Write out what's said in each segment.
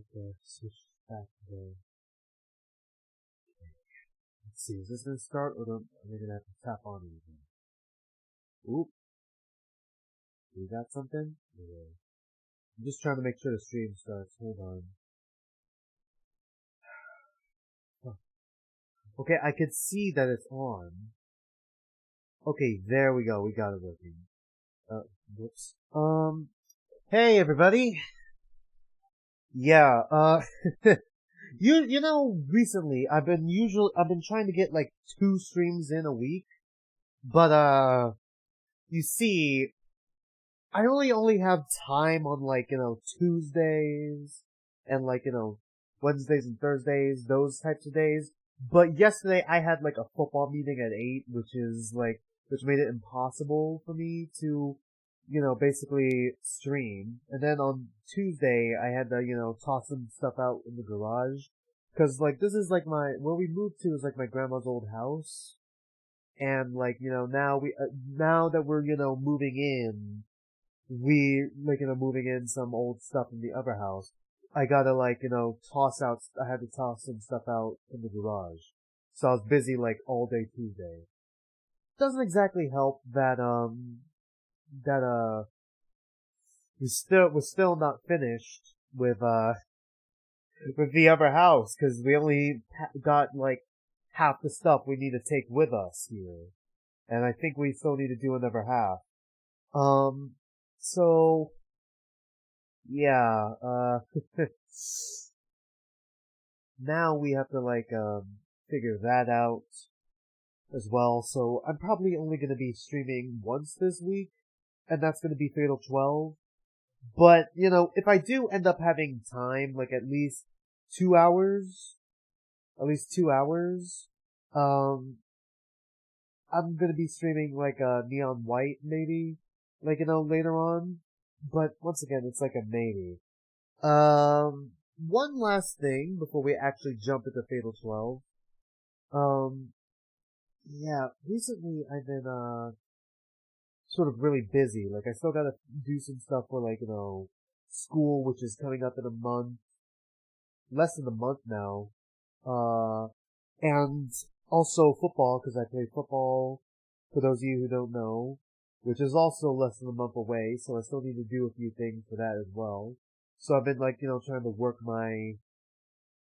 Okay, switch back there. Let's see, is this gonna start or are we gonna have to tap on anything? Oop. We got something? Yeah. I'm just trying to make sure the stream starts. Hold on. Huh. Okay, I can see that it's on. Okay, there we go. We got it working. Whoops. Hey everybody. Yeah, you know, recently I've been trying to get like 2 streams in a week, but you see, I only have time on like, Tuesdays and like, Wednesdays and Thursdays, those types of days. But yesterday I had like a football meeting at 8, which made it impossible for me to, basically stream. And then on Tuesday I had to, toss some stuff out in the garage. Cause like this is like where we moved to is like my grandma's old house. And like, now that we're, moving in, moving in some old stuff in the other house. I gotta like, I had to toss some stuff out in the garage. So I was busy like all day Tuesday. Doesn't exactly help that, we're still not finished with the other house, cause we only got like half the stuff we need to take with us here. And I think we still need to do another half. So, yeah, now we have to like, figure that out as well. So I'm probably only gonna be streaming once this week, and that's gonna be Fatal 12. But, if I do end up having time, like at least 2 hours, I'm gonna be streaming like, Neon White, maybe, like, later on. But once again, it's like a maybe. One last thing before we actually jump into Fatal 12. Yeah, recently I've been, sort of really busy. Like, I still gotta do some stuff for, like, school, which is coming up in a month. Less than a month now. And also football, because I play football, for those of you who don't know, which is also less than a month away, so I still need to do a few things for that as well. So I've been like, trying to work my,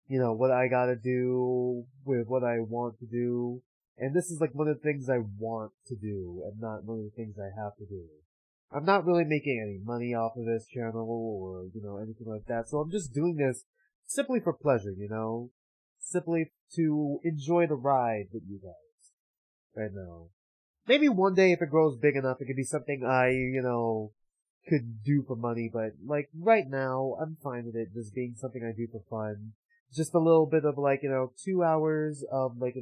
what I gotta do with what I want to do. And this is like one of the things I want to do, and not one of the things I have to do. I'm not really making any money off of this channel, or, anything like that, so I'm just doing this simply for pleasure, Simply to enjoy the ride with you guys. Right now. Maybe one day if it grows big enough, it could be something I, could do for money, but like right now, I'm fine with it just being something I do for fun. Just a little bit of like, 2 hours of like,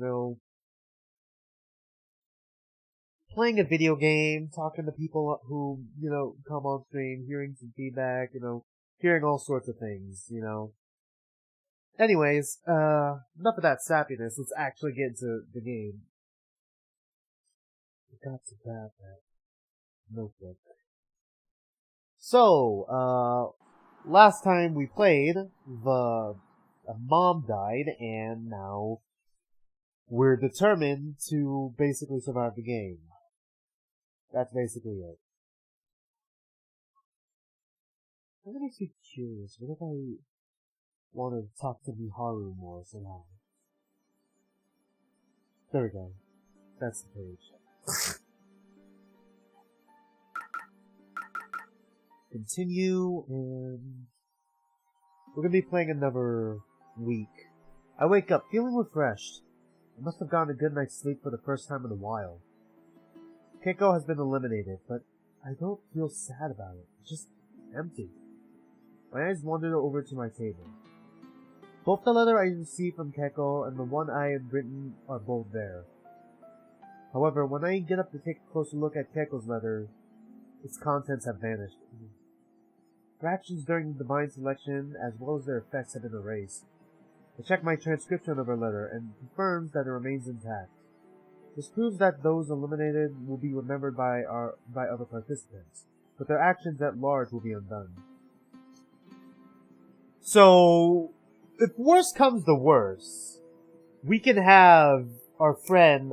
playing a video game, talking to people who, come on stream, hearing some feedback, hearing all sorts of things, Anyways, enough of that sappiness, let's actually get into the game. I got to grab that notebook. So, last time we played, mom died, and now we're determined to basically survive the game. That's basically it. That makes me curious. What if I want to talk to Miharu more somehow? There we go. That's the page. Continue, and we're gonna be playing another week. I wake up feeling refreshed. I must have gotten a good night's sleep for the first time in a while. Keiko has been eliminated, but I don't feel sad about it. It's just empty. My eyes wandered over to my table. Both the letter I received from Keiko and the one I had written are both there. However, when I get up to take a closer look at Keiko's letter, its contents have vanished. Her actions during the divine selection, as well as their effects, have been erased. I check my transcription of her letter and confirms that it remains intact. This proves that those eliminated will be remembered by other participants, but their actions at large will be undone. So, if worst comes to worst, we can have our friend,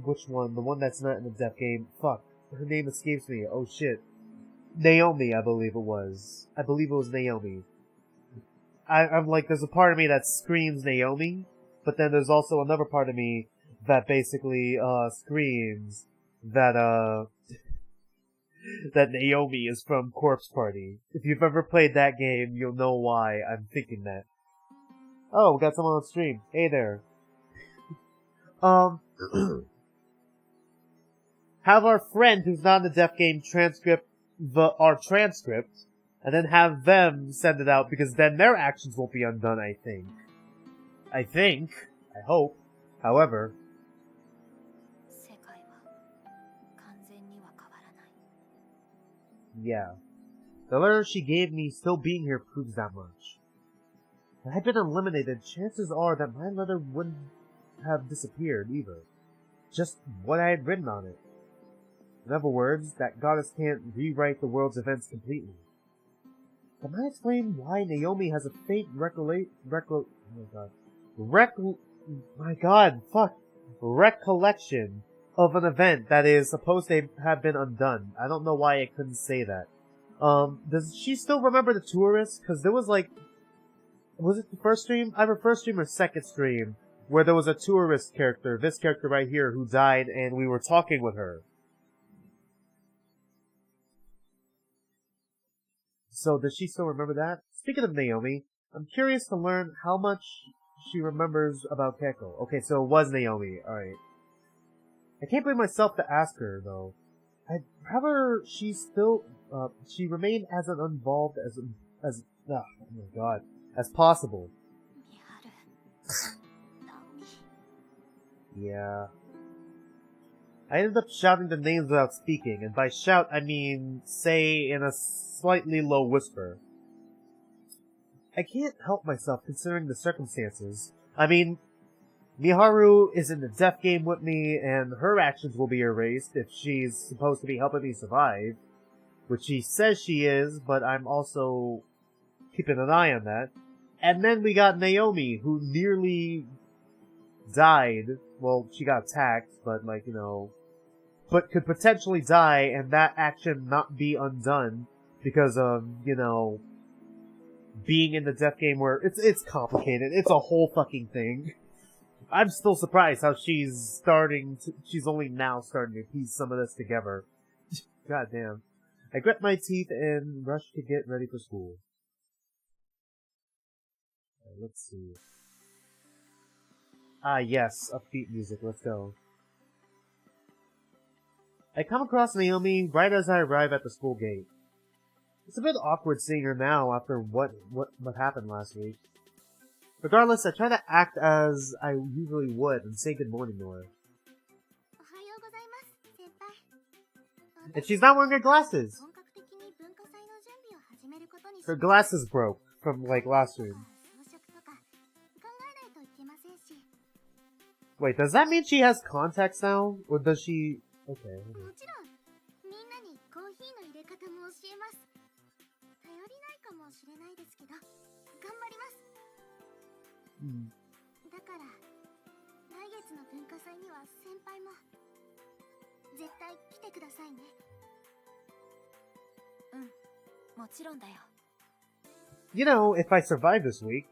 which one? The one that's not in the deaf game. Fuck. Her name escapes me. Oh shit. Naomi, I believe it was. I believe it was Naomi. I'm like, there's a part of me that screams Naomi, but then there's also another part of me that basically, screams that, that Naomi is from Corpse Party. If you've ever played that game, you'll know why I'm thinking that. Oh, we got someone on stream. Hey there. Have our friend who's not in the deaf game transcript our transcript, and then have them send it out, because then their actions won't be undone, I think. I hope. However, yeah. The letter she gave me still being here proves that much. If I had been eliminated, chances are that my letter wouldn't have disappeared either. Just what I had written on it. In other words, that goddess can't rewrite the world's events completely. Can I explain why Naomi has a faint recollection of an event that is supposed to have been undone? I don't know why I couldn't say that. Does she still remember the tourist? Cause there was like, was it the first stream? Either first stream or second stream, where there was a tourist character, this character right here, who died and we were talking with her. So, does she still remember that? Speaking of Naomi, I'm curious to learn how much she remembers about Keiko. Okay, so it was Naomi, alright. I can't bring myself to ask her, though. I'd rather she remained as uninvolved as possible. Yeah. I ended up shouting the names without speaking, and by shout I mean say in a slightly low whisper. I can't help myself considering the circumstances. I mean, Miharu is in the death game with me, and her actions will be erased if she's supposed to be helping me survive. Which she says she is, but I'm also keeping an eye on that. And then we got Naomi, who nearly died. Well, she got attacked, but like, you know, but could potentially die and that action not be undone because of, you know, being in the death game where it's complicated. It's a whole fucking thing. I'm still surprised how she's only now starting to piece some of this together. God damn. I grit my teeth and rush to get ready for school. Let's see. Ah, yes, upbeat music. Let's go. I come across Naomi right as I arrive at the school gate. It's a bit awkward seeing her now after what happened last week. Regardless, I try to act as I usually would and say good morning to her. And she's not wearing her glasses! Her glasses broke from, like, last stream. Wait, does that mean she has contacts now? Or does she... Okay. You know, if I survive this week,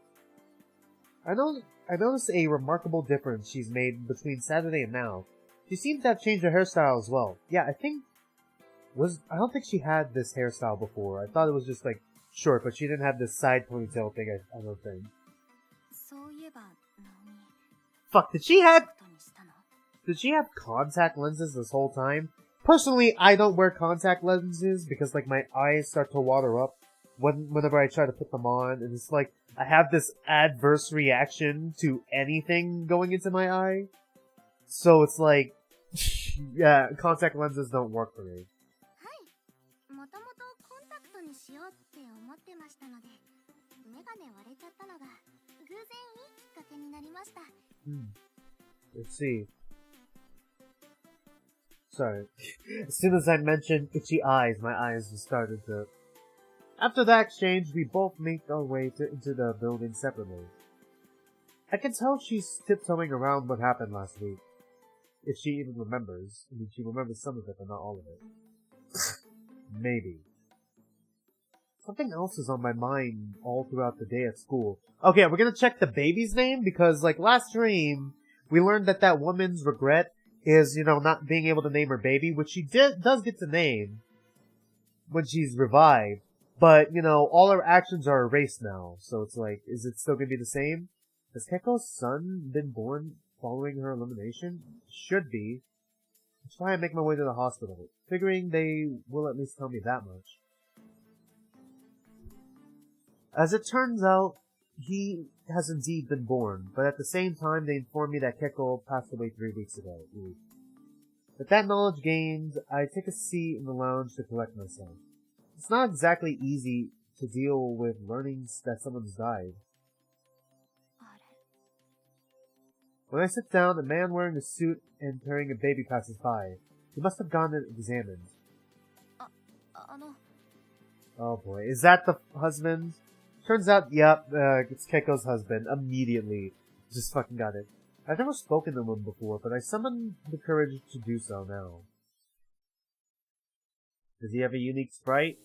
I noticed a remarkable difference she's made between Saturday and now. She seems to have changed her hairstyle as well. Yeah, I don't think she had this hairstyle before. I thought it was just like short, but she didn't have this side ponytail thing, I don't think. Fuck, did she have contact lenses this whole time? Personally, I don't wear contact lenses because like my eyes start to water up whenever I try to put them on, and it's like I have this adverse reaction to anything going into my eye. So it's like, yeah, contact lenses don't work for me. Let's see. Sorry. As soon as I mentioned itchy eyes, my eyes just started to... After that exchange, we both make our way into the building separately. I can tell she's tiptoeing around what happened last week. If she even remembers. I mean, she remembers some of it, but not all of it. Maybe. Something else is on my mind all throughout the day at school. Okay, we're gonna check the baby's name, because, like, last stream, we learned that that woman's regret is, not being able to name her baby, which she does get to name when she's revived. But, all her actions are erased now, so it's like, is it still gonna be the same? Has Keiko's son been born following her elimination? Should be. That's why I make my way to the hospital, figuring they will at least tell me that much. As it turns out, he has indeed been born, but at the same time they inform me that Keiko passed away 3 weeks ago. With that knowledge gained, I take a seat in the lounge to collect myself. It's not exactly easy to deal with learning that someone's died. When I sit down, a man wearing a suit and carrying a baby passes by. He must have gone and examined. Oh boy, is that the husband? Turns out, yep, it's Keiko's husband. Immediately. Just fucking got it. I've never spoken to him before, but I summoned the courage to do so now. Does he have a unique sprite?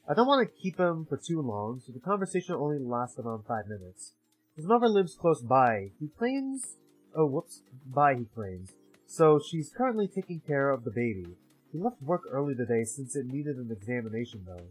I don't want to keep him for too long, so the conversation only lasts around 5 minutes. His mother lives close by. He claims... Oh, whoops. He claims. So she's currently taking care of the baby. He left work early today since it needed an examination, though.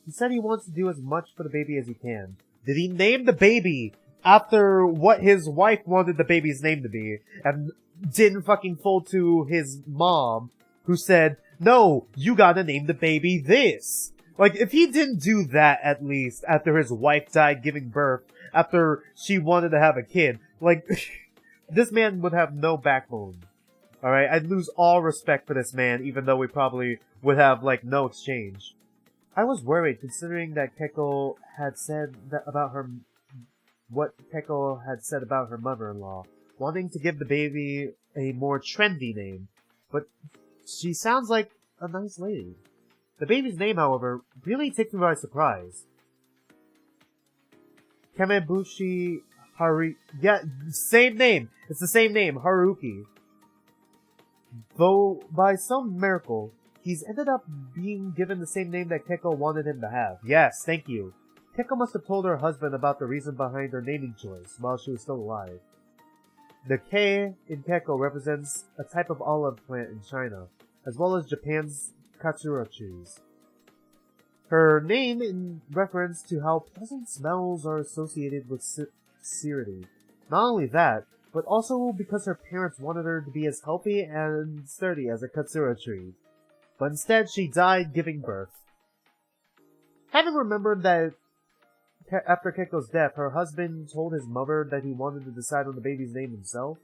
He said he wants to do as much for the baby as he can. Did he name the baby after what his wife wanted the baby's name to be? And didn't fucking fold to his mom, who said, no, you gotta name the baby this. Like, if he didn't do that, at least, after his wife died giving birth, after she wanted to have a kid, like, this man would have no backbone. Alright, I'd lose all respect for this man, even though we probably would have, like, no exchange. I was worried, considering that Keiko had said that about her... What Keiko had said about her mother-in-law, wanting to give the baby a more trendy name. But she sounds like a nice lady. The baby's name, however, really takes me by surprise. Kamebushi Haru... Yeah, same name! It's the same name, Haruki. Though, by some miracle, he's ended up being given the same name that Keiko wanted him to have. Yes, thank you. Keiko must have told her husband about the reason behind her naming choice while she was still alive. The K in Keiko represents a type of olive plant in China, as well as Japan's Katsura trees. Her name in reference to how pleasant smells are associated with sincerity. Not only that, but also because her parents wanted her to be as healthy and sturdy as a Katsura tree. But instead, she died giving birth. Having remembered that after Keiko's death, her husband told his mother that he wanted to decide on the baby's name himself.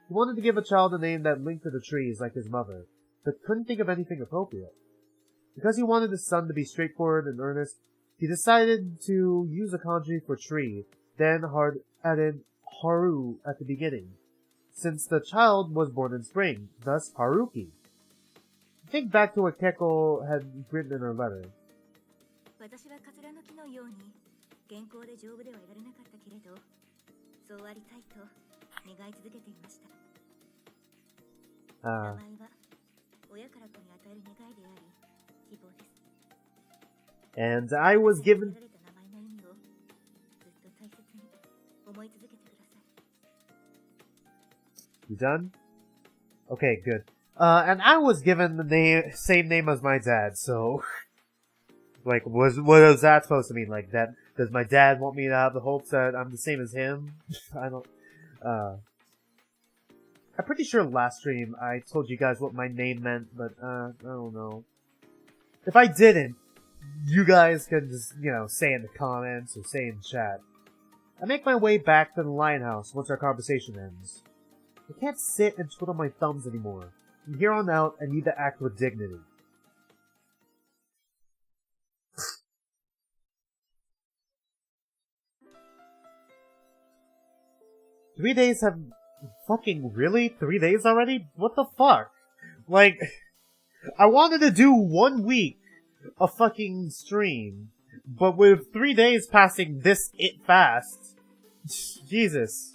He wanted to give a child a name that linked to the trees like his mother, but couldn't think of anything appropriate. Because he wanted his son to be straightforward and earnest, he decided to use a kanji for tree, then added Haru at the beginning, since the child was born in spring, thus Haruki. Think back to what Keiko had written in her letter. And I was given... You done? Okay, good. And I was given the same name as my dad, so... like, what is that supposed to mean? Like, that, does my dad want me to have the hopes that I'm the same as him? I don't... I'm pretty sure last stream I told you guys what my name meant, but, I don't know. If I didn't, you guys can just, say in the comments or say in chat. I make my way back to the Lionhouse once our conversation ends. I can't sit and twiddle my thumbs anymore. From here on out, I need to act with dignity. Three days have... Fucking really? 3 days already? What the fuck? Like, I wanted to do 1 week a fucking stream. But with 3 days passing this fast, Jesus.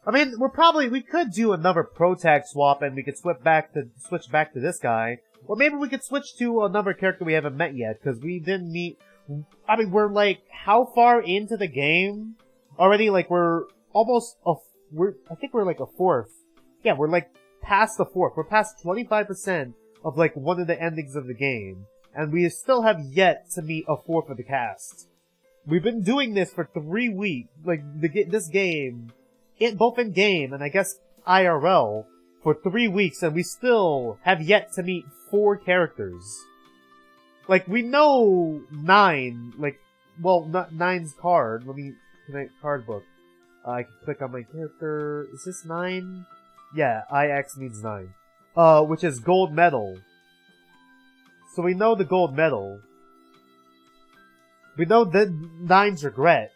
I mean, we could do another pro tag swap and we could switch back to this guy. Or maybe we could switch to another character we haven't met yet, because we didn't meet... I mean, we're like, how far into the game? Already, like, we're almost I think we're like a fourth. Yeah, we're like past the fourth. We're past 25% of like one of the endings of the game. And we still have yet to meet a fourth of the cast. We've been doing this for 3 weeks. Like, this game, both in game and I guess IRL, for 3 weeks, and we still have yet to meet 4 characters. Like, we know 9, like, well, not 9's card. Let me connect card book. I can click on my character. Is this 9? Yeah, IX means 9. Which is gold medal. So we know the gold medal. We know that 9's regret.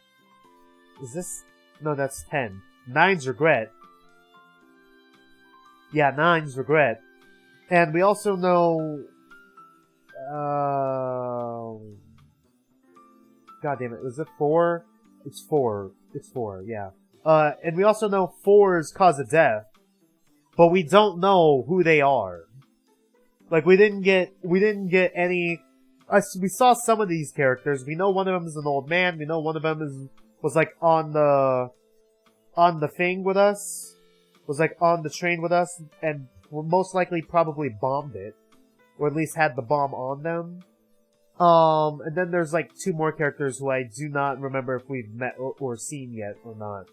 Is this? No, that's 10. 9's regret. Yeah, 9's regret. And we also know... God damn it, was it 4? It's 4. It's 4, yeah. And we also know 4's cause of death. But we don't know who they are. Like, we didn't get any... we saw some of these characters. We know one of them is an old man. We know one of them was like on the thing with us. Was like on the train with us. And most likely probably bombed it. Or at least had the bomb on them. And then there's like 2 more characters who I do not remember if we've met or seen yet or not.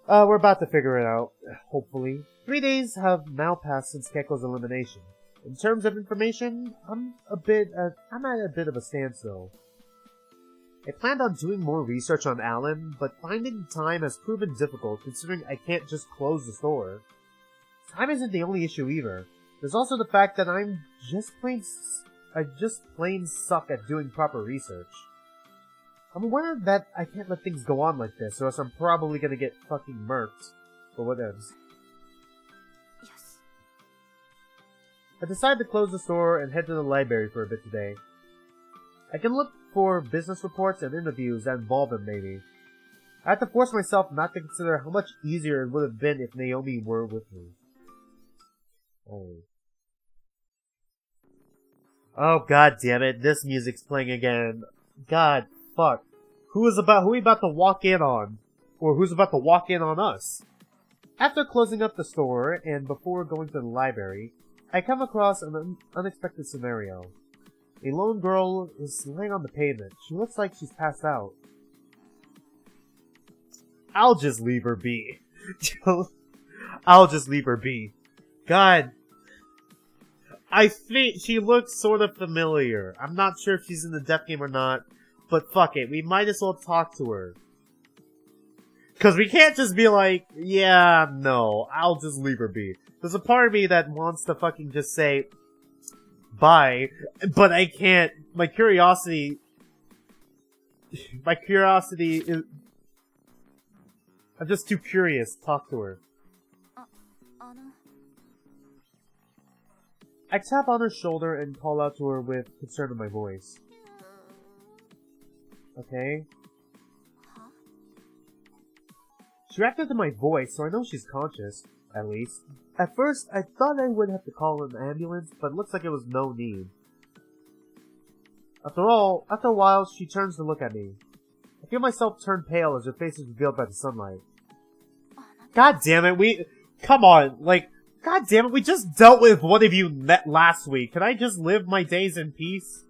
We're about to figure it out, hopefully. 3 days have now passed since Keiko's elimination. In terms of information, I'm at a bit of a standstill. I planned on doing more research on Alan, but finding time has proven difficult considering I can't just close the store. Time isn't the only issue either. There's also the fact that I just plain suck at doing proper research. I'm aware that I can't let things go on like this, or else I'm probably gonna get fucking murked. But whatevs. Yes. I decided to close the store and head to the library for a bit today. I can look for business reports and interviews that involve him, maybe. I have to force myself not to consider how much easier it would have been if Naomi were with me. Oh, god damn it, this music's playing again. God, fuck. Who are we about to walk in on? Or who's about to walk in on us? After closing up the store, and before going to the library, I come across an unexpected scenario. A lone girl is laying on the pavement. She looks like she's passed out. I'll just leave her be. I'll just leave her be. God. I think she looks sort of familiar. I'm not sure if she's in the death game or not, but fuck it, we might as well talk to her. Cause we can't just be like, yeah, no, I'll just leave her be. There's a part of me that wants to fucking just say, bye, but I can't. My curiosity is... I'm just too curious to talk to her. I tap on her shoulder and call out to her with concern in my voice. Okay. She reacted to my voice, so I know she's conscious, at least. At first, I thought I would have to call an ambulance, but it looks like it was no need. After a while, she turns to look at me. I feel myself turn pale as her face is revealed by the sunlight. God damn it, come on, like, god damn it, we just dealt with one of you last week. Can I just live my days in peace?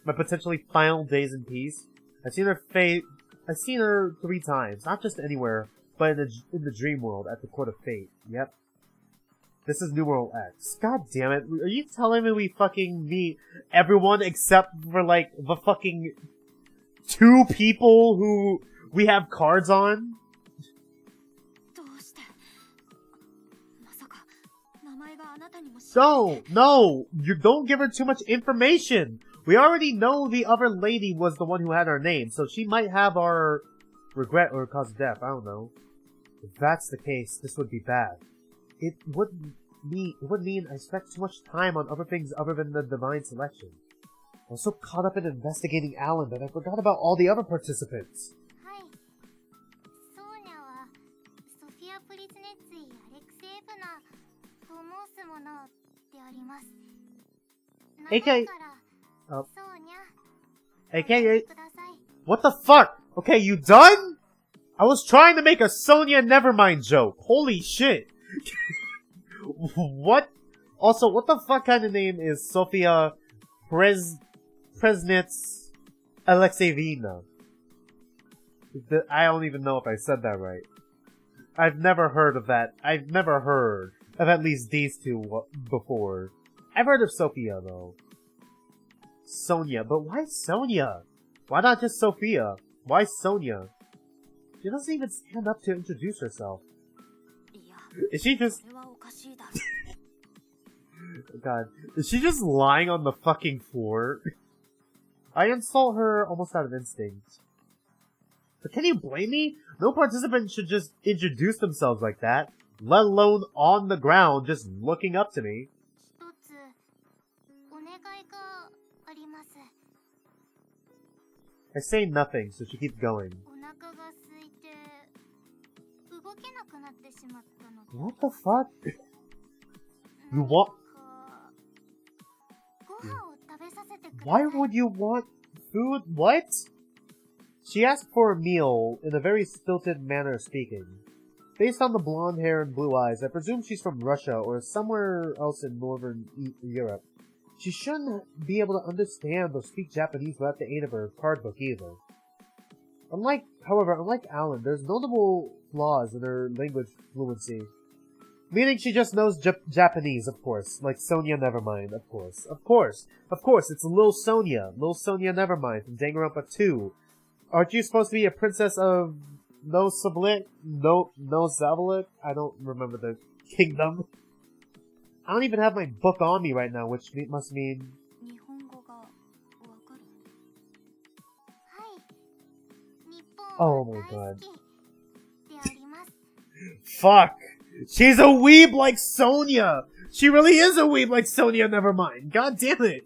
My potentially final days in peace? I've seen her 3 times, not just anywhere, but in the dream world at the court of fate. Yep. This is numeral X. God damn it, are you telling me we fucking meet everyone except for, like, the fucking 2 people who we have cards on? No, you don't give her too much information. We already know the other lady was the one who had our name, so she might have our regret or cause of death. I don't know. If that's the case, this would be bad. It wouldn't. would mean I spent too much time on other things other than the divine selection. I was so caught up in investigating Alan that I forgot about all the other participants. AKA... AKA... What the fuck? Okay, you done? I was trying to make a Sonia Nevermind joke. Holy shit. What? Also, what the fuck kind of name is Sofia Presnitz Alexeyevna? I don't even know if I said that right. I've never heard of that. I've never heard of at least these two before. I've heard of Sophia, though. Sonia. But why Sonia? Why not just Sophia? Why Sonia? She doesn't even stand up to introduce herself. Is she just... God. Is she just lying on the fucking floor? I insult her almost out of instinct. But can you blame me? No participant should just introduce themselves like that, let alone on the ground just looking up to me. I say nothing, so she keeps going. What the fuck? You want... Why would you want food? What? She asked for a meal in a very stilted manner of speaking. Based on the blonde hair and blue eyes, I presume she's from Russia or somewhere else in northern Europe. She shouldn't be able to understand or speak Japanese without the aid of her card book either. However, unlike Alan, there's notable flaws in her language fluency. Meaning she just knows Japanese, of course. Like Sonia Nevermind, of course. Of course, it's Lil Sonia. Lil Sonia Nevermind from Danganronpa 2. Aren't you supposed to be a princess of Novosibirsk? Novosibirsk? I don't remember the kingdom. I don't even have my book on me right now, which must mean... Oh my god. Fuck! She's a weeb like Sonia! She really is a weeb like Sonia, never mind. God damn it!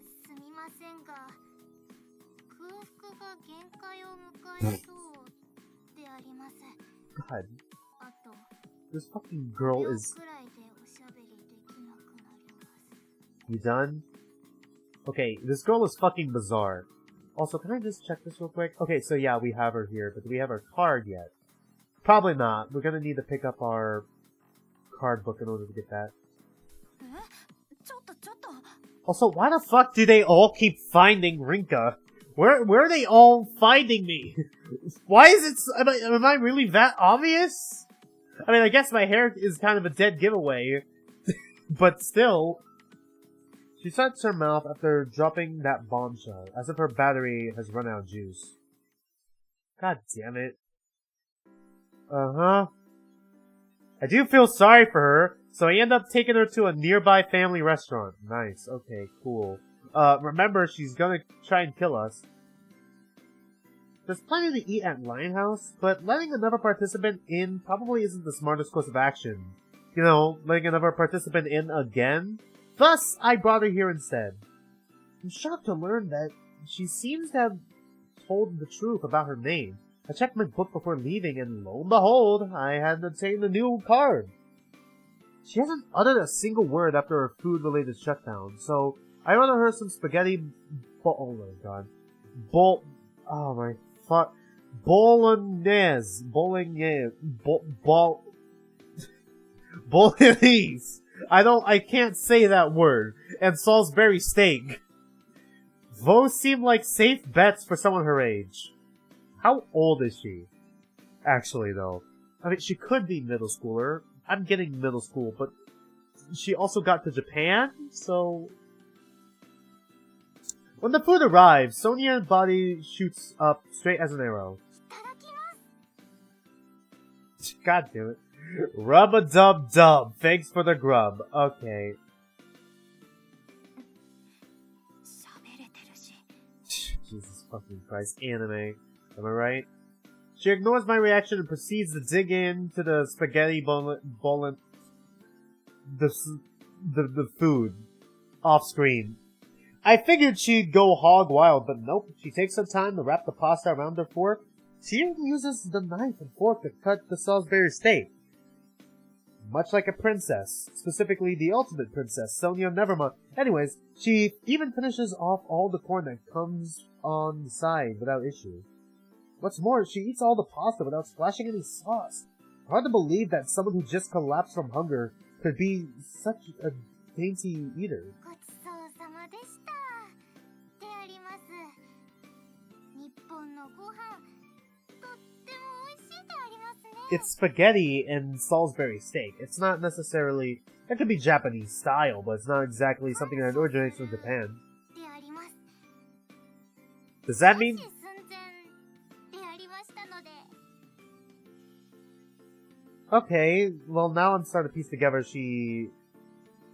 God. This fucking girl is... You done? Okay, this girl is fucking bizarre. Also, can I just check this real quick? Okay, so yeah, we have her here, but do we have her card yet? Probably not. We're gonna need to pick up our card book in order to get that. Also, why the fuck do they all keep finding Rinka? Where are they all finding me? Why is it... Am I really that obvious? I mean, I guess my hair is kind of a dead giveaway. But still... She shuts her mouth after dropping that bombshell, as if her battery has run out of juice. God damn it. Uh-huh. I do feel sorry for her, so I end up taking her to a nearby family restaurant. Nice, okay, cool. Remember, she's gonna try and kill us. There's plenty to eat at Lionhouse, but letting another participant in probably isn't the smartest course of action. You know, letting another participant in again? Thus, I brought her here instead. I'm shocked to learn that she seems to have told the truth about her name. I checked my book before leaving, and lo and behold, I had obtained a new card. She hasn't uttered a single word after her food-related shutdown, so I ordered her some spaghetti oh my god. Oh my fuck. Bolognese. Bolognese. I can't say that word. And Salisbury steak. Those seem like safe bets for someone her age. How old is she? Actually, though. I mean, she could be middle schooler. I'm getting middle school, but she also got to Japan, so... When the food arrives, Sonia's body shoots up straight as an arrow. God damn it. Rub-a-dub-dub. Thanks for the grub. Okay. Jesus fucking Christ. Anime. Am I right? She ignores my reaction and proceeds to dig into the spaghetti the food off screen. I figured she'd go hog wild, but nope. She takes some time to wrap the pasta around her fork. She even uses the knife and fork to cut the Salisbury steak. Much like a princess. Specifically, the ultimate princess, Sonia Nevermont. Anyways, she even finishes off all the corn that comes on the side without issue. What's more, she eats all the pasta without splashing any sauce. Hard to believe that someone who just collapsed from hunger could be such a dainty eater. It's spaghetti and Salisbury steak. It's not necessarily... It could be Japanese style, but it's not exactly something that originates from Japan. Does that mean... Okay, well now I'm starting to piece together she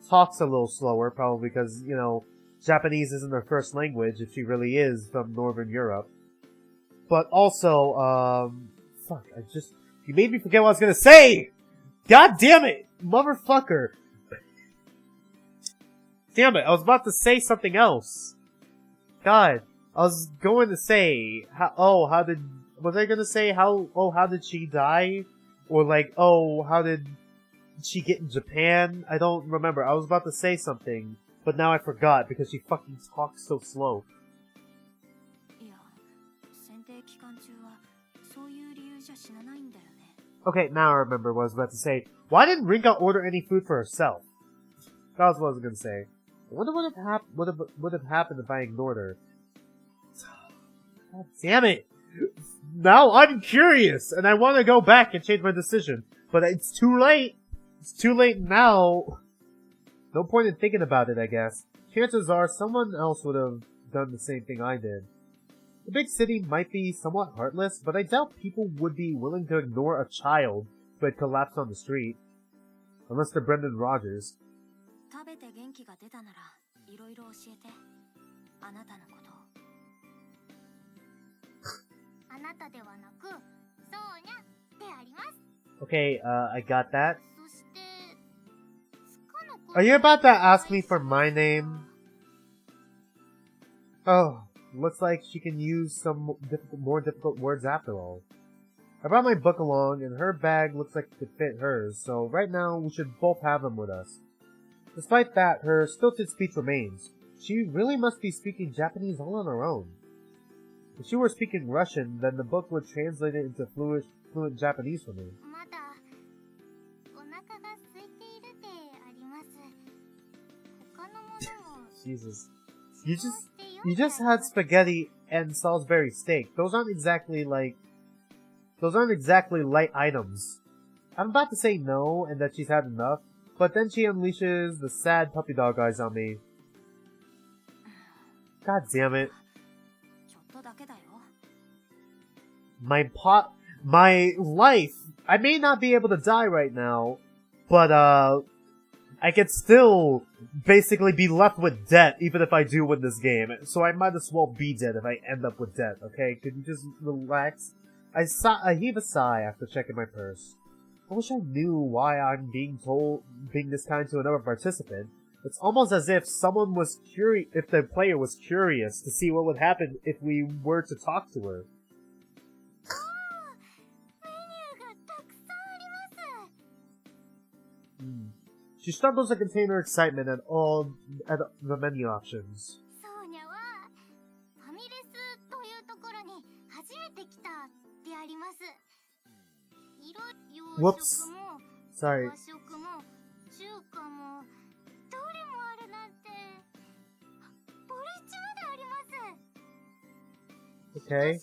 talks a little slower, probably because, you know, Japanese isn't her first language if she really is from Northern Europe. But also, fuck, you made me forget what I was gonna say! God damn it! Motherfucker! Damn it, I was about to say something else. God, I was going to say, was I gonna say how did she die? Or like, how did she get in Japan? I don't remember. I was about to say something, but now I forgot because she fucking talks so slow. Okay, now I remember what I was about to say. Why didn't Rinka order any food for herself? That was what I was gonna say. I wonder what would have happened if I ignored her. God damn it! Now I'm curious, and I want to go back and change my decision. But it's too late! It's too late now! No point in thinking about it, I guess. Chances are someone else would have done the same thing I did. The big city might be somewhat heartless, but I doubt people would be willing to ignore a child who had collapsed on the street. Unless they're Brendan Rogers. Okay, I got that. Are you about to ask me for my name? Oh, looks like she can use some more difficult words after all. I brought my book along, and her bag looks like it could fit hers, so right now we should both have them with us. Despite that, her stilted speech remains. She really must be speaking Japanese all on her own. If she were speaking Russian, then the book would translate it into fluent Japanese for me. Jesus. You just had spaghetti and Salisbury steak. Those aren't exactly light items. I'm about to say no and that she's had enough, but then she unleashes the sad puppy dog eyes on me. God damn it. My life. I may not be able to die right now, but I could still basically be left with debt even if I do win this game. So I might as well be dead if I end up with debt, okay? Could you just relax? I heave a sigh after checking my purse. I wish I knew why I'm being this kind to another participant. It's almost as if if the player was curious to see what would happen if we were to talk to her. She struggles to contain her excitement at the menu options. Whoops. Sorry. Okay.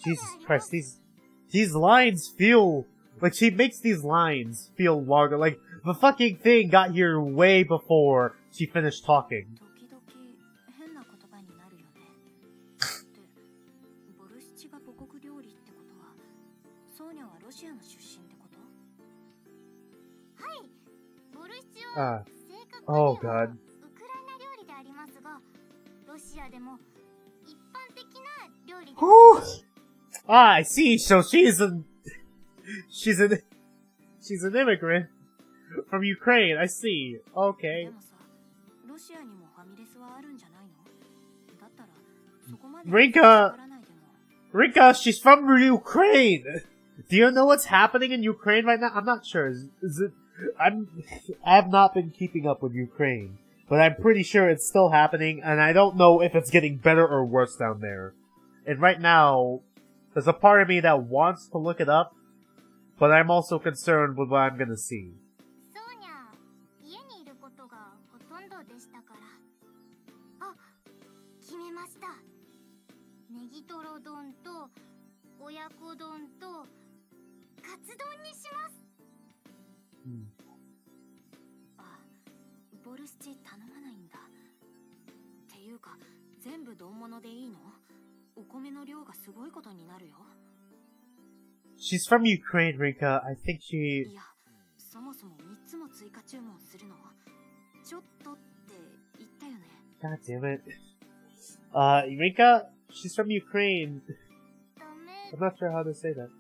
Jesus Christ, these lines feel like she makes these lines feel longer. Like the fucking thing got here way before she finished talking. Oh god. I see. So she's She's an immigrant from Ukraine. I see. Okay. Rinka, she's from Ukraine. Do you know what's happening in Ukraine right now? I'm not sure. Is it? I have not been keeping up with Ukraine, but I'm pretty sure it's still happening, and I don't know if it's getting better or worse down there. And right now, there's a part of me that wants to look it up, but I'm also concerned with what I'm gonna see. She's from Ukraine, Rinka. I think she... God damn it. Rinka, she's from Ukraine. I'm not sure how to say that.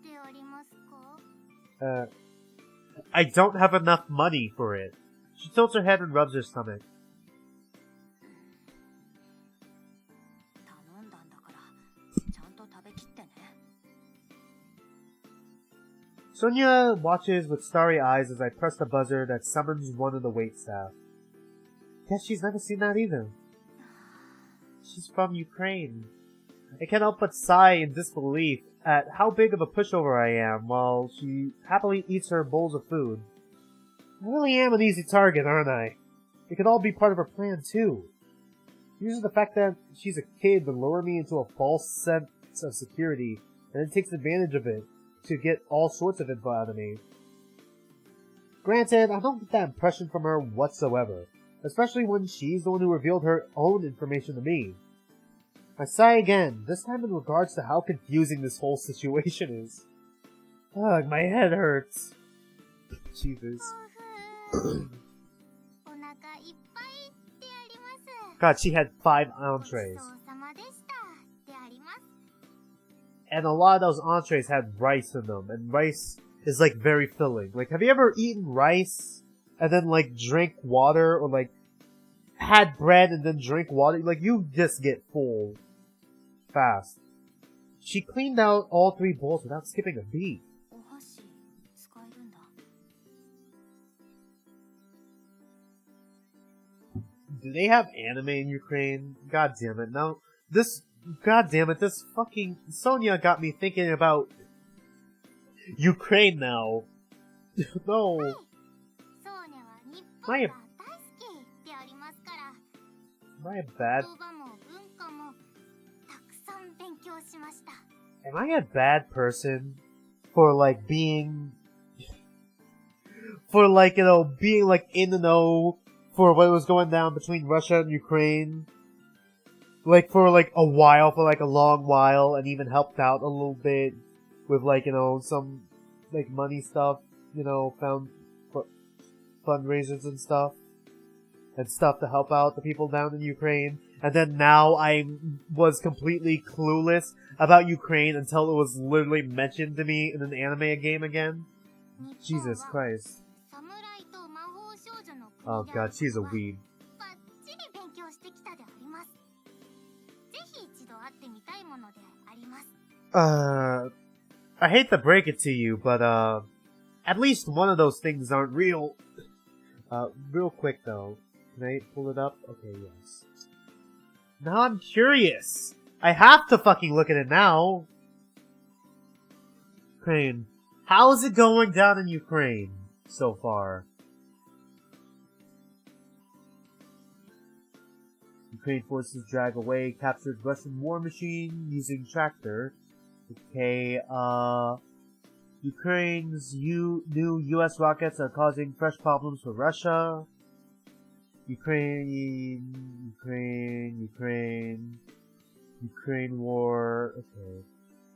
I don't have enough money for it. She tilts her head and rubs her stomach. Sonia watches with starry eyes as I press the buzzer that summons one of the waitstaff. Guess she's never seen that either. She's from Ukraine. I can't help but sigh in disbelief at how big of a pushover I am while she happily eats her bowls of food. I really am an easy target, aren't I? It could all be part of her plan, too. She uses the fact that she's a kid to lure me into a false sense of security, and then takes advantage of it to get all sorts of info out of me. Granted, I don't get that impression from her whatsoever, especially when she's the one who revealed her own information to me. I sigh again, this time in regards to how confusing this whole situation is. Ugh, my head hurts. Jesus. God, she had 5 entrees. And a lot of those entrees had rice in them, and rice is like very filling. Like, have you ever eaten rice and then like drank water, or like had bread and then drink water? Like, you just get full fast. She cleaned out all 3 bowls without skipping a beat. Do they have anime in Ukraine? God damn it. Now, this fucking Sonia got me thinking about Ukraine now. No. Am I a bad person for like being being like in the know for what was going down between Russia and Ukraine? Like, for like a while, for like a long while, and even helped out a little bit with like, some like money stuff, found fundraisers and stuff to help out the people down in Ukraine. And then now I was completely clueless about Ukraine until it was literally mentioned to me in an anime game again. Jesus Christ. Oh god, she's a weeb. I hate to break it to you, but at least one of those things aren't real. Real quick though. Can I pull it up? Okay, yes. Now I'm curious. I have to fucking look at it now. Ukraine. How is it going down in Ukraine so far? Ukraine forces drag away captured Russian war machine using tractor. Okay, Ukraine's new US rockets are causing fresh problems for Russia. Ukraine war. Okay.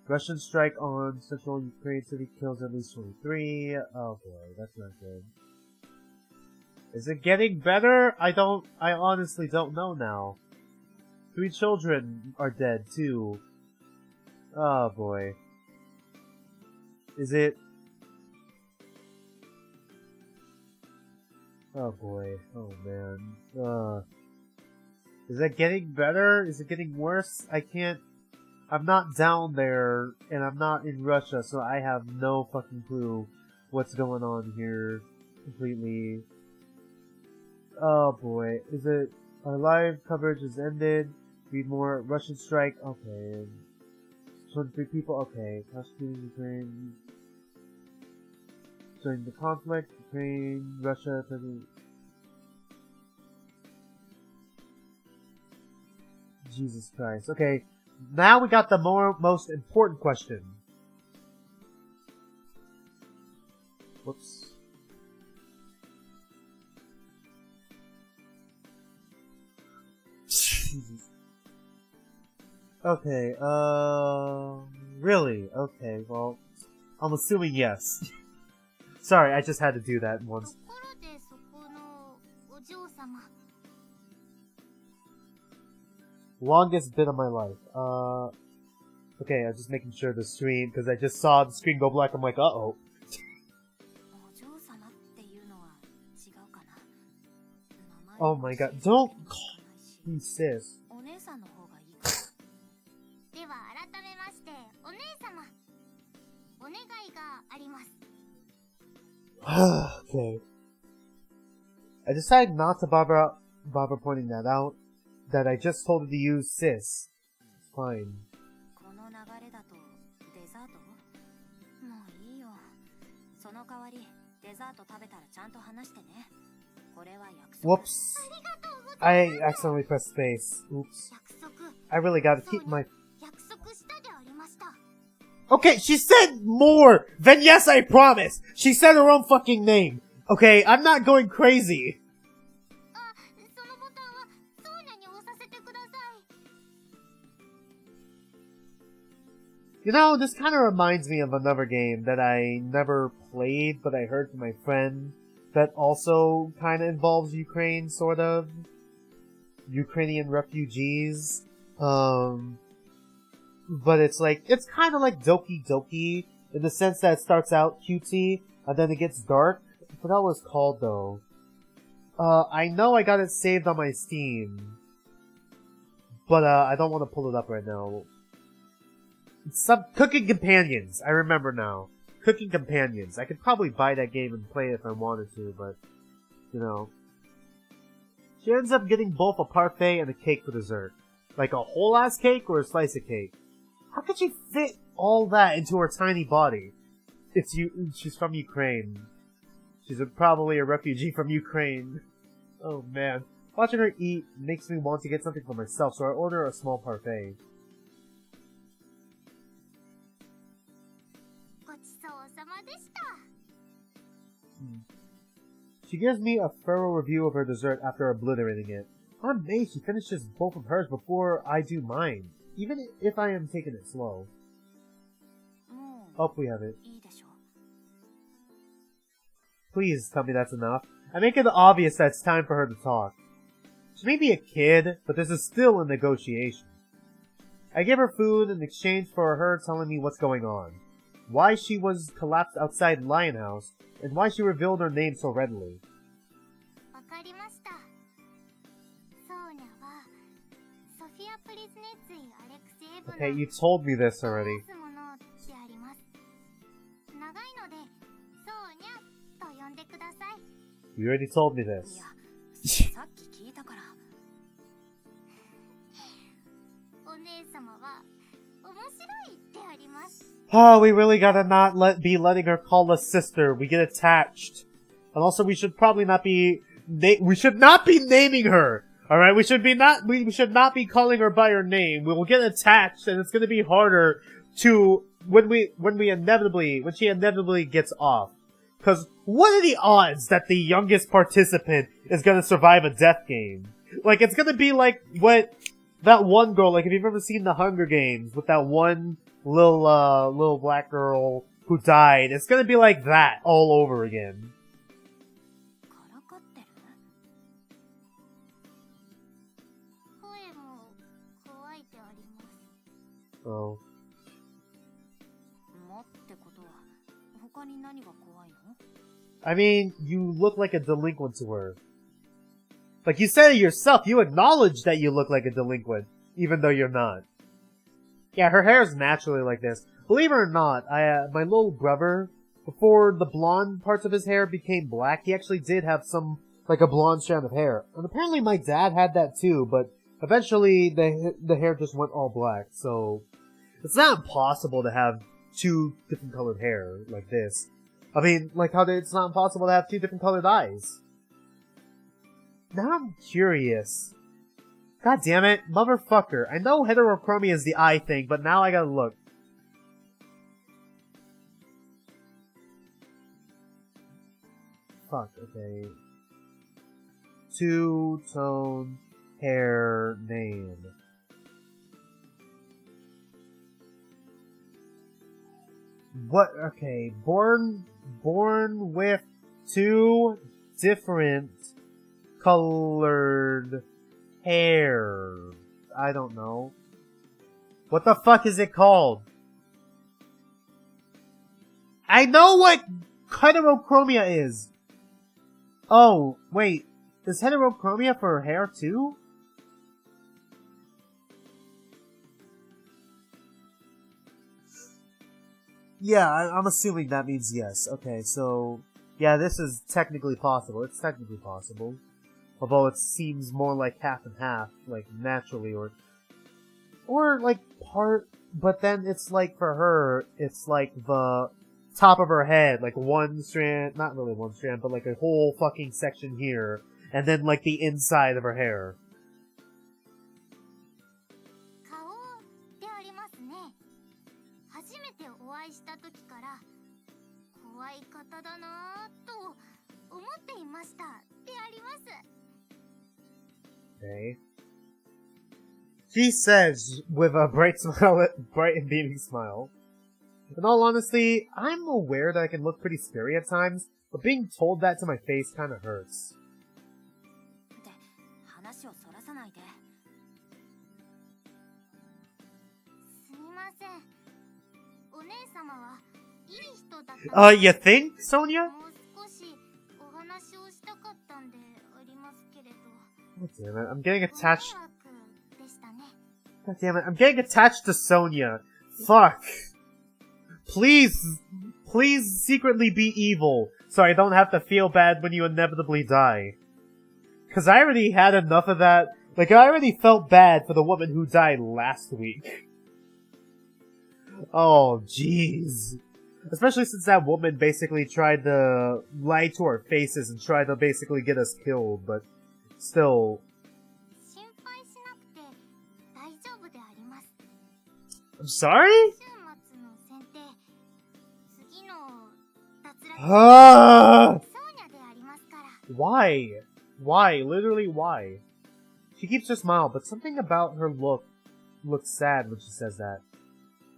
Russian strike on central Ukraine city kills at least 23. Oh boy, that's not good. Is it getting better? I honestly don't know now. 3 children are dead too. Oh boy. Is it Oh boy. Oh man. Is it getting better? Is it getting worse? I'm not down there, and I'm not in Russia, so I have no fucking clue what's going on here completely. Oh boy. Is it... Our live coverage has ended. Read more. Russian strike. Okay. 23 people. Okay. Prosecuting Ukraine. Joining the conflict. Ukraine, Russia, Jesus Christ. Okay. Now we got the most important question. Whoops. Jesus. Okay, really? Okay, well, I'm assuming yes. Sorry, I just had to do that once. Longest bit of my life. Okay, I'm just making sure the stream, because I just saw the screen go black, I'm like, uh-oh. Oh my god, don't call me sis. Okay. I decided not to bother pointing that out, that I just told her to use sis. It's fine. Whoops. I accidentally pressed space. Oops. I really gotta keep my... Okay, she said more than yes, I promise. She said her own fucking name. Okay, I'm not going crazy. You know, this kind of reminds me of another game that I never played, but I heard from my friend that also kind of involves Ukraine, sort of. Ukrainian refugees. But it's like, it's kind of like Doki Doki, in the sense that it starts out cutesy, and then it gets dark. I forgot what it's called, though. I know I got it saved on my Steam. But, I don't want to pull it up right now. It's some Cooking Companions, I remember now. Cooking Companions. I could probably buy that game and play it if I wanted to, but, you know. She ends up getting both a parfait and a cake for dessert. Like a whole-ass cake or a slice of cake? How could she fit all that into her tiny body? She's from Ukraine. She's probably a refugee from Ukraine. Oh man. Watching her eat makes me want to get something for myself, so I order a small parfait. She gives me a thorough review of her dessert after obliterating it. I'm amazed she finishes both of hers before I do mine, even if I am taking it slow. Oh, we have it. Please tell me that's enough. I make it obvious that it's time for her to talk. She may be a kid, but this is still a negotiation. I give her food in exchange for her telling me what's going on. Why she was collapsed outside Lion House, and why she revealed her name so readily. Okay, you told me this already. You already told me this. Oh, we really gotta not be letting her call us sister. We get attached. And also, we should probably not be... we should not be naming her! Alright, we should not be calling her by her name. We will get attached, and it's gonna be harder to... when she inevitably gets off. Cause, what are the odds that the youngest participant is gonna survive a death game? Like, it's gonna be like what... that one girl, like, if you've ever seen the Hunger Games, with that one little black girl who died, it's gonna be like that all over again. Oh. I mean, you look like a delinquent to her. Like, you said it yourself, you acknowledge that you look like a delinquent, even though you're not. Yeah, her hair is naturally like this. Believe it or not, my little brother, before the blonde parts of his hair became black, he actually did have like a blonde strand of hair. And apparently my dad had that too, but eventually the hair just went all black, so it's not impossible to have two different colored hair like this. I mean, like how it's not impossible to have two different colored eyes. Now I'm curious. God damn it, motherfucker. I know heterochromia is the eye thing, but now I gotta look. Fuck, okay. Two-tone hair name. What? Okay, born with two different colored hair. I don't know. What the fuck is it called? I know what heterochromia is. Oh, wait. Is heterochromia for hair too? Yeah, I'm assuming that means yes. Okay, so yeah, this is technically possible. It's technically possible. Although it seems more like half and half, like naturally, or like part, but then it's like for her, it's like the top of her head, like one strand, not really one strand, but like a whole fucking section here, and then like the inside of her hair. Okay. She says with a bright and beaming smile. In all honesty, I'm aware that I can look pretty scary at times, but being told that to my face kinda hurts. You think, Sonia? God damn it, I'm getting attached. God damn it, I'm getting attached to Sonia. Fuck. Please secretly be evil, so I don't have to feel bad when you inevitably die. Cause I already had enough of that. Like, I already felt bad for the woman who died last week. Oh, jeez. Especially since that woman basically tried to lie to our faces and tried to basically get us killed, but still. I'm sorry? Why? Why? Literally, why? She keeps her smile, but something about her looks sad when she says that.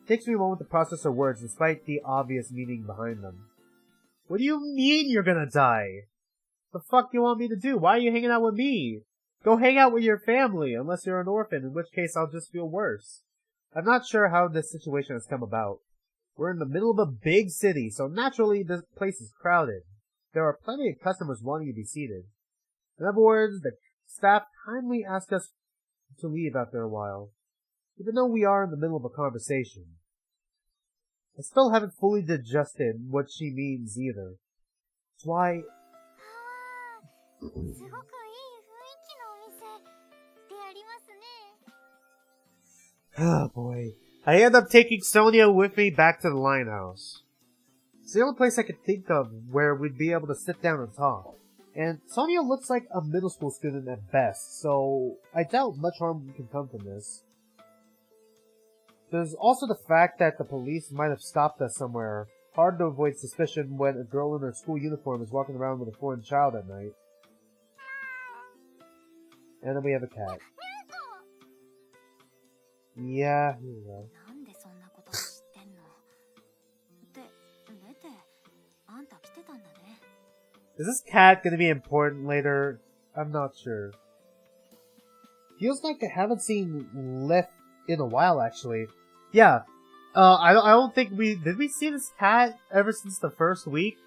It takes me a moment to process her words, despite the obvious meaning behind them. What do you mean you're gonna die? The fuck do you want me to do? Why are you hanging out with me? Go hang out with your family, unless you're an orphan, in which case I'll just feel worse. I'm not sure how this situation has come about. We're in the middle of a big city, so naturally this place is crowded. There are plenty of customers wanting to be seated. In other words, the staff kindly asked us to leave after a while, even though we are in the middle of a conversation. I still haven't fully digested what she means either. That's why... Oh boy. I end up taking Sonia with me back to the Lionhouse. It's the only place I could think of where we'd be able to sit down and talk. And Sonia looks like a middle school student at best, so I doubt much harm can come from this. There's also the fact that the police might have stopped us somewhere. Hard to avoid suspicion when a girl in her school uniform is walking around with a foreign child at night. And then we have a cat. Yeah, here we go. Is this cat gonna be important later? I'm not sure. Feels like I haven't seen Lef in a while, actually. Yeah. I don't think did we see this cat ever since the first week?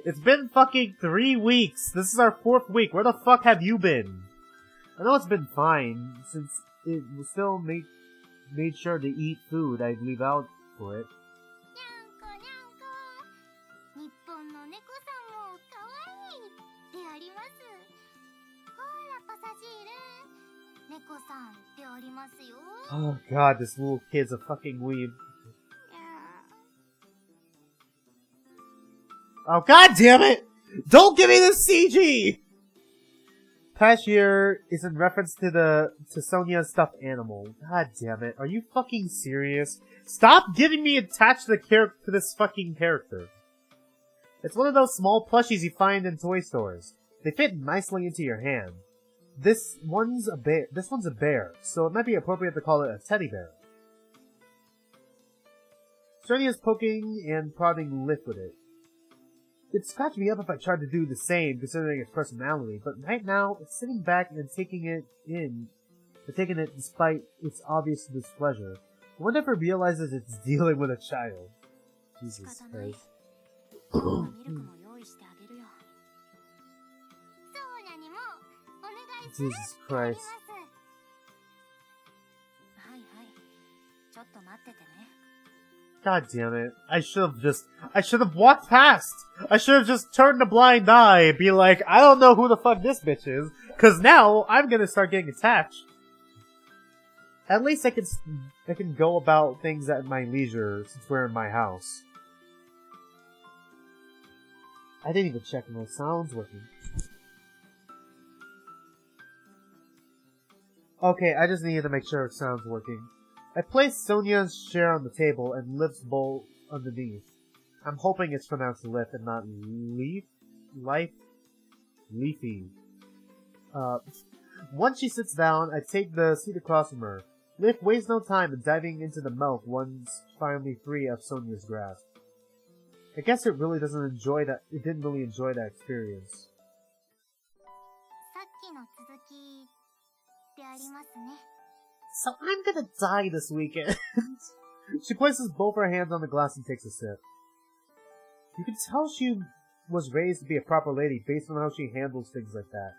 It's been fucking 3 weeks. This is our 4th week. Where the fuck have you been? I know it's been fine, since it still made sure to eat food I'd leave out for it. Oh god, this little kid's a fucking weeb. Oh god damn it! Don't give me this CG! Cashier is in reference to Sonia's stuffed animal. God damn it. Are you fucking serious? Stop getting me attached to this fucking character. It's one of those small plushies you find in toy stores. They fit nicely into your hand. This one's a bear, so it might be appropriate to call it a teddy bear. Sonia's poking and prodding Lif with it. It'd scratch me up if I tried to do the same, considering its personality, but right now, it's sitting back and taking it despite its obvious displeasure. I wonder if it realizes it's dealing with a child. Jesus Christ. Jesus Christ. God damn it. I should have walked past! I should have just turned a blind eye and be like, I don't know who the fuck this bitch is, cause now I'm gonna start getting attached. At least I can go about things at my leisure since we're in my house. I didn't even check if my sound's working. Okay, I just needed to make sure it sounds working. I placed Sonia's share on the table and Lif's bowl underneath. I'm hoping it's pronounced Lif and not Leaf? Leafy. Once she sits down, I take the seat across from her. Lif wastes no time in diving into the milk once finally free of Sonia's grasp. I guess it really didn't really enjoy that experience. So I'm gonna die this weekend. She places both her hands on the glass and takes a sip. You can tell she was raised to be a proper lady based on how she handles things like that.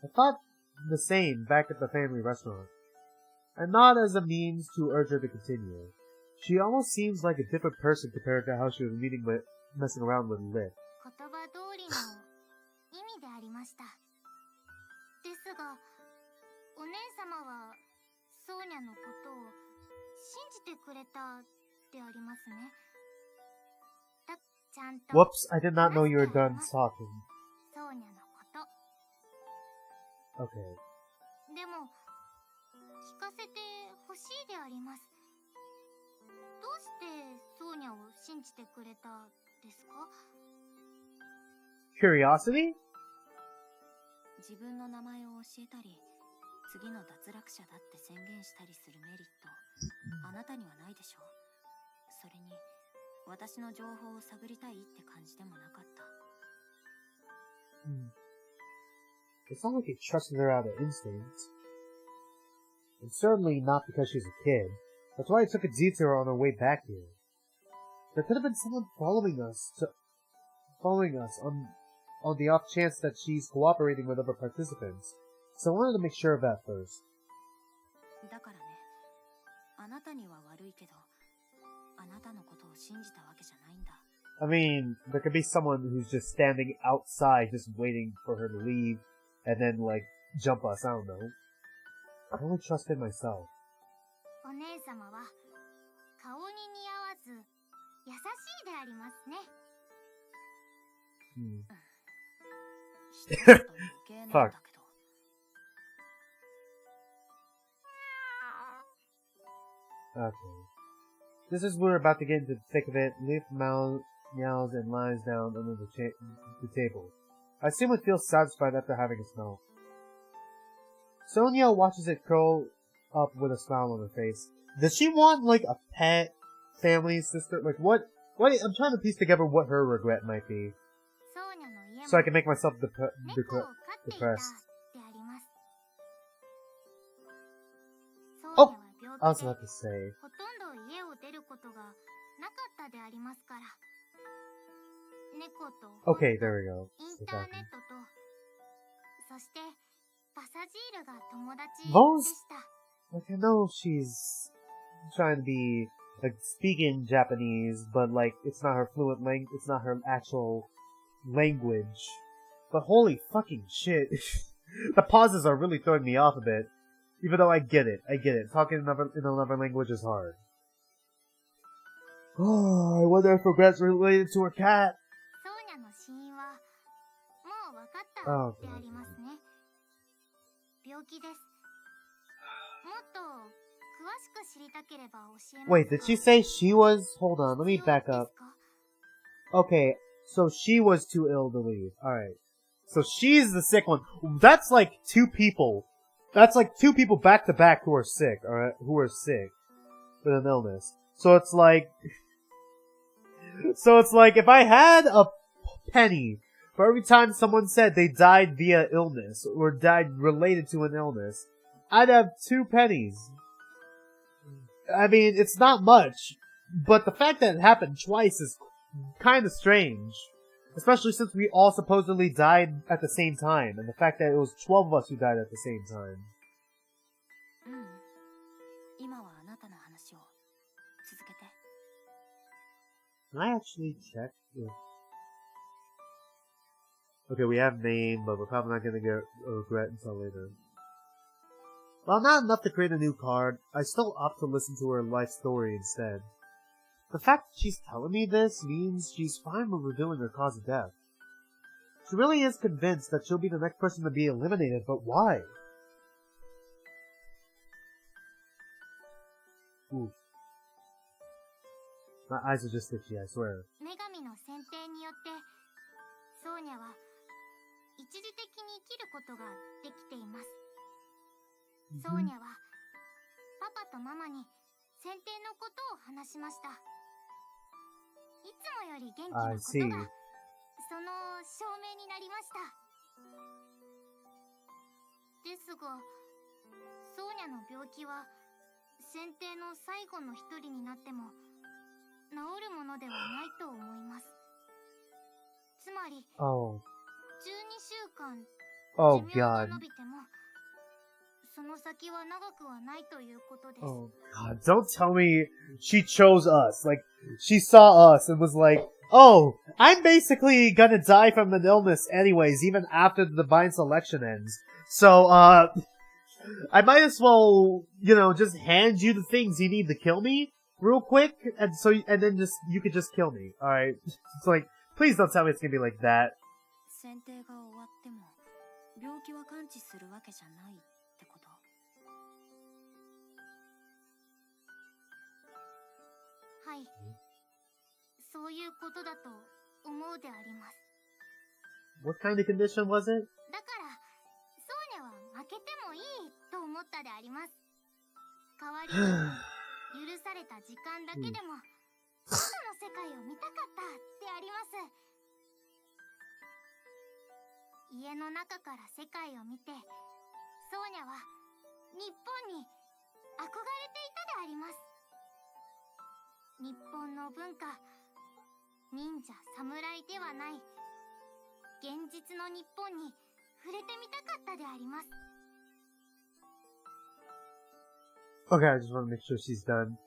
I thought the same back at the family restaurant. And not as a means to urge her to continue. She almost seems like a different person compared to how she was messing around with Lif. Whoops, I did not know you were done talking. Okay. Curiosity? 自分の名前を教えたり、次の脱落者だって宣言したりするメリット、あなたにはないでしょう。それに、私の情報を探りたいって感じでもなかった。It's not like he trusted her out of instinct. And certainly not because she's a kid. That's why I took a detour on our way back here. There could have been someone following us on the off chance that she's cooperating with other participants. So I wanted to make sure of that first. だからね、あなたには悪いけど、あなたのことを信じたわけじゃないんだ。I mean, there could be someone who's just standing outside, just waiting for her to leave, and then, like, jump us, I don't know. I only trusted myself. お姉様は、顔に似合わず、優しいでありますね。Fuck. Okay. Just as we're about to get into the thick of it, Leaf meows and lies down under the table. I assume it feels satisfied after having a smell. Sonia watches it curl up with a smile on her face. Does she want, like, a pet family sister? Like, what? I'm trying to piece together what her regret might be. So I can make myself depressed. Oh! I was about to say. Okay, there we go. インターネットと、そしてパサジールが友達で Those した。 Like, I know she's trying to be, like, speaking Japanese, but, like, it's not her fluent it's not her actual language. But holy fucking shit. The pauses are really throwing me off a bit. Even though I get it. Talking in another language is hard. Oh, I wonder if Regret's related to her cat. ソーニャの死因はもう分かったでありますね。病気です。もっと詳しく知りたければ教えます。 Wait, did she say she was? Hold on, let me back up. Okay, so she was too ill to leave. Alright. So she's the sick one. That's like two people. That's like two people back to back who are sick, alright? Who are sick with an illness. So it's like if I had a penny for every time someone said they died via illness or died related to an illness, I'd have 2 pennies. I mean, it's not much, but the fact that it happened twice is kind of strange. Especially since we all supposedly died at the same time, and the fact that it was 12 of us who died at the same time. Can I actually check if... Okay, we have name, but we're probably not gonna get a regret until later. While not enough to create a new card, I still opt to listen to her life story instead. The fact that she's telling me this means she's fine with revealing her cause of death. She really is convinced that she'll be the next person to be eliminated, but why? Ooh. My eyes are just itchy, I swear. 女神の選定によって、ソーニャは一時的に生きることができています。ソーニャはパパとママに選定のことを話しました。いつもより元気なことがその証明になりました。ですが、ソーニャの病気は選定の最後の一人になっても治るものではないと思います。つまり、12週間寿命が伸びてもその先は長くはないということです。Oh god, don't tell me she chose us. Like, she saw us and was like, oh, I'm basically gonna die from an illness anyways, even after the divine selection ends. So, I might as well, you know, just hand you the things you need to kill me real quick, and then you could just kill me, alright? It's like, please don't tell me it's gonna be like that. 選定が終わっても病気は完治するわけじゃないってこと。はい、そういうことだと思うであります。What kind of condition was it? だからソーニャは負けてもいいと思ったであります。代わりに許された時間だけでも外の世界を見たかったであります。家の中から世界を見て、ソーニャは日本に憧れていたであります。日本の文化、忍者、侍ではない現実の日本に触れてみたかったであります。 Okay, I just want to make sure she's done.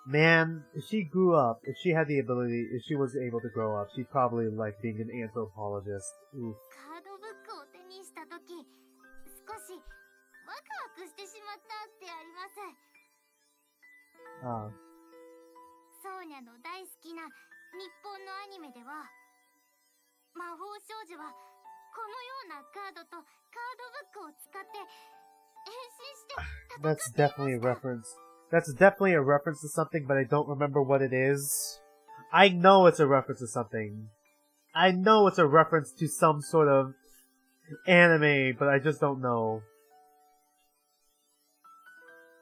Man, if she grew up, if she had the ability, if she was able to grow up, she'd probably like being an anthropologist. Oof. カードブックを手にしたとき、少しワクワクしてしまったであります。ソーニャの大好きな日本のアニメでは、魔法少女はこのようなカードとカードブックを使って変身して戦っていました。 That's definitely a reference. That's definitely a reference to something, but I don't remember what it is. I know it's a reference to something. I know it's a reference to some sort of anime, but I just don't know.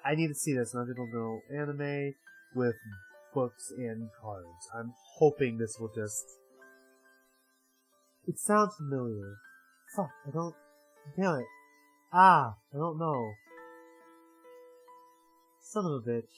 I need to see this, and I don't know. Anime with books and cards. I'm hoping this will just... It sounds familiar. Fuck, I don't... Damn it. I don't know. Son of a bitch.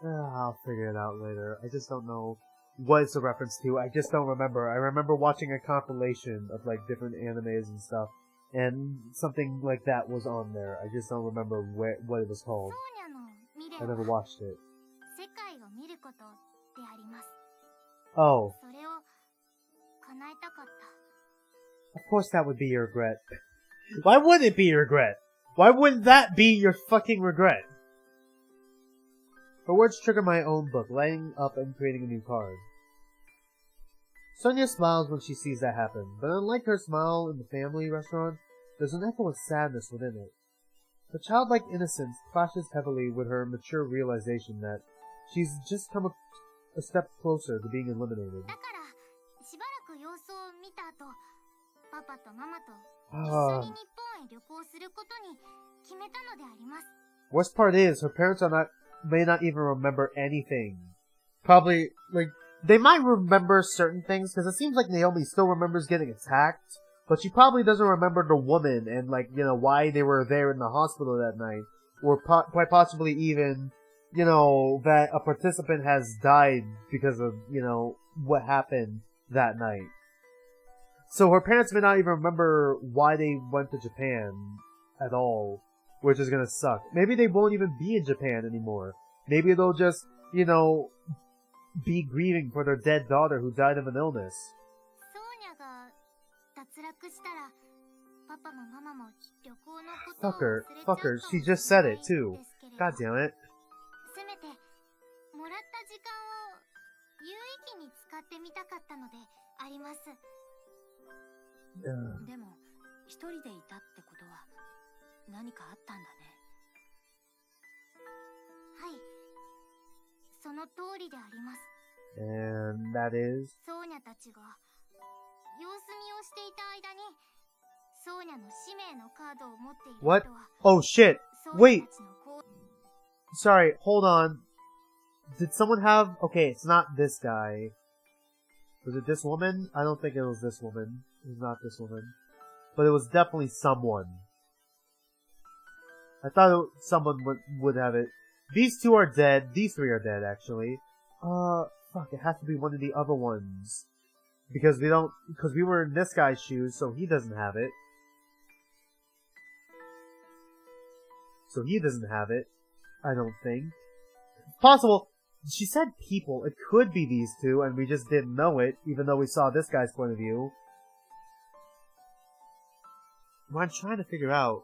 I'll figure it out later. I just don't know what it's a reference to. I just don't remember. I remember watching a compilation of like different animes and stuff, and something like that was on there. I just don't remember what it was called. I never watched it. Oh. Of course that would be your regret. Why would it be your regret? Why wouldn't that be your fucking regret? Her words trigger my own book, lighting up and creating a new card. Sonia smiles when she sees that happen, but unlike her smile in the family restaurant, there's an echo of sadness within it. Her childlike innocence clashes heavily with her mature realization that she's just come a step closer to being eliminated. Worst part is, her parents may not even remember anything. Probably, like, they might remember certain things, because it seems like Naomi still remembers getting attacked, but she probably doesn't remember the woman and, like, you know, why they were there in the hospital that night, or quite possibly even, you know, that a participant has died because of, you know, what happened that night. So her parents may not even remember why they went to Japan at all, which is gonna suck. Maybe they won't even be in Japan anymore. Maybe they'll just, you know, be grieving for their dead daughter who died of an illness. Fucker, she just said it too. God damn it. And that is? What? Oh shit! Wait! Sorry, hold on. Did someone have... Okay, it's not this guy. Was it this woman? I don't think it was this woman. It was not this woman. But it was definitely someone. I thought someone would have it. These two are dead. These three are dead, actually. Fuck, it has to be one of the other ones. Because we were in this guy's shoes, so he doesn't have it. So he doesn't have it. I don't think. Possible. She said people. It could be these two, and we just didn't know it, even though we saw this guy's point of view. What I'm trying to figure out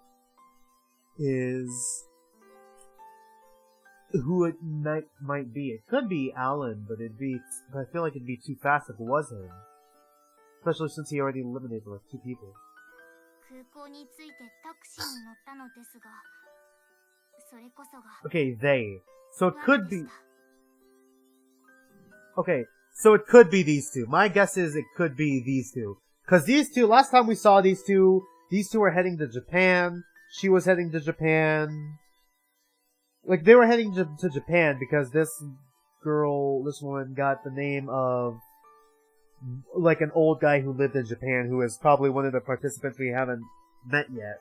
is who it might be. It could be Alan, but I feel like it'd be too fast if it was him. Especially since he already eliminated like 2 people. Okay, they. So it could be... Okay, so it could be these two. My guess is it could be these two. Because these two, last time we saw these two were heading to Japan. She was heading to Japan. Like, they were heading to Japan because this woman got the name of, like, an old guy who lived in Japan who is probably one of the participants we haven't met yet.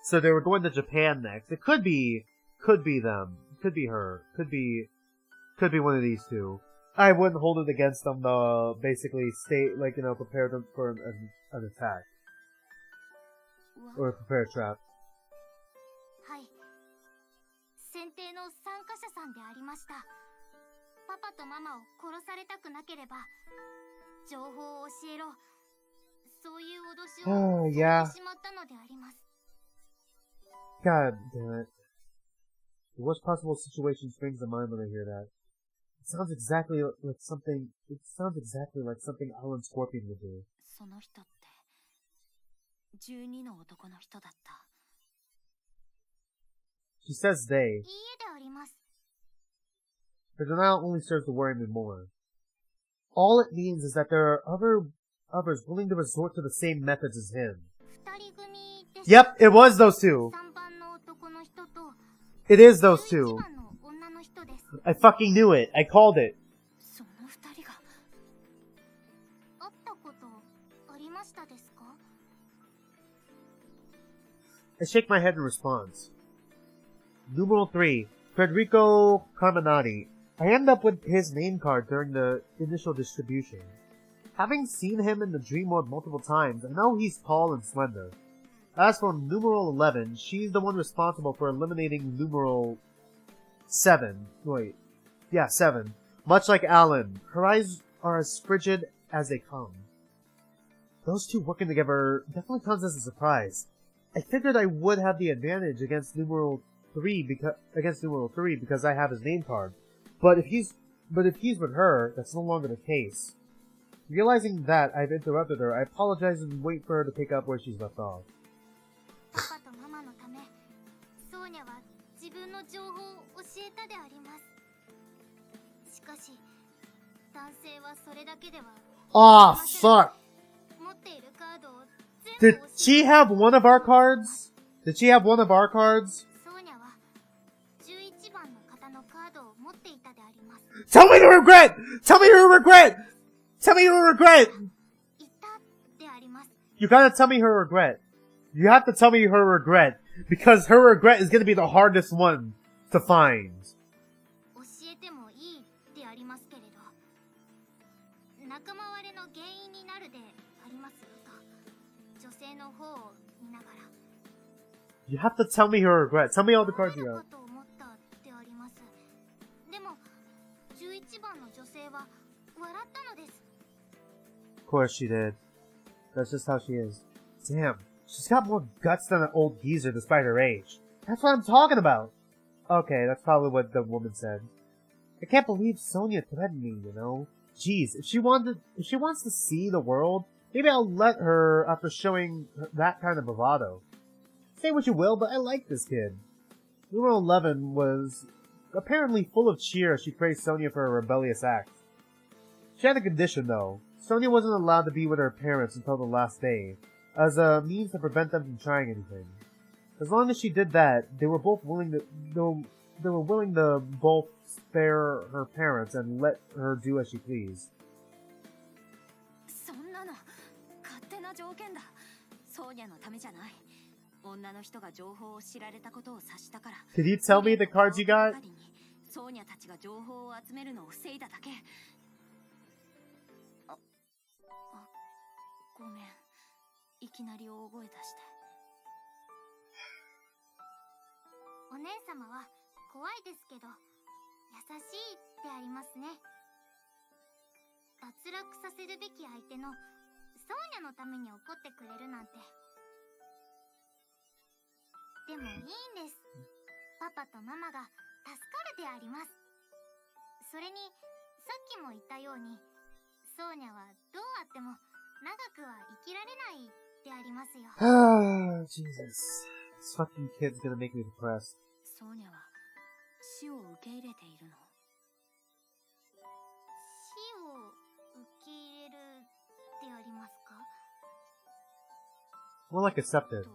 So they were going to Japan next. It could be them. Could be her. Could be one of these two. I wouldn't hold it against them to basically stay, like, you know, prepare them for an attack. Or prepare a trap. Oh, yeah. God damn it. The worst possible situation springs to mind when I hear that. It sounds exactly like something Alan Scorpion would do. She says they. Her denial only serves to worry me more. All it means is that there are others willing to resort to the same methods as him. Yep, it was those two. It is those two. I fucking knew it. I called it. I shake my head in response. Numeral 3. Federico Carminati. I end up with his name card during the initial distribution. Having seen him in the dream world multiple times, I know he's tall and slender. As for numeral 11, she's the one responsible for eliminating numeral 7. Wait. Yeah, 7. Much like Alan, her eyes are as frigid as they come. Those two working together definitely comes as a surprise. I figured I would have the advantage against numeral 3 because I have his name card. But if he's with her, that's no longer the case. Realizing that I've interrupted her, I apologize and wait for her to pick up where she's left off. Aw, fuck! Did she have one of our cards? Did she have one of our cards? Tell me your regret! Tell me your regret! Tell me your regret! You gotta tell me her regret. You have to tell me her regret. Because her regret is gonna be the hardest one to find. You have to tell me her regret. Tell me all the cards you have. Of course she did. That's just how she is. Damn, she's got more guts than an old geezer despite her age. That's what I'm talking about! Okay, that's probably what the woman said. I can't believe Sonia threatened me, you know? Jeez, if she wants to see the world, maybe I'll let her after showing that kind of bravado. Say what you will, but I like this kid. Numeral 11 was apparently full of cheer as she praised Sonia for her rebellious act. She had a condition, though. Sonia wasn't allowed to be with her parents until the last day, as a means to prevent them from trying anything. As long as she did that, they were willing to both spare her parents and let her do as she pleased. Could you tell me the cards you got? Jesus. This fucking kid's gonna make me depressed. More like accepted.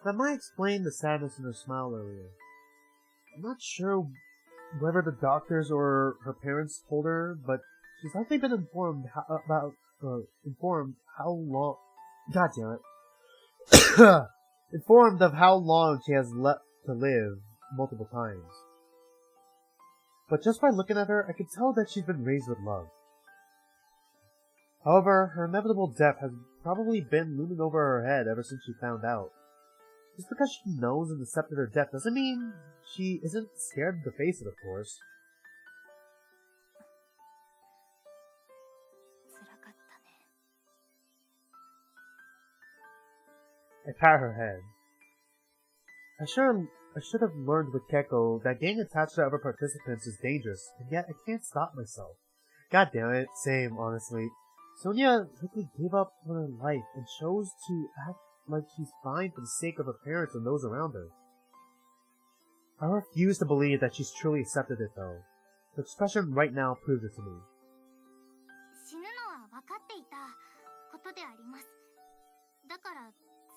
That might explain the sadness in her smile earlier. I'm not sure whether the doctors or her parents told her, but she's likely been informed informed of how long she has left to live multiple times. But just by looking at her, I can tell that she's been raised with love. However, her inevitable death has probably been looming over her head ever since she found out. Just because she knows and accepted her death doesn't mean she isn't scared to face it, of course. I pat her head. I should have learned with Keko that getting attached to other participants is dangerous, and yet I can't stop myself. God damn it, same, honestly. Sonia quickly gave up on her life and chose to act like she's fine for the sake of her parents and those around her. I refuse to believe that she's truly accepted it, though. Her expression right now proves it to me.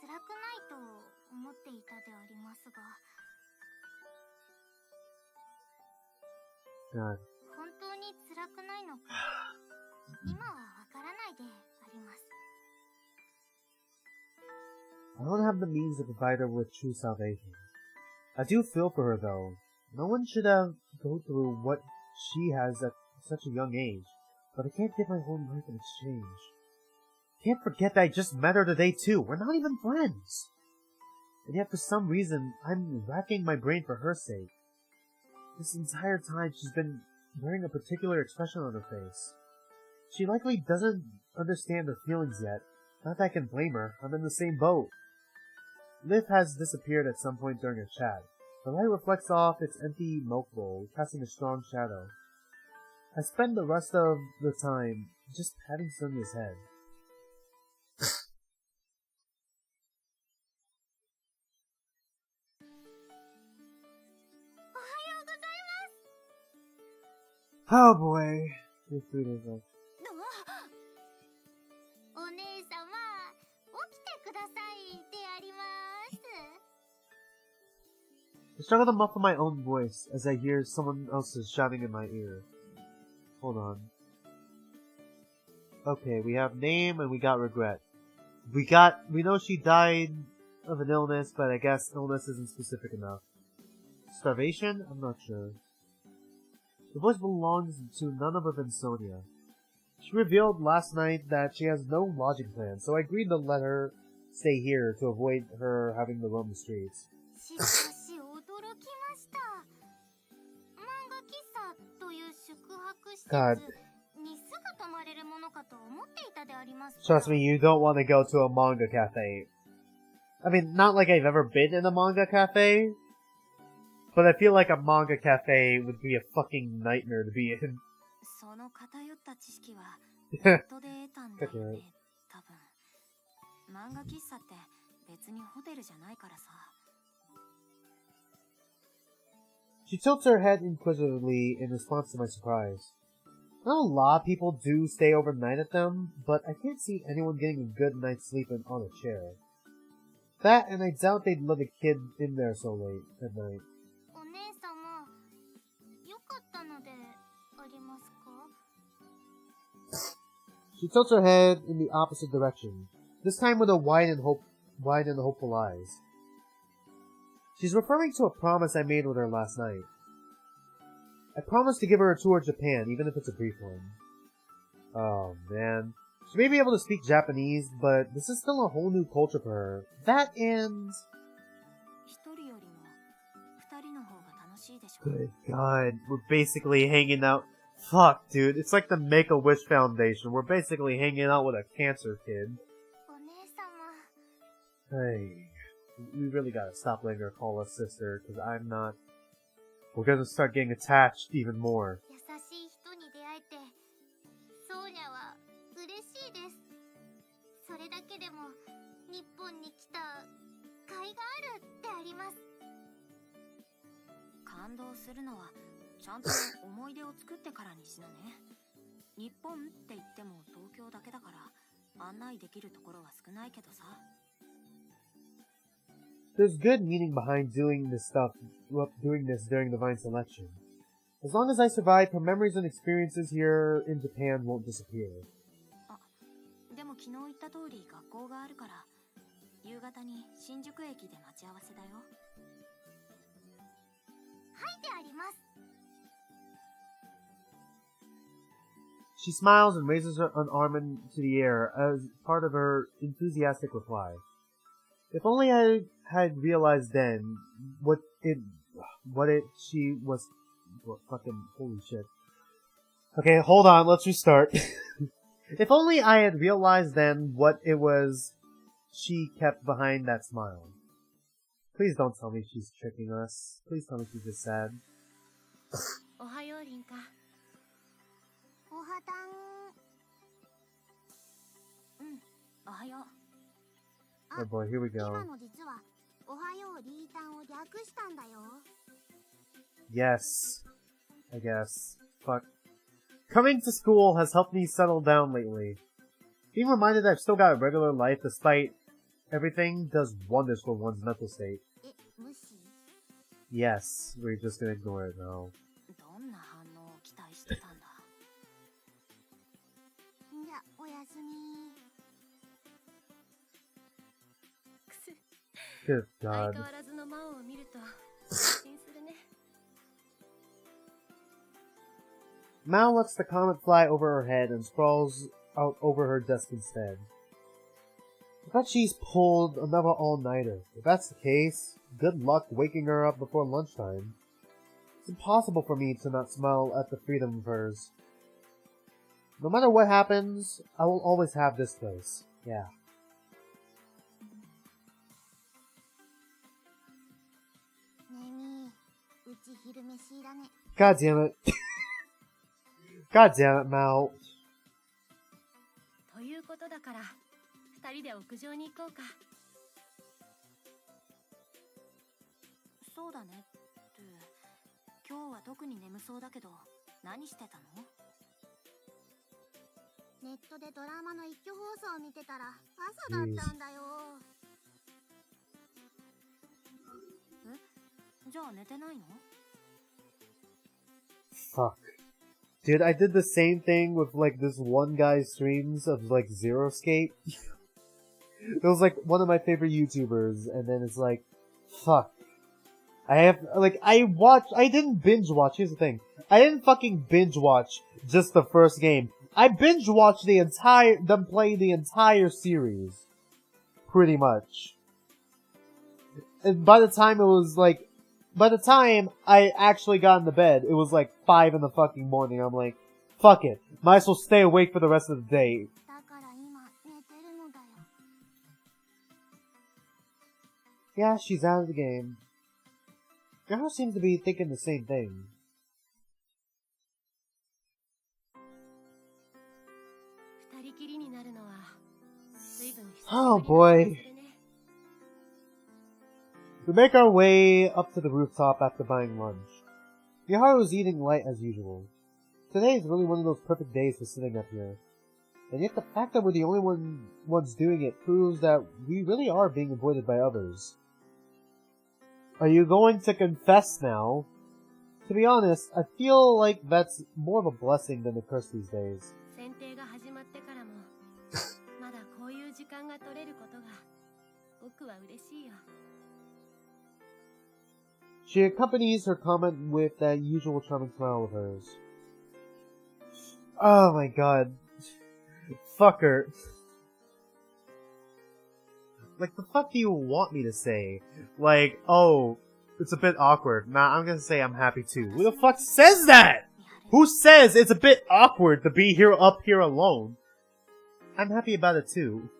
辛くないと思っていたでありますが、本当に辛くないのか今はわからないであります。 I don't have the means to provide her with true salvation. I do feel for her though. No one should have go through what she has at such a young age, but I can't give my whole life in exchange. Can't forget that I just met her today too. We're not even friends. And yet for some reason, I'm racking my brain for her sake. This entire time she's been wearing a particular expression on her face. She likely doesn't understand her feelings yet. Not that I can blame her. I'm in the same boat. Liv has disappeared at some point during a chat. The light reflects off its empty milk bowl, casting a strong shadow. I spend the rest of the time just patting Sonia's head. Oh boy. Your food is like... お姉様、起きてくださいであります。 I struggle to muffle my own voice as I hear someone else's shouting in my ear. Hold on. Okay, we have name and we got regret. We know she died of an illness, but I guess illness isn't specific enough. Starvation? I'm not sure. The voice belongs to none other than Sonia. She revealed last night that she has no lodging plan, so I agreed to let her stay here to avoid her having to roam the streets. God. Trust me, you don't want to go to a manga cafe. I mean, not like I've ever been in a manga cafe, but I feel like a manga cafe would be a fucking nightmare to be in. She tilts her head inquisitively in response to my surprise. I know a lot of people do stay overnight at them, but I can't see anyone getting a good night's sleep on a chair. That, and I doubt they'd let a kid in there so late at night. She tilts her head in the opposite direction, this time with a wide and hopeful eyes. She's referring to a promise I made with her last night. I promised to give her a tour of Japan, even if it's a brief one. Oh, man. She may be able to speak Japanese, but this is still a whole new culture for her. That and... Good God, we're basically hanging out... Fuck, dude, it's like the Make-A-Wish Foundation. We're basically hanging out with a cancer kid. Hey, we really gotta stop letting her call us sister, because I'm not... We're gonna start getting attached even more. There's good meaning behind doing this during Divine Selection. As long as I survive, her memories and experiences here in Japan won't disappear. She smiles and raises an arm into the air as part of her enthusiastic reply. If only I had realized then what she was. Fucking holy shit. Okay, hold on, let's restart. If only I had realized then what it was she kept behind that smile. Please don't tell me she's tricking us. Please tell me she's just sad. Ohayo, Rinka. Ohayo. Oh boy, here we go. Yes. I guess. Fuck. Coming to school has helped me settle down lately. Being reminded that I've still got a regular life despite everything does wonders for one's mental state. え、無視 Yes, we're just gonna ignore it now. どんな反応を期待してたんだじゃ、おやすみくす Good 相 God. 変わらずの魔王を見ると安心するね Mao lets the comet fly over her head and sprawls out over her desk instead. I bet she's pulled another all-nighter. If that's the case, good luck waking her up before lunchtime. It's impossible for me to not smile at the freedom of hers. No matter what happens, I will always have this place. Yeah. God damn it. God damn it, Mao. ということだから二人で屋上に行こうかそうだねって今日は特に眠そうだけど何してたのネットでドラマの一挙放送を見てたら朝だったんだよえじゃあ寝てないの Fuck. Dude, I did the same thing with, like, this one guy's streams of, like, Zero Escape. It was, like, one of my favorite YouTubers, and then it's like, fuck. I didn't binge watch, here's the thing. I didn't fucking binge watch just the first game. I binge watched them play the entire series. Pretty much. And by the time I actually got into bed, it was like 5 in the fucking morning. I'm like, fuck it. Might as well stay awake for the rest of the day. Yeah, she's out of the game. Girl seems to be thinking the same thing. Oh boy. We make our way up to the rooftop after buying lunch. Miharu's eating light as usual. Today is really one of those perfect days for sitting up here. And yet the fact that we're the only ones doing it proves that we really are being avoided by others. Are you going to confess now? To be honest, I feel like that's more of a blessing than a curse these days. She accompanies her comment with that usual charming smile of hers. Oh my god. Fuck her. Like, the fuck do you want me to say? Like, oh, it's a bit awkward. Nah, I'm gonna say I'm happy too. Who the fuck says that? Who says it's a bit awkward to be up here alone? I'm happy about it too.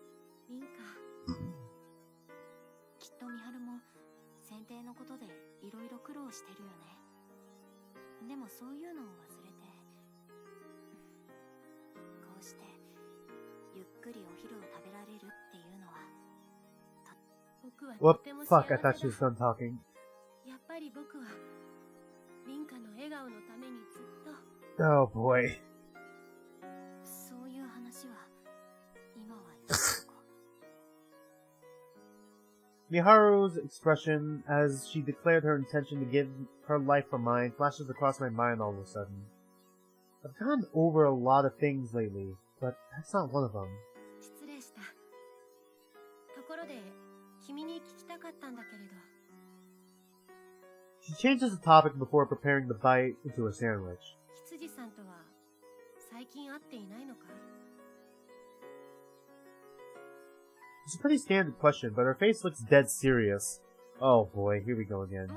What? Fuck, I thought she was done talking. Oh boy. Miharu's expression as she declared her intention to give her life for mine flashes across my mind all of a sudden. I've gone over a lot of things lately, but that's not one of them. She changes the topic before preparing to bite into her sandwich. It's a pretty standard question, but her face looks dead serious. Oh boy, here we go again.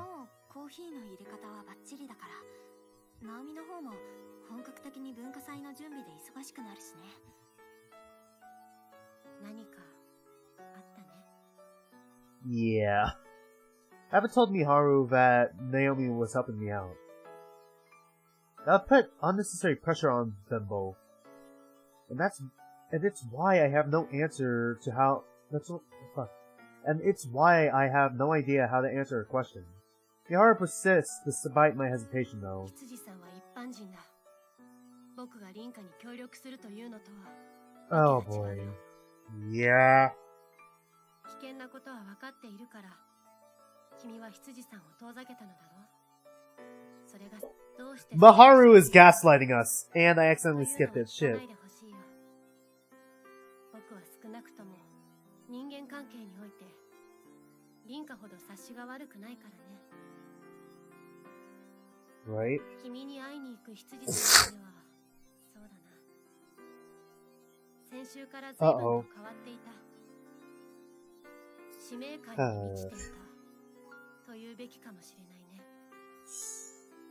Yeah. I haven't told Miharu that Naomi was helping me out. That put unnecessary pressure on them both. And it's why I have no answer to how... And it's why I have no idea how to answer her question. Miharu persists despite my hesitation, though. Oh boy. Yeah. 危険なことは分かっているから、君は羊さんを遠ざけたのだろう。それがどうして Maharu is gaslighting us, and I accidentally skipped it. Shit. 僕は少なくとも人間関係において凛花ほど察しが悪くないからね。Right? 君に会いに行く羊さんにはそうだな。先週から随分と変わっていた。使命感に満ちていたと言うべきかもしれないね。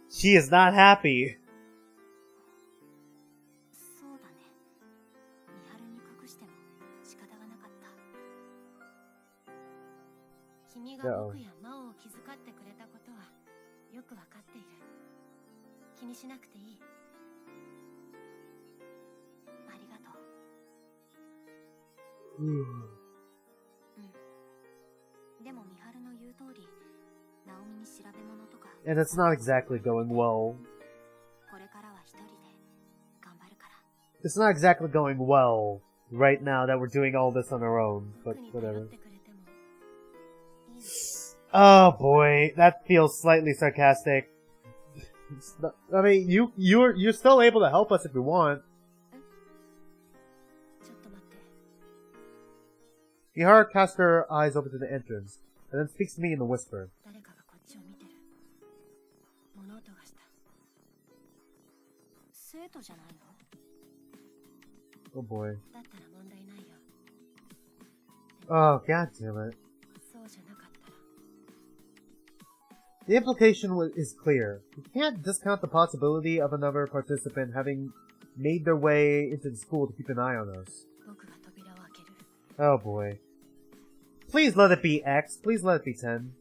She is not happy. そうだね。美晴に隠しても仕方がなかった。君が僕や真央を気遣ってくれたことはよくわかっている。気にしなくていい。ありがとう。でも美晴の言う通り、ナオミに調べ物とか。And it's not exactly going well. これからは一人で頑張るから。It's not exactly going well right now that we're doing all this on our own, but whatever. Oh boy, that feels slightly sarcastic. Not, I mean, you're still able to help us if you want. Mihara casts her eyes over to the entrance, and then speaks to me in a whisper. Oh boy. Oh, god damn it. The implication is clear. We can't discount the possibility of another participant having made their way into the school to keep an eye on us. Oh boy. Please let it be X. Please let it be 10.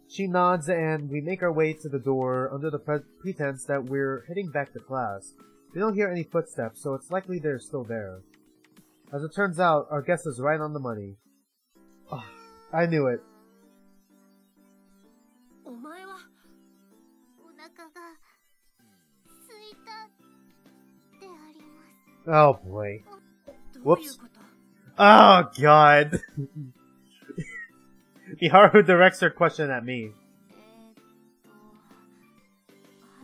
She nods and we make our way to the door under the pretense that we're heading back to class. We don't hear any footsteps, so it's likely they're still there. As it turns out, our guess is right on the money. Oh, I knew it. Oh boy. Whoops. Oh god. Miharu directs her question at me.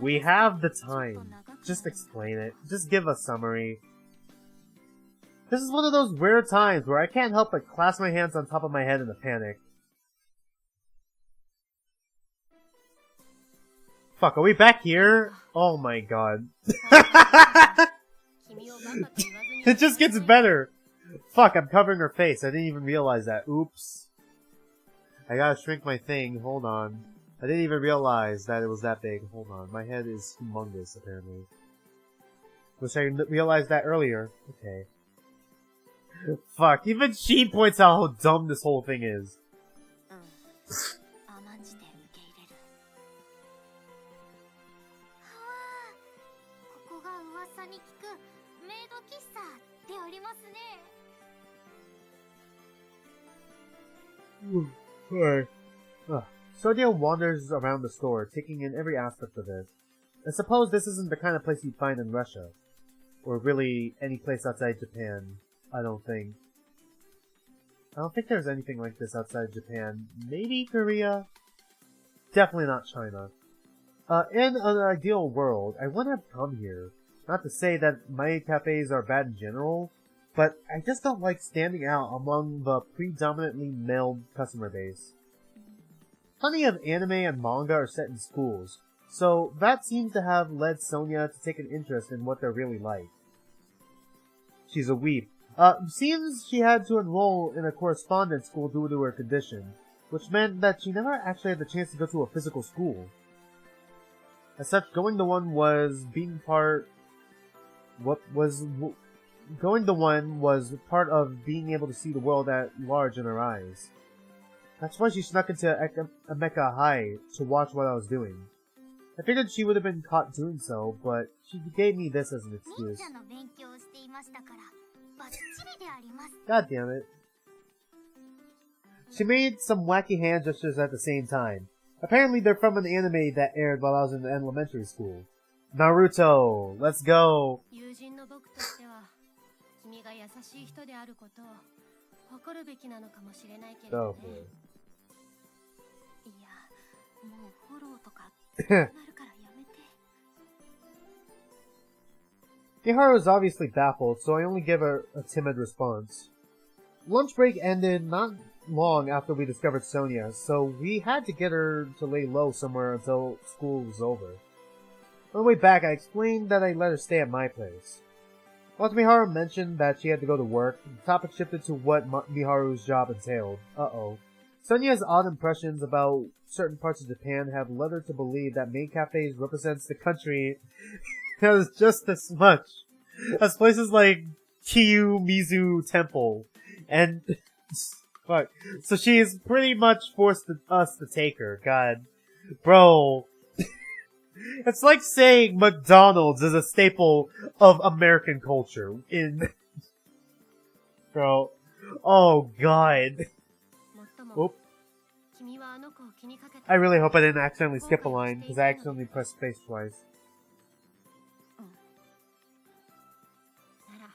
We have the time. Just explain it. Just give a summary. This is one of those rare times where I can't help but clasp my hands on top of my head in a panic. Fuck, are we back here? Oh my god. It just gets better. Fuck, I'm covering her face. I didn't even realize that. Oops. I gotta shrink my thing. Hold on. I didn't even realize that it was that big. Hold on. My head is humongous, apparently. Wish I realized that earlier. Okay. Fuck, even she points out how dumb this whole thing is. Sodia wanders around the store, taking in every aspect of it. I suppose this isn't the kind of place you'd find in Russia. Or really, any place outside Japan. I don't think there's anything like this outside Japan. Maybe Korea? Definitely not China. In an ideal world, I wouldn't have come here. Not to say that my cafes are bad in general, but I just don't like standing out among the predominantly male customer base. Plenty of anime and manga are set in schools, so that seems to have led Sonia to take an interest in what they're really like. She's a weep. Seems she had to enroll in a correspondence school due to her condition, which meant that she never actually had the chance to go to a physical school. As such, going to one was part of being able to see the world at large in her eyes. That's why she snuck into Emeka High to watch what I was doing. I figured she would have been caught doing so, but she gave me this as an excuse. God damn it. She made some wacky hand gestures at the same time. Apparently they're from an anime that aired while I was in elementary school. Naruto, let's go. 友人の僕としては君が優しい人であることを誇るべきなのかもしれないけれど Oh ね。 boy. いや、もうフォローとかなるからやめて。 Miharu is obviously baffled, so I only give her a timid response. Lunch break ended not long after we discovered Sonia, so we had to get her to lay low somewhere until school was over. On the way back, I explained that I let her stay at my place. Once Miharu mentioned that she had to go to work, the topic shifted to what Miharu's job entailed. Uh-oh. Sonia's odd impressions about certain parts of Japan have led her to believe that maid cafes represents the country as just as much as places like Kiyomizu Temple. And fuck. So she is pretty much forced us to take her. God. Bro. It's like saying McDonald's is a staple of American culture in Bro. Oh god. もっとも Oop. 君はあの子を気にかけて I really hope I didn't accidentally skip a line, because I accidentally pressed space twice. なら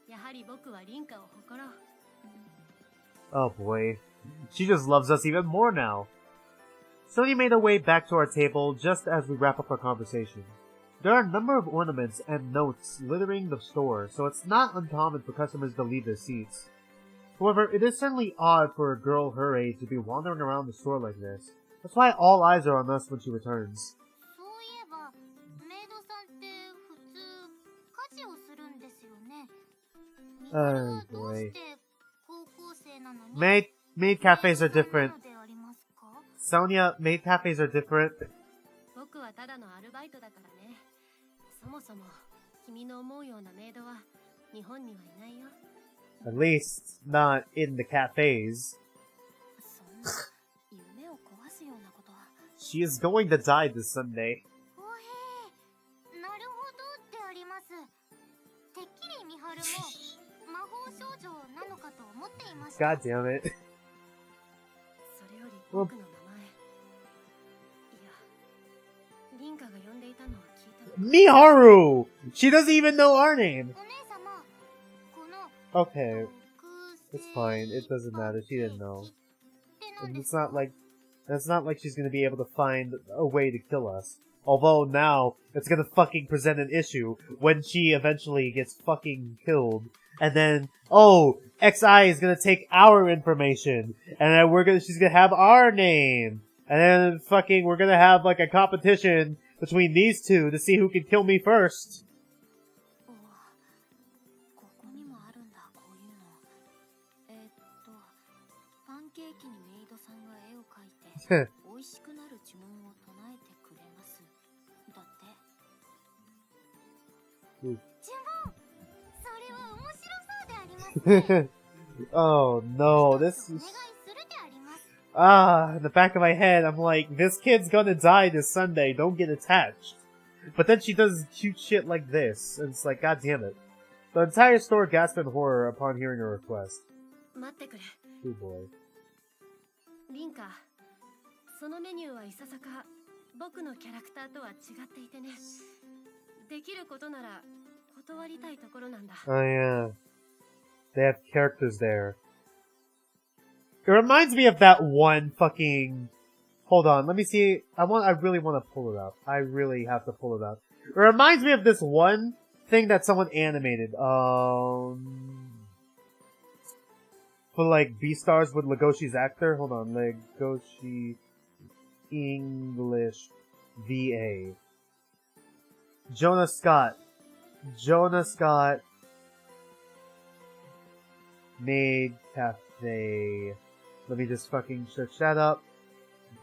やはり僕はリンカを誇ろう。 Oh boy. She just loves us even more now. Sonia made her way back to our table just as we wrap up our conversation. There are a number of ornaments and notes littering the store, so it's not uncommon for customers to leave their seats. However, it is certainly odd for a girl her age to be wandering around the store like this. That's why all eyes are on us when she returns. そういえば、メイドさんって普通家事をするんですよね。みはるはどうして高校生なのに Maid cafes are different. メイドさんなのでありますか？ Sonia, maid cafes are different. 僕はただのアルバイトだからね。そもそも君の思うようなメイドは日本にはいないよ。 At least, not in the cafes. そんな夢を壊すようなことは。 She is going to die this Sunday. おへえ、なるほどってあります。てっきりみはるも魔法少女なのかと思っていました。 God damn it. それより僕の名前、いや、リンカが呼んでいたのは聞いたの。 Miharu! She doesn't even know our name. お姉様、この Okay, it's fine. It doesn't matter. She didn't know. And it's not like she's gonna be able to find a way to kill us. Although now, it's gonna fucking present an issue when she eventually gets fucking killed. And then, oh, XI is gonna take our information. And then she's gonna have our name. And then fucking, we're gonna have like a competition between these two to see who can kill me first. ここにもあるんだ、こういうの。パンケーキにメイドさんが絵を描いて美味しくなる呪文を唱えてくれます。だって。呪文、それは面白そうでありますね。 Oh no, お願い this する is... であります。 in the back of my head, I'm like, this kid's gonna die this Sunday, don't get attached. But then she does cute shit like this, and it's like, god damn it. The entire store gasped in horror upon hearing her request. 待ってくれ。 Oh boy. リンカ、そのメニューはいささか僕のキャラクターとは違っていてね。できることなら断りたいところなんだ。 Oh yeah. They have characters there. It reminds me of that one fucking... Hold on, let me see. I really want to pull it up. I really have to pull it up. It reminds me of this one thing that someone animated. For like B-Stars with Legoshi's actor. Hold on, Legoshi English VA. Jonah Scott. Maid Cafe. Let me just fucking search that up.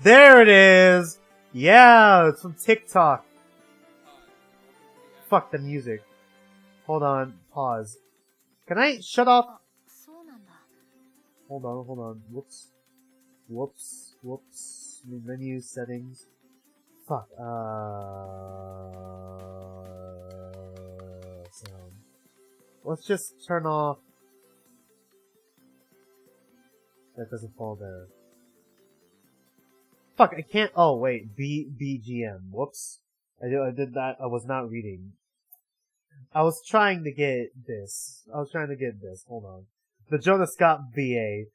There it is! Yeah, it's from TikTok. Fuck the music. Hold on, pause. Can I shut off? あ、そうなんだ。 Hold on. Whoops. Menu settings. Fuck. Sound. Let's just turn off. That doesn't fall there. Fuck, I can't. Oh, wait. BGM. Whoops. I did not. I was not reading. I was trying to get this. Hold on. The Jonah Scott VA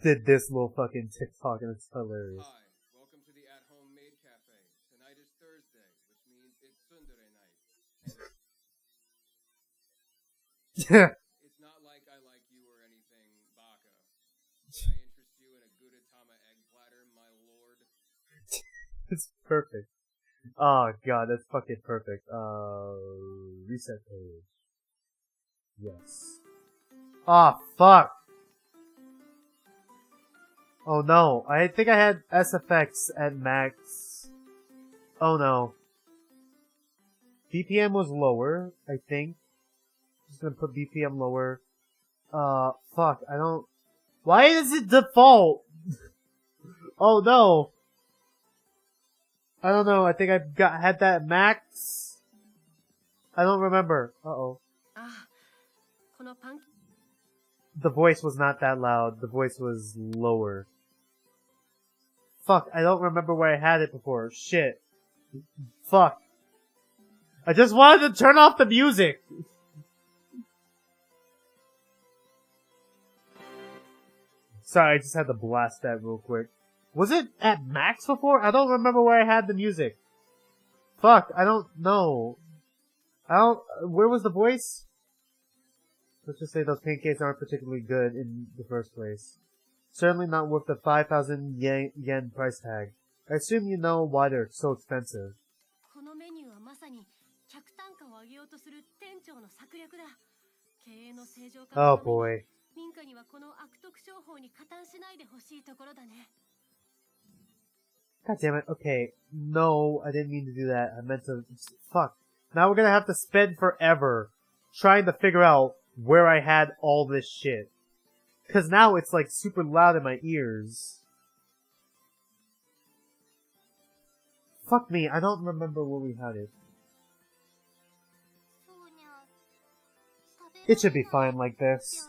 did this little fucking TikTok and it's hilarious. Hi, welcome to the at-home maid cafe. Tonight is Thursday, which means it's tsundere night. It's not like I like you or anything, Baka. Can I interest you in a Gudetama egg platter, my lord? It's perfect. Oh god, that's fucking perfect. Reset page. Yes. Ah, fuck! Oh no, I think I had SFX at max. Oh no. BPM was lower, I think. Just gonna put BPM lower. Fuck, I don't... Why is it default? Oh no! I don't know, I think I had that at max? I don't remember. Uh-oh. The voice was not that loud. The voice was lower. Fuck, I don't remember where I had it before. Shit. Fuck. I just wanted to turn off the music! Sorry, I just had to blast that real quick. Was it at max before? I don't remember where I had the music. Fuck, I don't know. Where was the voice? Let's just say those pancakes aren't particularly good in the first place. Certainly not worth the 5,000 yen price tag. I assume you know why they're so expensive. Oh boy. God damn it. Okay. No, I didn't mean to do that. I meant to... Fuck. Now we're gonna have to spend forever trying to figure out where I had all this shit. Cause now it's like super loud in my ears. Fuck me, I don't remember where we had it. It should be fine like this.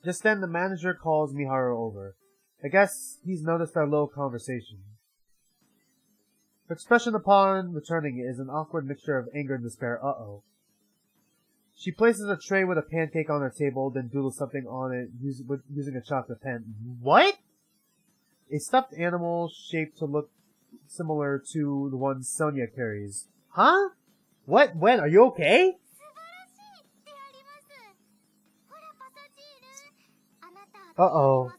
Just then the manager calls Miharu over. I guess he's noticed our little conversation. Her expression upon returning is an awkward mixture of anger and despair. Uh-oh. She places a tray with a pancake on her table, then doodles something on it using a chocolate pen. What? A stuffed animal shaped to look similar to the one Sonia carries. Huh? What? When? Are you okay? Uh-oh.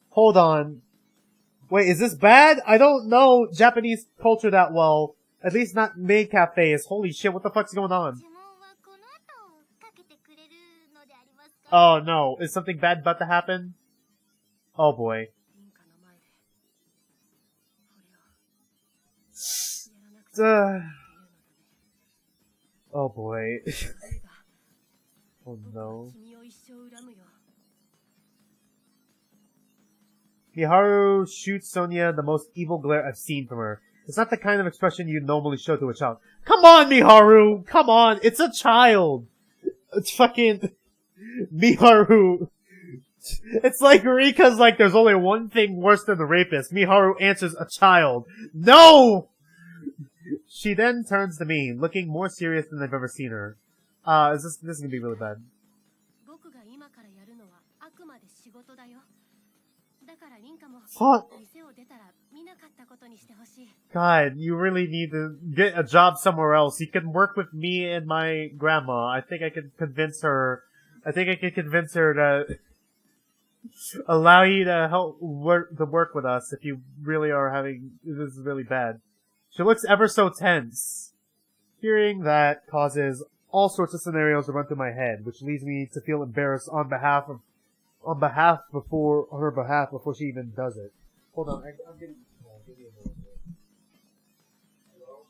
Hold on. Wait, is this bad? I don't know Japanese culture that well. At least not maid cafes. Holy shit, what the fuck's going on? Oh no, is something bad about to happen? Oh boy. Oh boy. Oh no. Miharu shoots Sonia the most evil glare I've seen from her. It's not the kind of expression you'd normally show to a child. Come on, Miharu! Come on! It's a child! It's fucking... Miharu... It's like Rika's like, there's only one thing worse than the rapist. Miharu answers, a child. No! She then turns to me, looking more serious than I've ever seen her. This is gonna be really bad. Fuck. God, you really need to get a job somewhere else. You can work with me and my grandma. I think I can convince her. I think I can convince her to allow you to help work with us if you really are having... This is really bad. She looks ever so tense. Hearing that causes all sorts of scenarios to run through my head, which leads me to feel embarrassed on her behalf before she even does it. Hold on, I'm getting... give me a minute. Hello?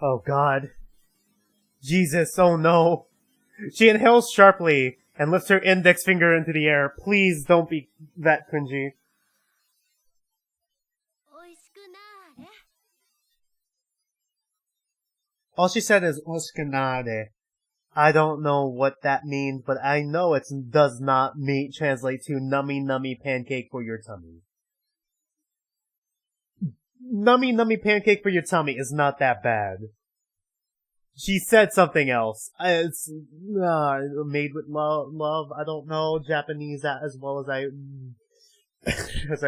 Oh god. Jesus, oh no. She inhales sharply and lifts her index finger into the air. Please don't be that cringy. 美味しくなーれ。 All she said is oskanade. I don't know what that means, but I know it does not translate to nummy nummy pancake for your tummy. Nummy nummy pancake for your tummy is not that bad. She said something else. It's made with love. I don't know Japanese as well as as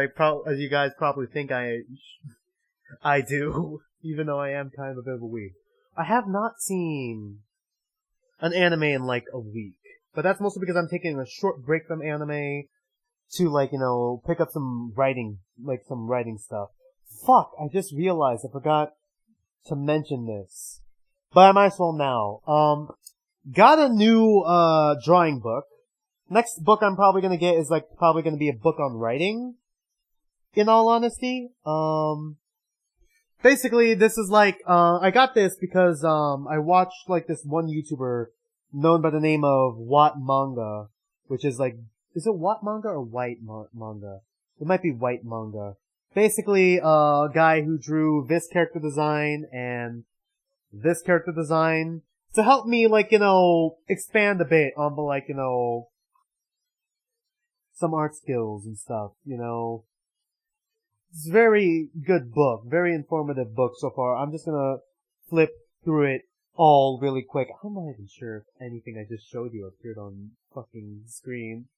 you guys probably think I do, even though I am kind of a bit of a weeb. I have not seen an anime in like a week, but that's mostly because I'm taking a short break from anime to pick up some writing stuff. Fuck, I just realized I forgot to mention this. But I might as well now. Got a new, drawing book. Next book I'm probably gonna get is probably gonna be a book on writing. In all honesty. Basically, this is I got this because, I watched this one YouTuber known by the name of Watt Manga, which is is it Watt Manga or White Manga? It might be White Manga. Basically, a guy who drew this character design and this character design to help me, expand a bit on the, some art skills and stuff, It's a very good book, very informative book so far. I'm just gonna flip through it all really quick. I'm not even sure if anything I just showed you appeared on fucking screen.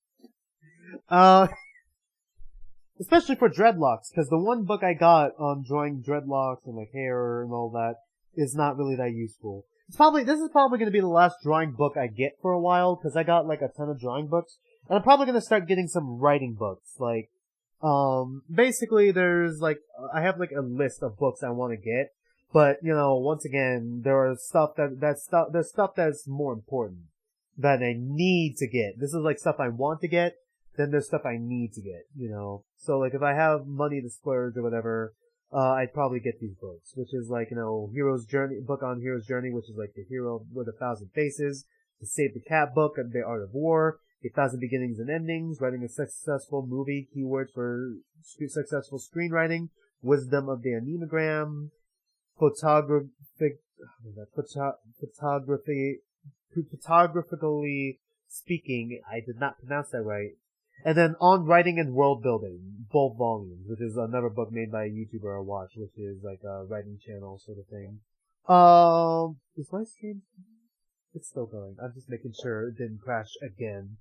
Especially for dreadlocks, because the one book I got on drawing dreadlocks and hair and all that is not really that useful. This is probably gonna be the last drawing book I get for a while, because I got a ton of drawing books, and I'm probably gonna start getting some writing books, basically there's I have a list of books I want to get, but once again, there's stuff that's more important that I need to get. This is stuff I want to get, then there's stuff I need to get, So if I have money to splurge or whatever, I'd probably get these books, which is Hero's Journey, book on Hero's Journey, which is the Hero with 1,000 Faces, the Save the Cat book, The Art of War, 1,000 Beginnings and Endings, Writing a Successful Movie, Keywords for Successful Screenwriting, Wisdom of the Anemagram, Photographically Speaking, I did not pronounce that right, and then On Writing and World Building, both volumes, which is another book made by a YouTuber I watch, which is a writing channel sort of thing. Is my stream? It's still going. I'm just making sure it didn't crash again.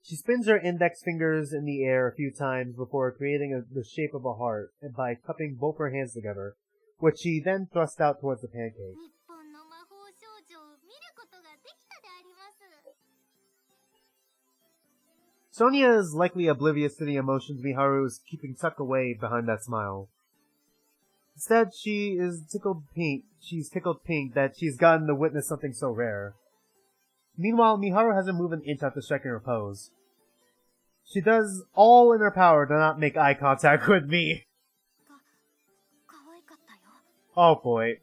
She spins her index fingers in the air a few times before creating the shape of a heart and by cupping both her hands together, which she then thrusts out towards the pancake. 日本の魔法少女を見ることができたであります。 Sonia is likely oblivious to the emotions Miharu is keeping tucked away behind that smile. Instead, she's tickled pink that she's gotten to witness something so rare. Meanwhile, Miharu hasn't moved an inch after striking her pose. She does all in her power to not make eye contact with me. Oh boy.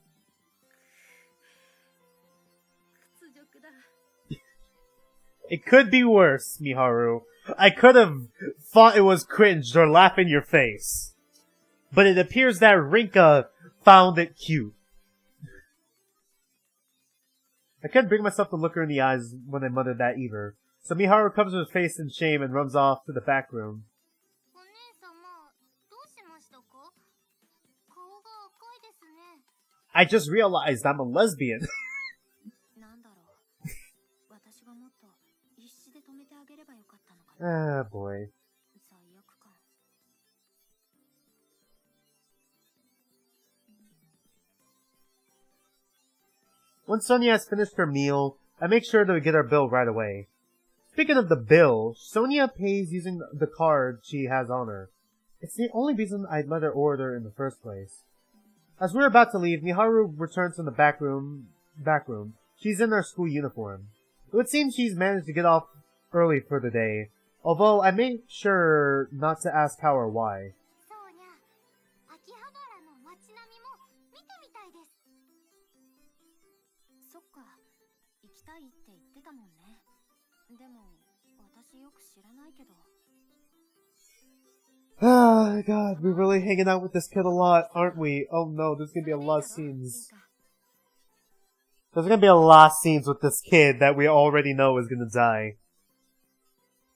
It could be worse, Miharu. I could have thought it was cringe or laugh in your face. But it appears that Rinka found it cute. I couldn't bring myself to look her in the eyes when I muttered that either. So Miharu covers her face in shame and runs off to the back room. I just realized I'm a lesbian. Ah, boy. Once Sonia has finished her meal, I make sure to get our bill right away. Speaking of the bill, Sonia pays using the card she has on her. It's the only reason I'd let her order in the first place. As we're about to leave, Miharu returns from the back room. She's in her school uniform. It would seem she's managed to get off early for the day, although I made sure not to ask how or why. いです。そっか、行きたいって言ってたもんね。でも、私よく知らないけど。Oh god, we're really hanging out with this kid a lot, aren't we? Oh no, there's gonna be a lot of scenes. There's gonna be a lot of scenes with this kid that we already know is gonna die.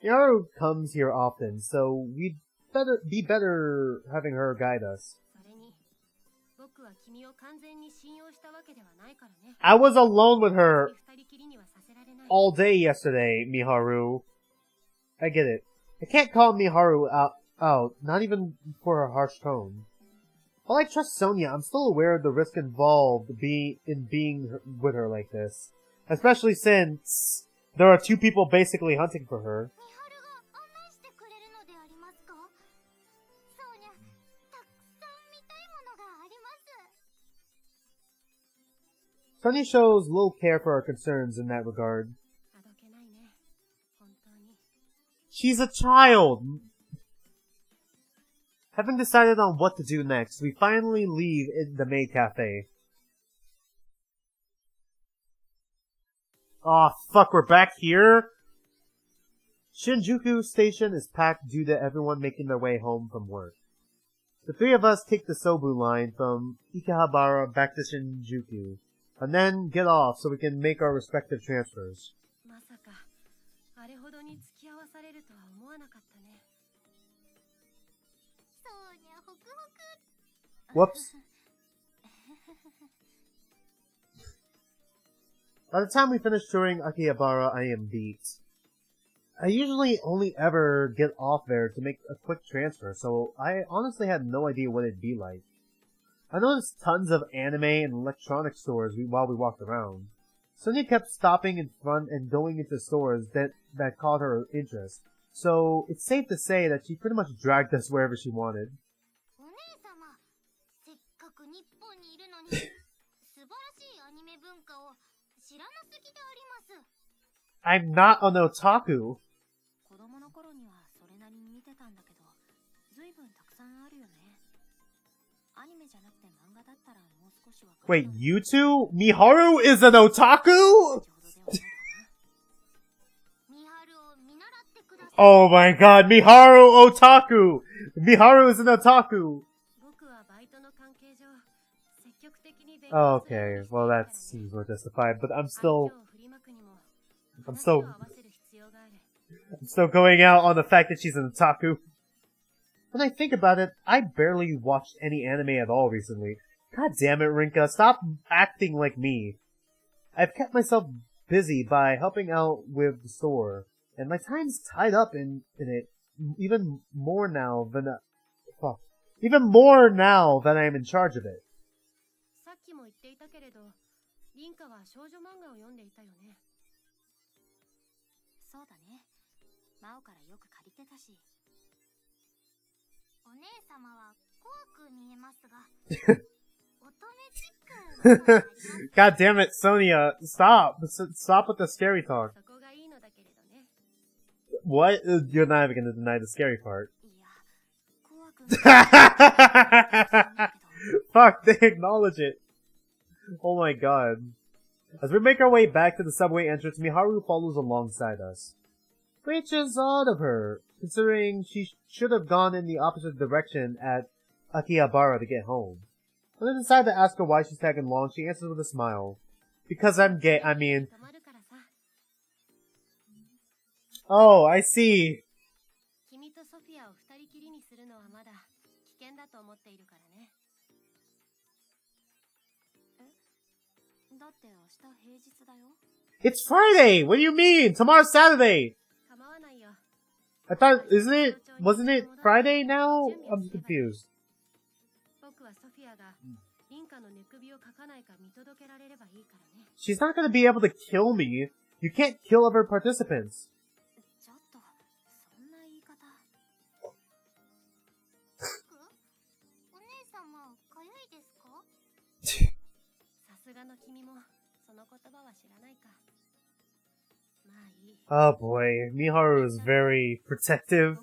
Yaru comes here often, so we'd be better having her guide us. I was alone with her all day yesterday, Miharu. I get it. I can't call Miharu out, not even for her harsh tone. While I trust Sonia, I'm still aware of the risk involved in being with her like this. Especially since there are two people basically hunting for her. Sonia shows little care for our concerns in that regard. She's a child! Having decided on what to do next, we finally leave the maid cafe. Aw, fuck, we're back here? Shinjuku Station is packed due to everyone making their way home from work. The three of us take the Sobu line from Ikihabara back to Shinjuku, and then get off so we can make our respective transfers. Whoops. By the time we finish touring Akihabara, I am beat. I usually only ever get off there to make a quick transfer, so I honestly had no idea what it'd be like. I noticed tons of anime and electronic stores while we walked around. Sonia kept stopping in front and going into stores that caught her interest, so it's safe to say that she pretty much dragged us wherever she wanted. I'm not an otaku. Wait, you two? Miharu is an otaku? Oh my god, Miharu otaku! Miharu is an otaku! Okay, well that seems more justified, but I'm still going out on the fact that she's an otaku. When I think about it, I barely watched any anime at all recently. God damn it, Rinka, stop acting like me. I've kept myself busy by helping out with the store, and my time's tied up in it even more now than I'm in charge of it. God damn it, Sonia, stop with the scary talk. What? You're not even gonna deny the scary part. Fuck, they acknowledge it. Oh my god. As we make our way back to the subway entrance, Miharu follows alongside us. Which is odd of her, considering she should have gone in the opposite direction at Akihabara to get home. When I decide to ask her why she's tagging along, she answers with a smile. Because I'm gay, I mean... Oh, I see. It's Friday! What do you mean? Tomorrow's Saturday! I thought, wasn't it Friday now? I'm confused. She's not gonna be able to kill me. You can't kill other participants. Oh boy, Miharu is very protective.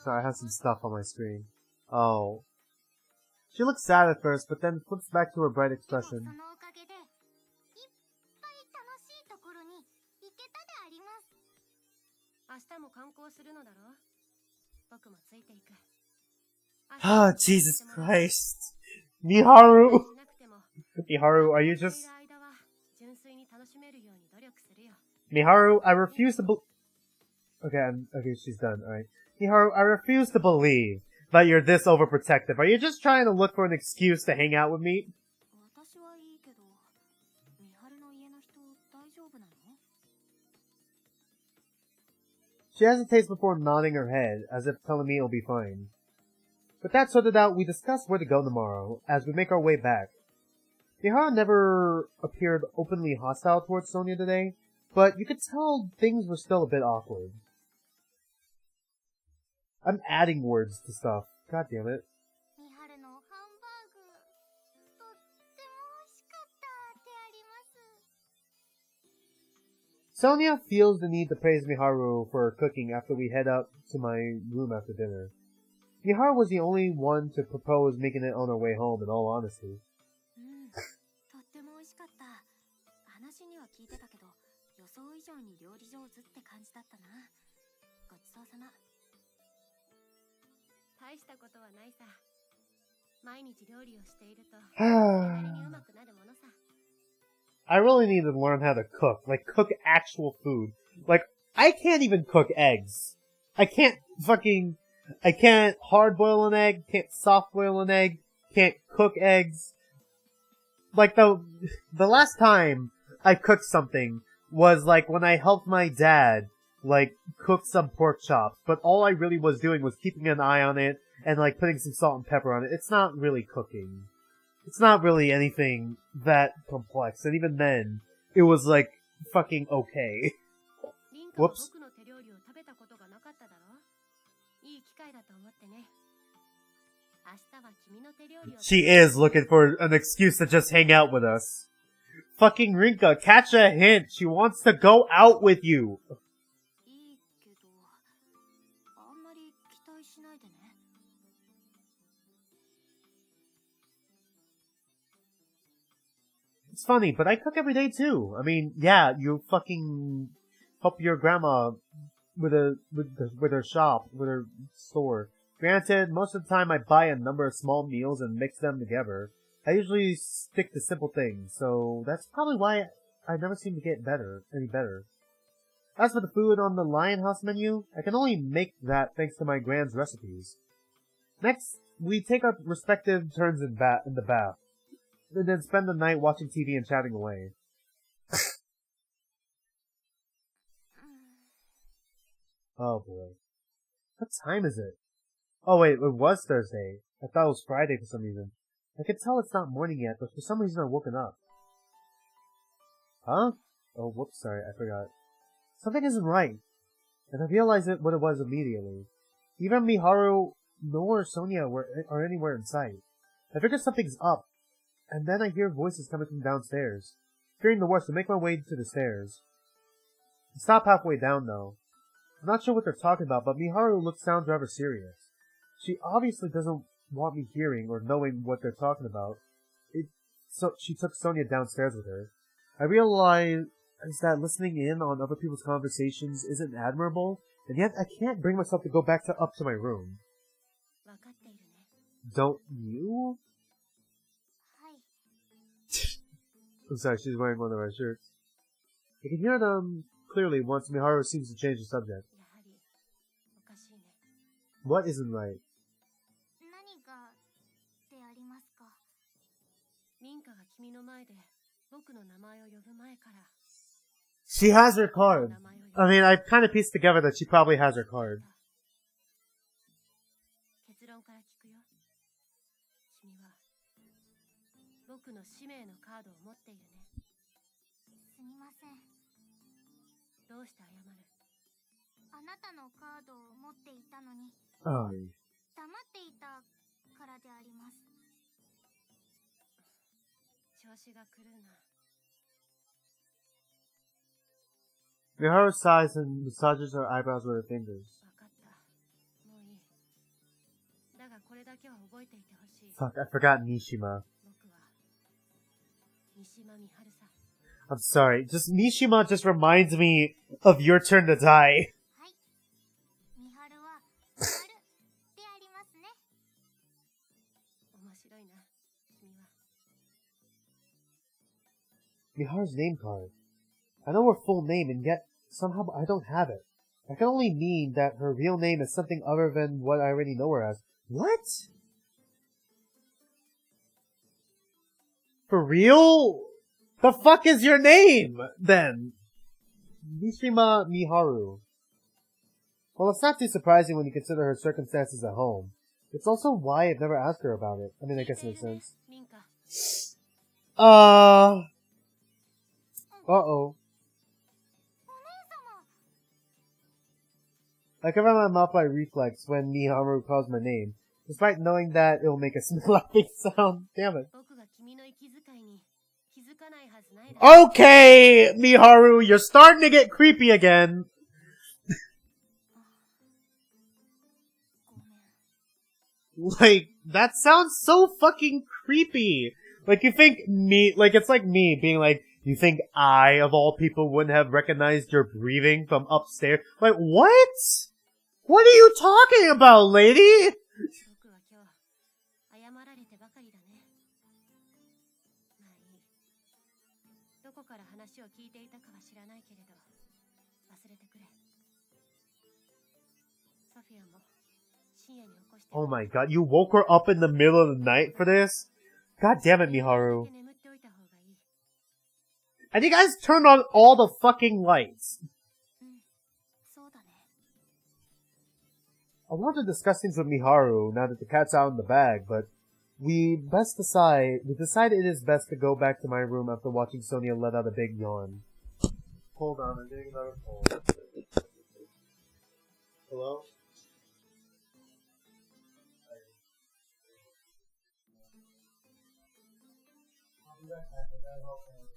Sorry, I have some stuff on my screen. Oh. She looks sad at first, but then flips back to her bright expression. そのおかげでいっぱい楽しいところに行けたであります。明日も観光するのだろう。僕もついていく。 Ah, Jesus Christ. Miharu! Miharu, are you just... Miharu, I refuse to Okay, she's done, alright. Miharu, I refuse to believe that you're this overprotective. Are you just trying to look for an excuse to hang out with me? 私はいいけど、ミハルの家の人大丈夫なの? She hesitates before nodding her head, as if telling me it'll be fine. With that sorted out, we discuss where to go tomorrow, as we make our way back. Miharu never appeared openly hostile towards Sonia today, but you could tell things were still a bit awkward. I'm adding words to stuff. God damn it. ミハルのハンバーグ、とっても美味しかったであります。 Sonia feels the need to praise Miharu for her cooking after we head up to my room after dinner. Miharu was the only one to propose making it on our way home, in all honesty. とっても美味しかった。話には聞いてたけど、予想以上に料理上手って感じだったな。ごちそうさま。大したことはないさ。毎日料理をしていると、それなりにうまくなるものさ。I really need to learn how to cook. Like, cook actual food. Like, I can't even cook eggs. I can't hard boil an egg, can't soft boil an egg, can't cook eggs. Like, the last time I cooked something was, like, when I helped my dad, like, cook some pork chops. But all I really was doing was keeping an eye on it and, like, putting some salt and pepper on it. It's not really cooking. It's not really anything that complex. And even then, it was, like, fucking okay. Whoops. She is looking for an excuse to just hang out with us. Fucking Rinka, catch a hint. She wants to go out with you. It's funny, but I cook every day too. I mean, yeah, you fucking help your grandma with her shop, with her store. Granted, most of the time I buy a number of small meals and mix them together. I usually stick to simple things, so that's probably why I never seem to get any better. As for the food on the Lion House menu, I can only make that thanks to my grand's recipes. Next, we take our respective turns in the bath, and then spend the night watching TV and chatting away. Oh boy. What time is it? Oh wait, it was Thursday. I thought it was Friday for some reason. I can tell it's not morning yet, but for some reason I've woken up. Huh? Oh, whoops, sorry, I forgot. Something isn't right. And I realized what it was immediately. Neither Miharu nor Sonia are anywhere in sight. I figured something's up. And then I hear voices coming from downstairs. Fearing the worst, I make my way to the stairs. I stop halfway down though. I'm not sure what they're talking about, but Miharu sounds rather serious. She obviously doesn't want me hearing or knowing what they're talking about. So she took Sonia downstairs with her. I realize that listening in on other people's conversations isn't admirable, and yet I can't bring myself to go back up to my room. Don't you? I'm sorry, she's wearing one of our shirts. I can hear them clearly once Miharu seems to change the subject. What isn't right? She has her card. I mean, I've kind of pieced together that she probably has her card. Oh. Miharu sighs and massages her eyebrows with her fingers. だけは覚えていてほしい。 Fuck, I forgot Mishima. 僕は三島美春さ。 I'm sorry. Just Mishima just reminds me of Your Turn to Die. はい。美晴は美晴でありますね。面白いな、君は。 Miharu's name card. I know her full name, and yet somehow I don't have it. That can only mean that her real name is something other than what I already know her as. What? For real? The fuck is your name, then? Mishima Miharu. Well, it's not too surprising when you consider her circumstances at home. It's also why I've never asked her about it. I mean, I guess it makes sense. リンカ。 Uh-oh. お姉様。 I cover my mouth by reflex when Miharu calls my name, despite knowing that it will make a laughing sound. Damn it. 僕が君の息遣いに気づかないはずないだろう。 Okay, Miharu, you're starting to get creepy again. ごめん。 Like, that sounds so fucking creepy. Like, you think me, like, it's like me being like, you think I, of all people, wouldn't have recognized your breathing from upstairs? Like, what? What are you talking about, lady? 僕は今日謝られてばかりだね。まあいい。どこから話を聞いていたかは知らないけれど、忘れてくれ。ソフィアも深夜に起こして。 Oh my god, you woke her up in the middle of the night for this? God damn it, Miharu. 眠っておいた方がいい。 And you guys turned on all the fucking lights. うん。そうだね。 I want to discuss things with Miharu now that the cat's out in the bag, but we decided it is best to go back to my room after watching Sonia let out a big yawn. Hold on, I'm getting another call. Hello? I'll be right back. I gotta help him.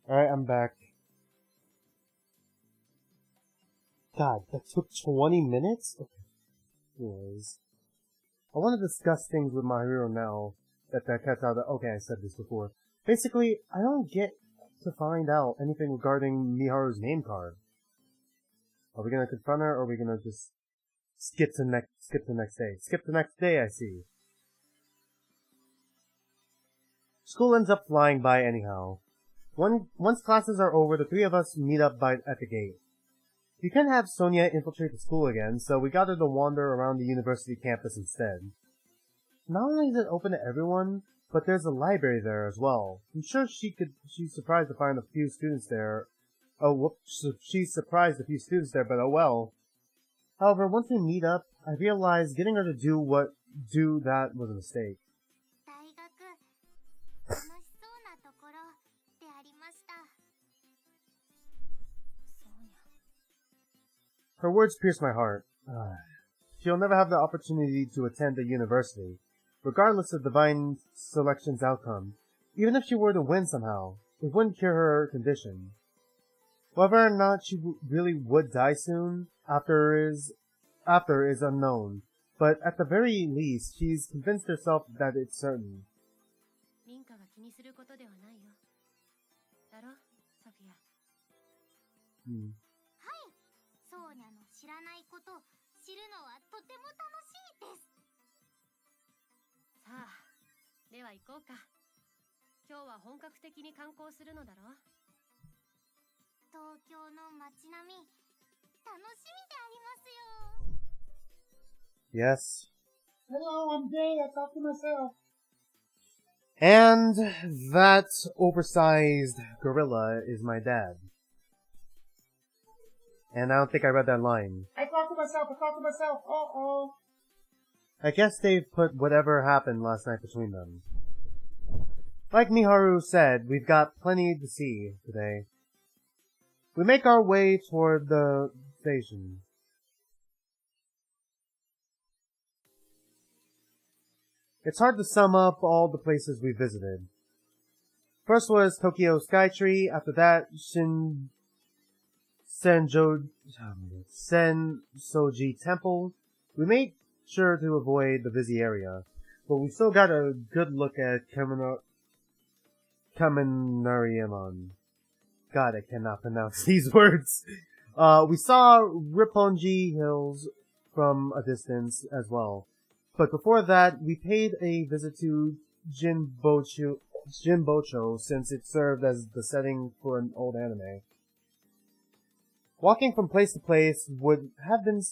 Alright, I'm back. God, that took 20 minutes? Okay. Anyways. I want to discuss things with my hero now that cat's out of okay, I said this before. Basically, I don't get to find out anything regarding Miharu's name card. Are we gonna confront her, or are we gonna just skip the next day? Skip the next day, I see. School ends up flying by anyhow. Once classes are over, the three of us meet up at the gate. You can't have Sonia infiltrate the school again, so we got her to wander around the university campus instead. Not only is it open to everyone, but there's a library there as well. I'm sure she's surprised to find a few students there. Oh, whoops, she's surprised a few students there, but oh well. However, once we meet up, I realized getting her to do that was a mistake. Her words pierced my heart. She'll never have the opportunity to attend a university, regardless of divine selection's outcome. Even if she were to win somehow, it wouldn't cure her condition. Whether or not she really would die soon, after is unknown, but at the very least, she's convinced herself that it's certain. Hmm. ソーニャの知らないことを知るのはとても楽しいです。さあ、では行こうか。今日は本格的に観光するのだろう。東京の街並み、楽しみでありますよ。 Yes. Hello, I'm gay. I talk to myself. And that oversized gorilla is my dad. And I don't think I read that line. I talk to myself. Uh-oh. I guess they've put whatever happened last night between them. Like Miharu said, we've got plenty to see today. We make our way toward the station. It's hard to sum up all the places we visited. First was Tokyo Skytree, after that Sensoji Temple. We made sure to avoid the busy area, but we still got a good look at Kaminariamon. God, I cannot pronounce these words. We saw Roppongi Hills from a distance as well. But before that, we paid a visit to Jinbocho since it served as the setting for an old anime. Walking from place to place would have been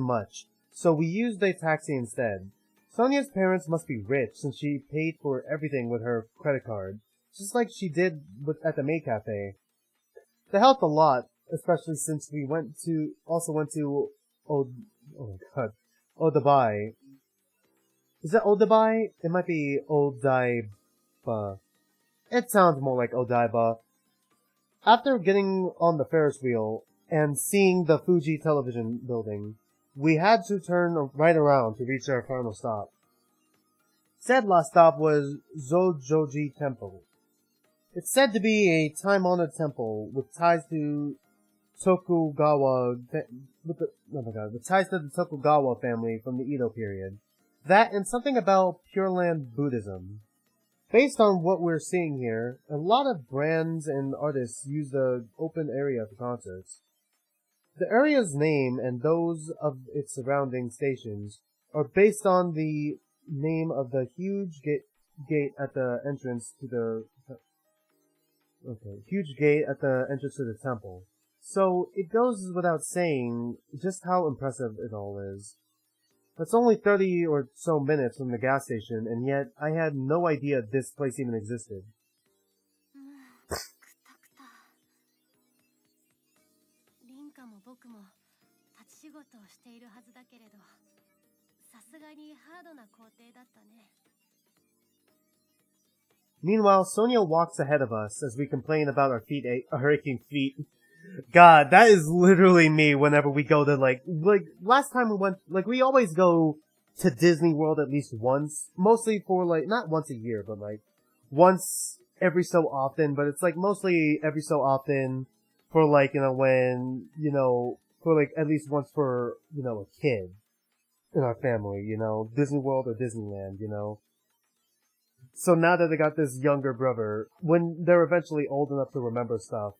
much, so we used a taxi instead. Sonia's parents must be rich since she paid for everything with her credit card, just like she did at the maid cafe. That helped a lot, especially since we also went to Odabai. Is that Odabai? It might be Odaiba. It sounds more like Odaiba. After getting on the Ferris wheel and seeing the Fuji television building, we had to turn right around to reach our final stop. Said last stop was Zojoji Temple. It's said to be a time-honored temple with ties to Tokugawa family from the Edo period. That and something about Pure Land Buddhism. Based on what we're seeing here, a lot of brands and artists use the open area for concerts. The area's name and those of its surrounding stations are based on the name of the huge gate at the entrance to the temple. So it goes without saying just how impressive it all is. It's only 30 or so minutes from the gas station, and yet I had no idea this place even existed. リンカも僕も立ち仕事をしているはずだけれど、さすがにハードな工程だったね。 Meanwhile, Sonia walks ahead of us as we complain about our aching feet. God, that is literally me whenever we go to like last time we went, we always go to Disney World at least once, mostly for not once a year, but once every so often, but it's like mostly every so often for like, when, for like at least once for, a kid in our family, Disney World or Disneyland, So now that they got this younger brother, when they're eventually old enough to remember stuff,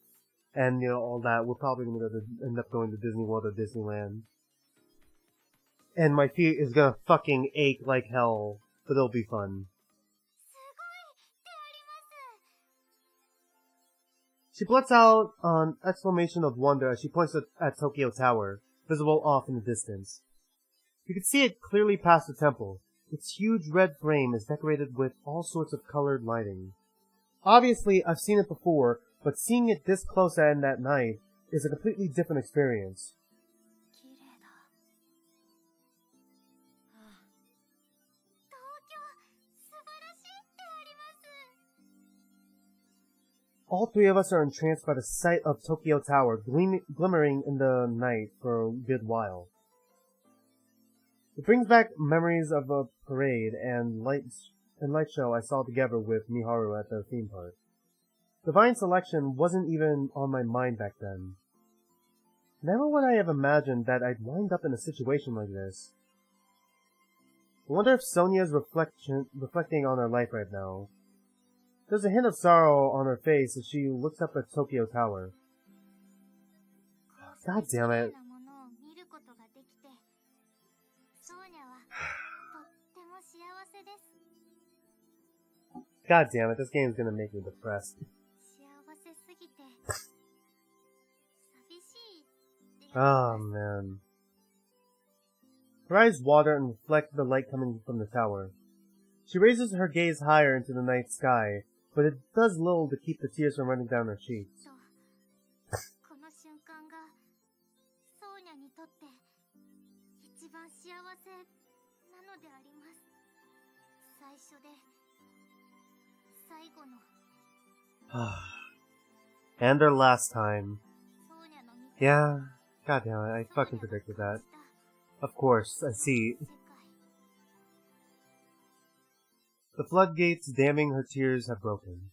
and, all that, we're probably going to end up going to Disney World or Disneyland. And my feet is gonna fucking ache like hell, but it'll be fun. She lets out an exclamation of wonder as she points at Tokyo Tower, visible off in the distance. You can see it clearly past the temple. Its huge red frame is decorated with all sorts of colored lighting. Obviously, I've seen it before, but seeing it this close and at night is a completely different experience. All three of us are entranced by the sight of Tokyo Tower glimmering in the night for a good while. It brings back memories of a parade and light show I saw together with Miharu at the theme park. Divine Selection wasn't even on my mind back then. Never would I have imagined that I'd wind up in a situation like this. I wonder if Sonia's reflecting on her life right now. There's a hint of sorrow on her face as she looks up at Tokyo Tower. God damn it. God damn it, this game's gonna make me depressed. Oh man. Her eyes water and reflect the light coming from the tower. She raises her gaze higher into the night sky, but it does little to keep the tears from running down her cheeks. And their last time. Yeah, goddamn it, I fucking predicted that. Of course, I see. The floodgates damming her tears have broken.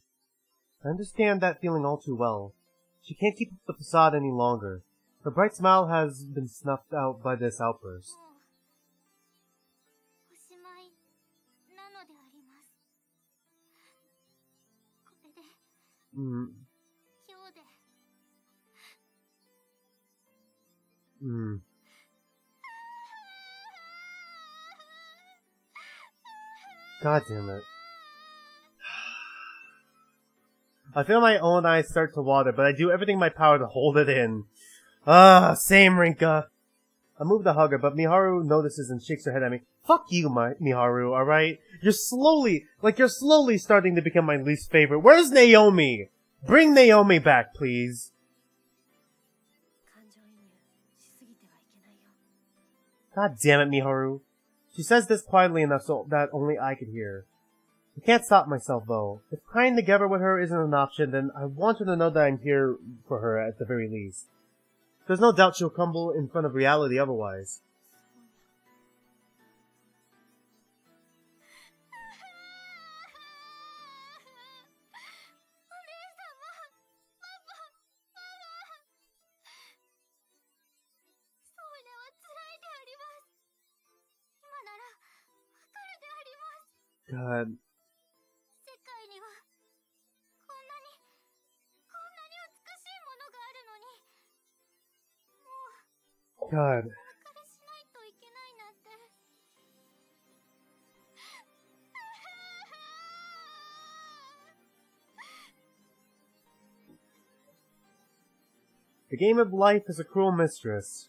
I understand that feeling all too well. She can't keep up the facade any longer. Her bright smile has been snuffed out by this outburst. God damn it. I feel my own eyes start to water, but I do everything in my power to hold it in. Same Rinka. I move to hug her, but Miharu notices and shakes her head at me. Fuck you, Miharu, alright? You're slowly starting to become my least favorite. Where's Naomi? Bring Naomi back, please. God damn it, Miharu. She says this quietly enough so that only I could hear. I can't stop myself, though. If crying together with her isn't an option, then I want her to know that I'm here for her at the very least. There's no doubt she'll crumble in front of reality otherwise. God. God. The game of life is a cruel mistress.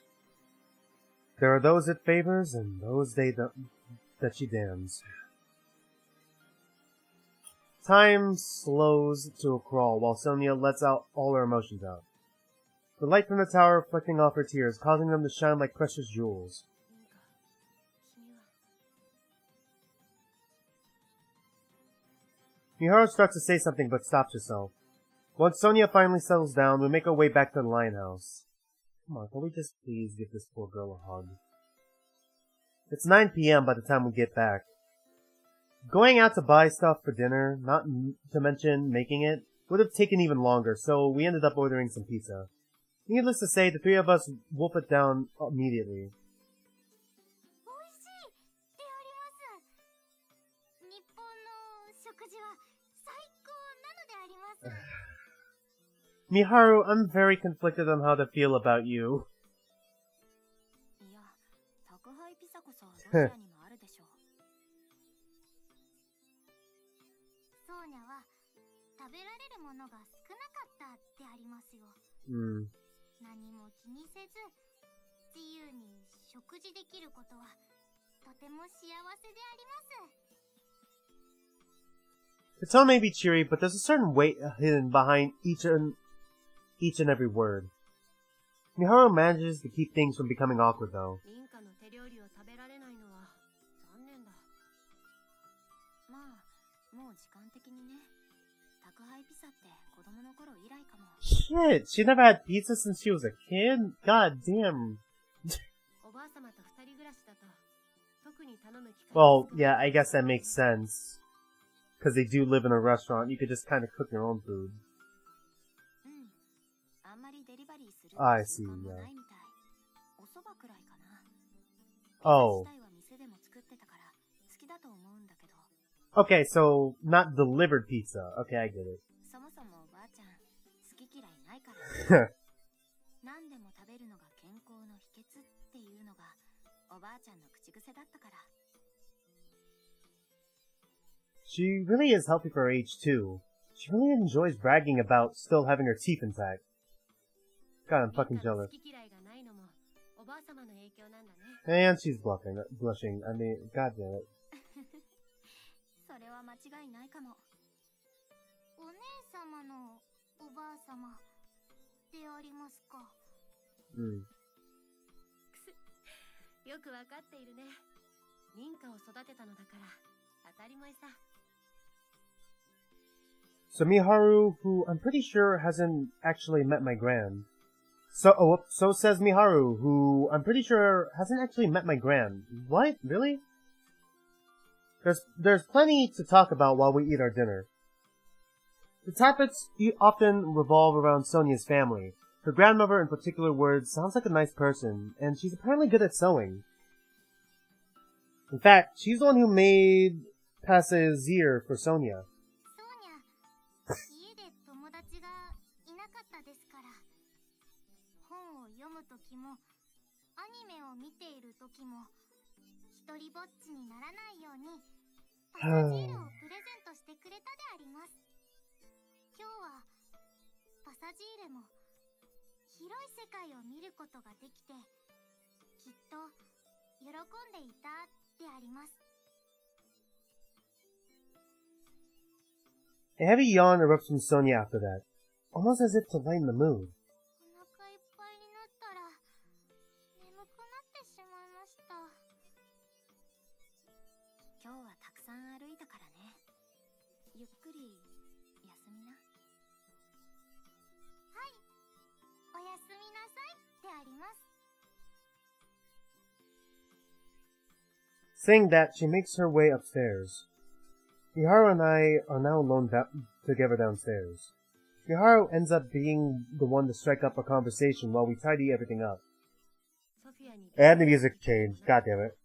There are those it favors and those that she damns. Time slows to a crawl while Sonia lets out all her emotions out. The light from the tower reflecting off her tears, causing them to shine like precious jewels. Miharu starts to say something but stops herself. Once Sonia finally settles down, we make our way back to the lion house. Come on, can we just please give this poor girl a hug? It's 9 p.m. by the time we get back. Going out to buy stuff for dinner, not to mention making it, would have taken even longer, so we ended up ordering some pizza. Needless to say, the three of us wolf it down immediately. Miharu, I'm very conflicted on how to feel about you. The tone may be cheery, but there's a certain weight hidden behind each and every word. Miharu manages to keep things from becoming awkward, though. Shit, she never had pizza since she was a kid? God damn. Well, yeah, I guess that makes sense. Because they do live in a restaurant, you could just kind of cook your own food. I see, yeah. Oh. Okay, so not delivered pizza. Okay, I get it. She really is healthy for her age, too. She really enjoys bragging about still having her teeth intact. God, I'm fucking jealous. And she's blushing. I mean, god damn it. So Miharu, who I'm pretty sure hasn't actually met my gran. So says Miharu, who I'm pretty sure hasn't actually met my gran. What? Really? There's plenty to talk about while we eat our dinner. The topics often revolve around Sonia's family. Her grandmother, in particular words, sounds like a nice person, and she's apparently good at sewing. In fact, she's the one who made Passezier for Sonia. A heavy yawn erupts from Sonia after that, almost as if to lighten the mood. Saying that, she makes her way upstairs. Miharu and I are now alone together downstairs. Miharu ends up being the one to strike up a conversation while we tidy everything up. And the music changed, god damn it.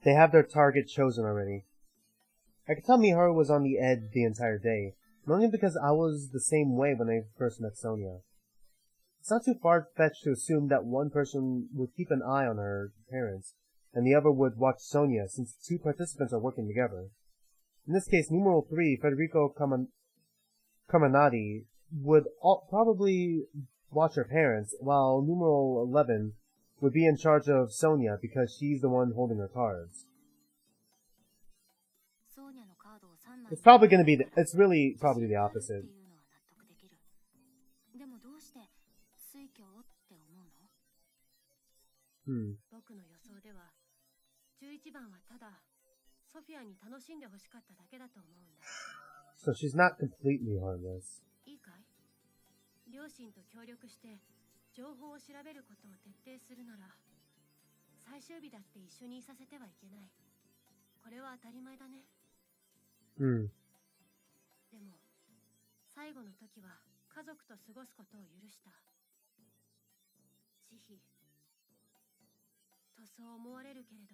They have their target chosen already. I could tell Miharu was on the edge the entire day, only because I was the same way when I first met Sonia. It's not too far-fetched to assume that one person would keep an eye on her parents, and the other would watch Sonia, since the two participants are working together. In this case, numeral 3, Federico Carminati, would probably watch her parents, while numeral 11 would be in charge of Sonia because she's the one holding her cards. It's probably going to be it's really probably the opposite. So she's not completely harmless. 情報を調べることを徹底するなら、最終日だって一緒にいさせてはいけない。これは当たり前だね。うん。でも、最後の時は家族と過ごすことを許した。慈悲とそう思われるけれど、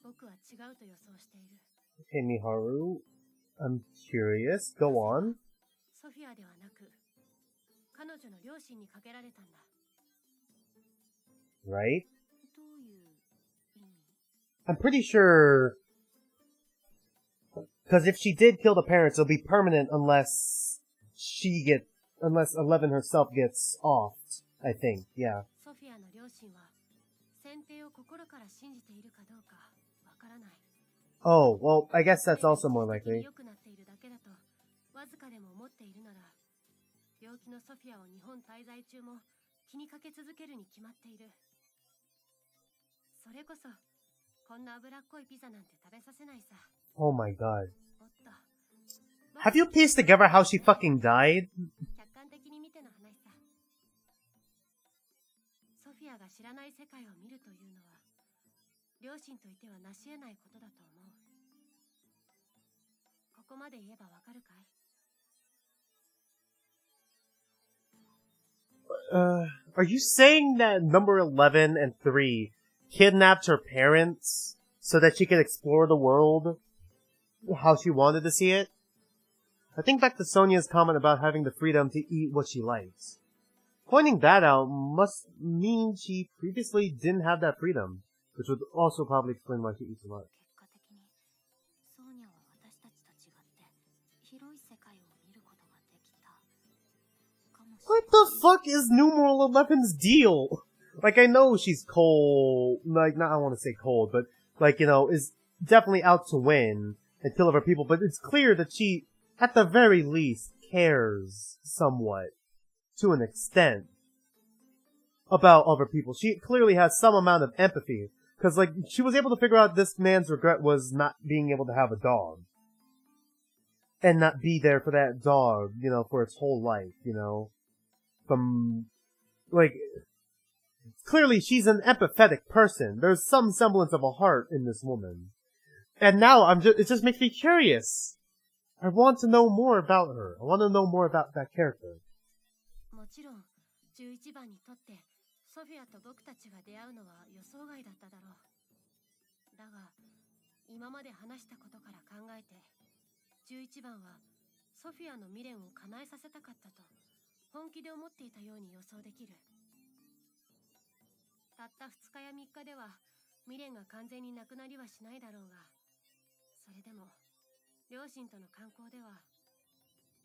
僕は違うと予想している。Okay, Miharu, I'm curious. Go on. ソフィアではなく、彼女の両親にかけられたんだ。Right? どういう意味？ I'm pretty sure... Because if she did kill the parents, it'll be permanent unless unless Eleven herself gets offed, I think, yeah. ソフィアの両親は、選定を心から信じているかどうかわからない。Oh, well, I guess that's also more likely. 良くなっているだけだと、わずかでも思っているなら、病気のソフィアを日本滞在中も気にかけ続けるに決まっている。それこそ、こんな脂っこいピザなんて食べさせないさ。Oh my god. おっと。Have you pieced together how she fucking died? 客観的に見ての話さ。ソフィアが知らない世界を見るというのは、両親といては成し得ないことだと思う。ここまで言えばわかるかい？Are you saying that number 11 and 3 kidnapped her parents so that she could explore the world how she wanted to see it? I think back to Sonia's comment about having the freedom to eat what she likes. Pointing that out must mean she previously didn't have that freedom, which would also probably explain why she eats a lot. 結果的にソーニャは私たちと違って広い世界を見ることができたかもしれない。 What the fuck is numeral 11's deal? Like, I know she's cold, like, not, I want to say cold, but, like, you know, is definitely out to win and kill other people, but it's clear that she, at the very least, cares somewhat, to an extent, about other people. She clearly has some amount of empathy, because, like, she was able to figure out this man's regret was not being able to have a dog. And not be there for that dog, you know, for its whole life, you know? From, like, clearly she's an empathetic person. There's some semblance of a heart in this woman. And now it just makes me curious. I want to know more about her. I want to know more about that character. もちろん、11番にとって、ソフィアと僕たちが出会うのは予想外だっただろう。だが、今まで話したことから考えて、11番はソフィアの未練を叶えさせたかったと、本気で思っていたように予想できる。たった2日や3日では、未練が完全になくなりはしないだろうが、それでも、両親との観光では、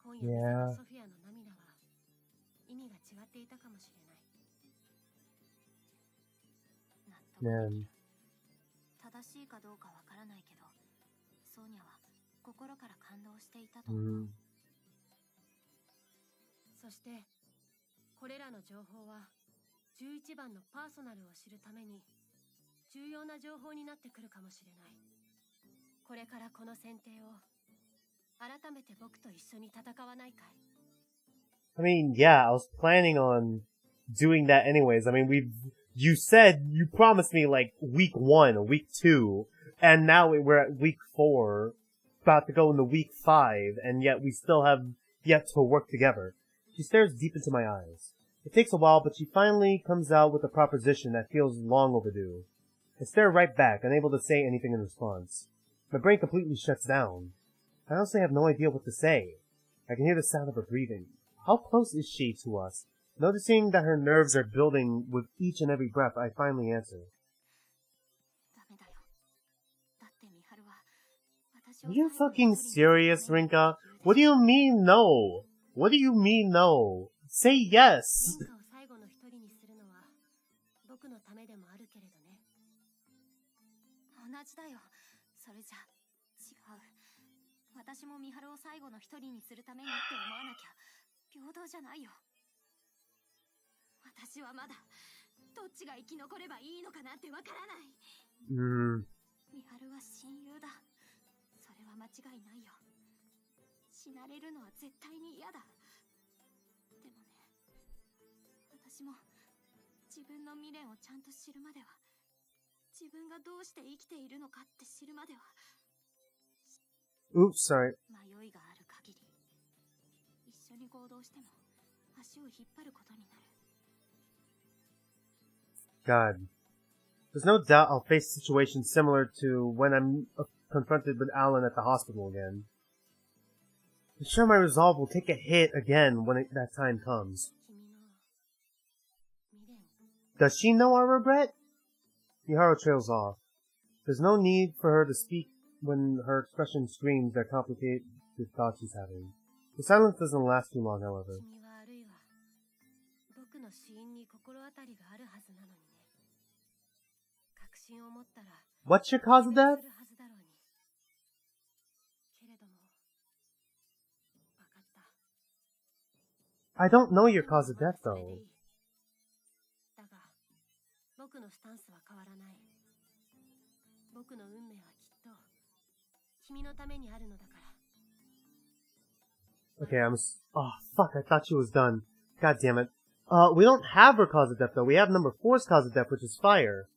今夜のソフィアの涙は、意味が違っていたかもしれない。納得できる。正しいかどうかわからないけど、ソーニャは心から感動していたと思う。そして、これらの情報は、11番のパーソナルを知るために、重要な情報になってくるかもしれない。これからこの選定を、改めて僕と一緒に戦わないかい？ I mean, yeah, I was planning on doing that anyways. I mean, you promised me like week 1 or week 2, and now we're at week 4, about to go into week 5, and yet we still have yet to work together. She stares deep into my eyes. It takes a while, but she finally comes out with a proposition that feels long overdue. I stare right back, unable to say anything in response. My brain completely shuts down. I honestly have no idea what to say. I can hear the sound of her breathing. How close is she to us? Noticing that her nerves are building with each and every breath, I finally answer. Are you fucking serious, Rinka? What do you mean no? What do you mean no? Say yes! リンカを最後の一人にするのは僕のためでもあるけれどね。同じだよ。それじゃ違う。私もミハルを最後の一人にするためにって思わなきゃ平等じゃないよ。私はまだどっちが生き残ればいいのかなんてわからない。ミハルは親友だ。それは間違いないよ。死なれるのは絶対に嫌だ。でもね、私私も自分の未練をちゃんと知るまでは、自分がどうして生きているのかって知るまでは。 Oops, sorry. 迷いがある限り、一緒に行動しても足を引っ張ることになる。 God. There's no doubt I'll face situations similar to when I'm confronted with Alan at the hospital again. I'm sure my resolve will take a hit again when that time comes. 君の未練。 Does she know our regret? Miharu trails off. There's no need for her to speak when her expression screams that complicate the thoughts she's having. The silence doesn't last too long, however. 君はあるいは僕の死因に心当たりがあるはずなのにね。確信を持ったら What's your cause of death? するはずだろうに。けれども、わかった。 I don't know your cause of death, それで though. いい。だが、僕のスタンスは変わらない。僕の運命はきっと君のためにあるのだから。 Okay, oh, fuck, I thought she was done. God damn it. We don't have her cause of death, though. We have number 4's cause of death, which is fire.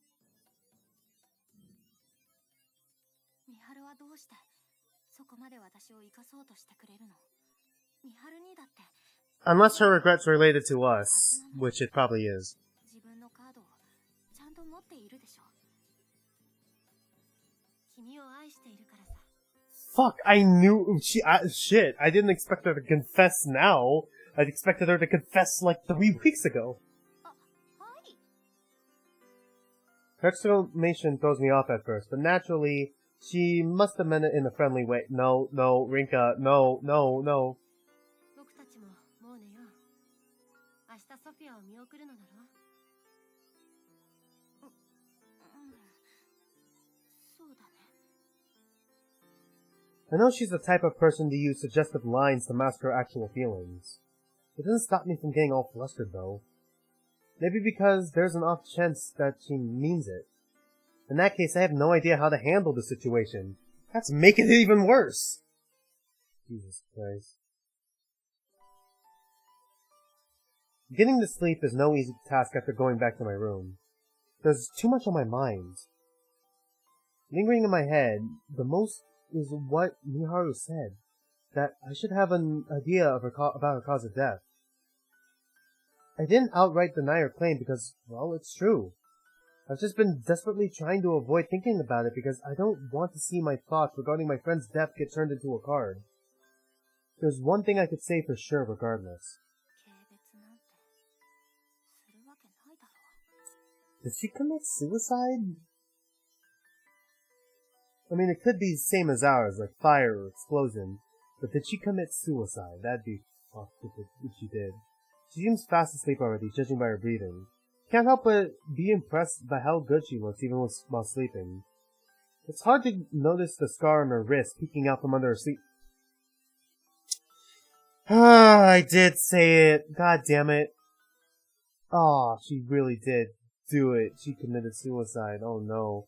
美晴はどうしてそこまで私を生かそうとしてくれるの？美晴にだって。 Unless her regret's related to us, which it probably is. 自分のカードをちゃんと持っているでしょ。君を愛しているからさ。 Fuck, I knew shit, I didn't expect her to confess now. I expected her to confess like 3 weeks ago. はい。 Her exclamation throws me off at first, but naturally, she must have meant it in a friendly way. No, Rinka, no. 僕たちももう寝よう。明日ソフィアを見送るのだろう。そうだね。 I know she's the type of person to use suggestive lines to mask her actual feelings. It doesn't stop me from getting all flustered, though. Maybe because there's an off chance that she means it. In that case, I have no idea how to handle the situation. That's making it even worse. Jesus Christ. Getting to sleep is no easy task after going back to my room. There's too much on my mind. Lingering in my head, the most is what Miharu said, that I should have an idea of about her cause of death. I didn't outright deny her claim because, well, it's true. I've just been desperately trying to avoid thinking about it because I don't want to see my thoughts regarding my friend's death get turned into a card. There's one thing I could say for sure regardless. 軽蔑なんてするわけないだろう。 Did she commit suicide? I mean, it could be the same as ours, like fire or explosion, but did she commit suicide? That'd be fucked if she did. She seems fast asleep already, judging by her breathing. Can't help but be impressed by how good she looks even while sleeping. It's hard to notice the scar on her wrist peeking out from under her sleep. Ah, I did say it. God damn it. Oh, she really did do it. She committed suicide. Oh no.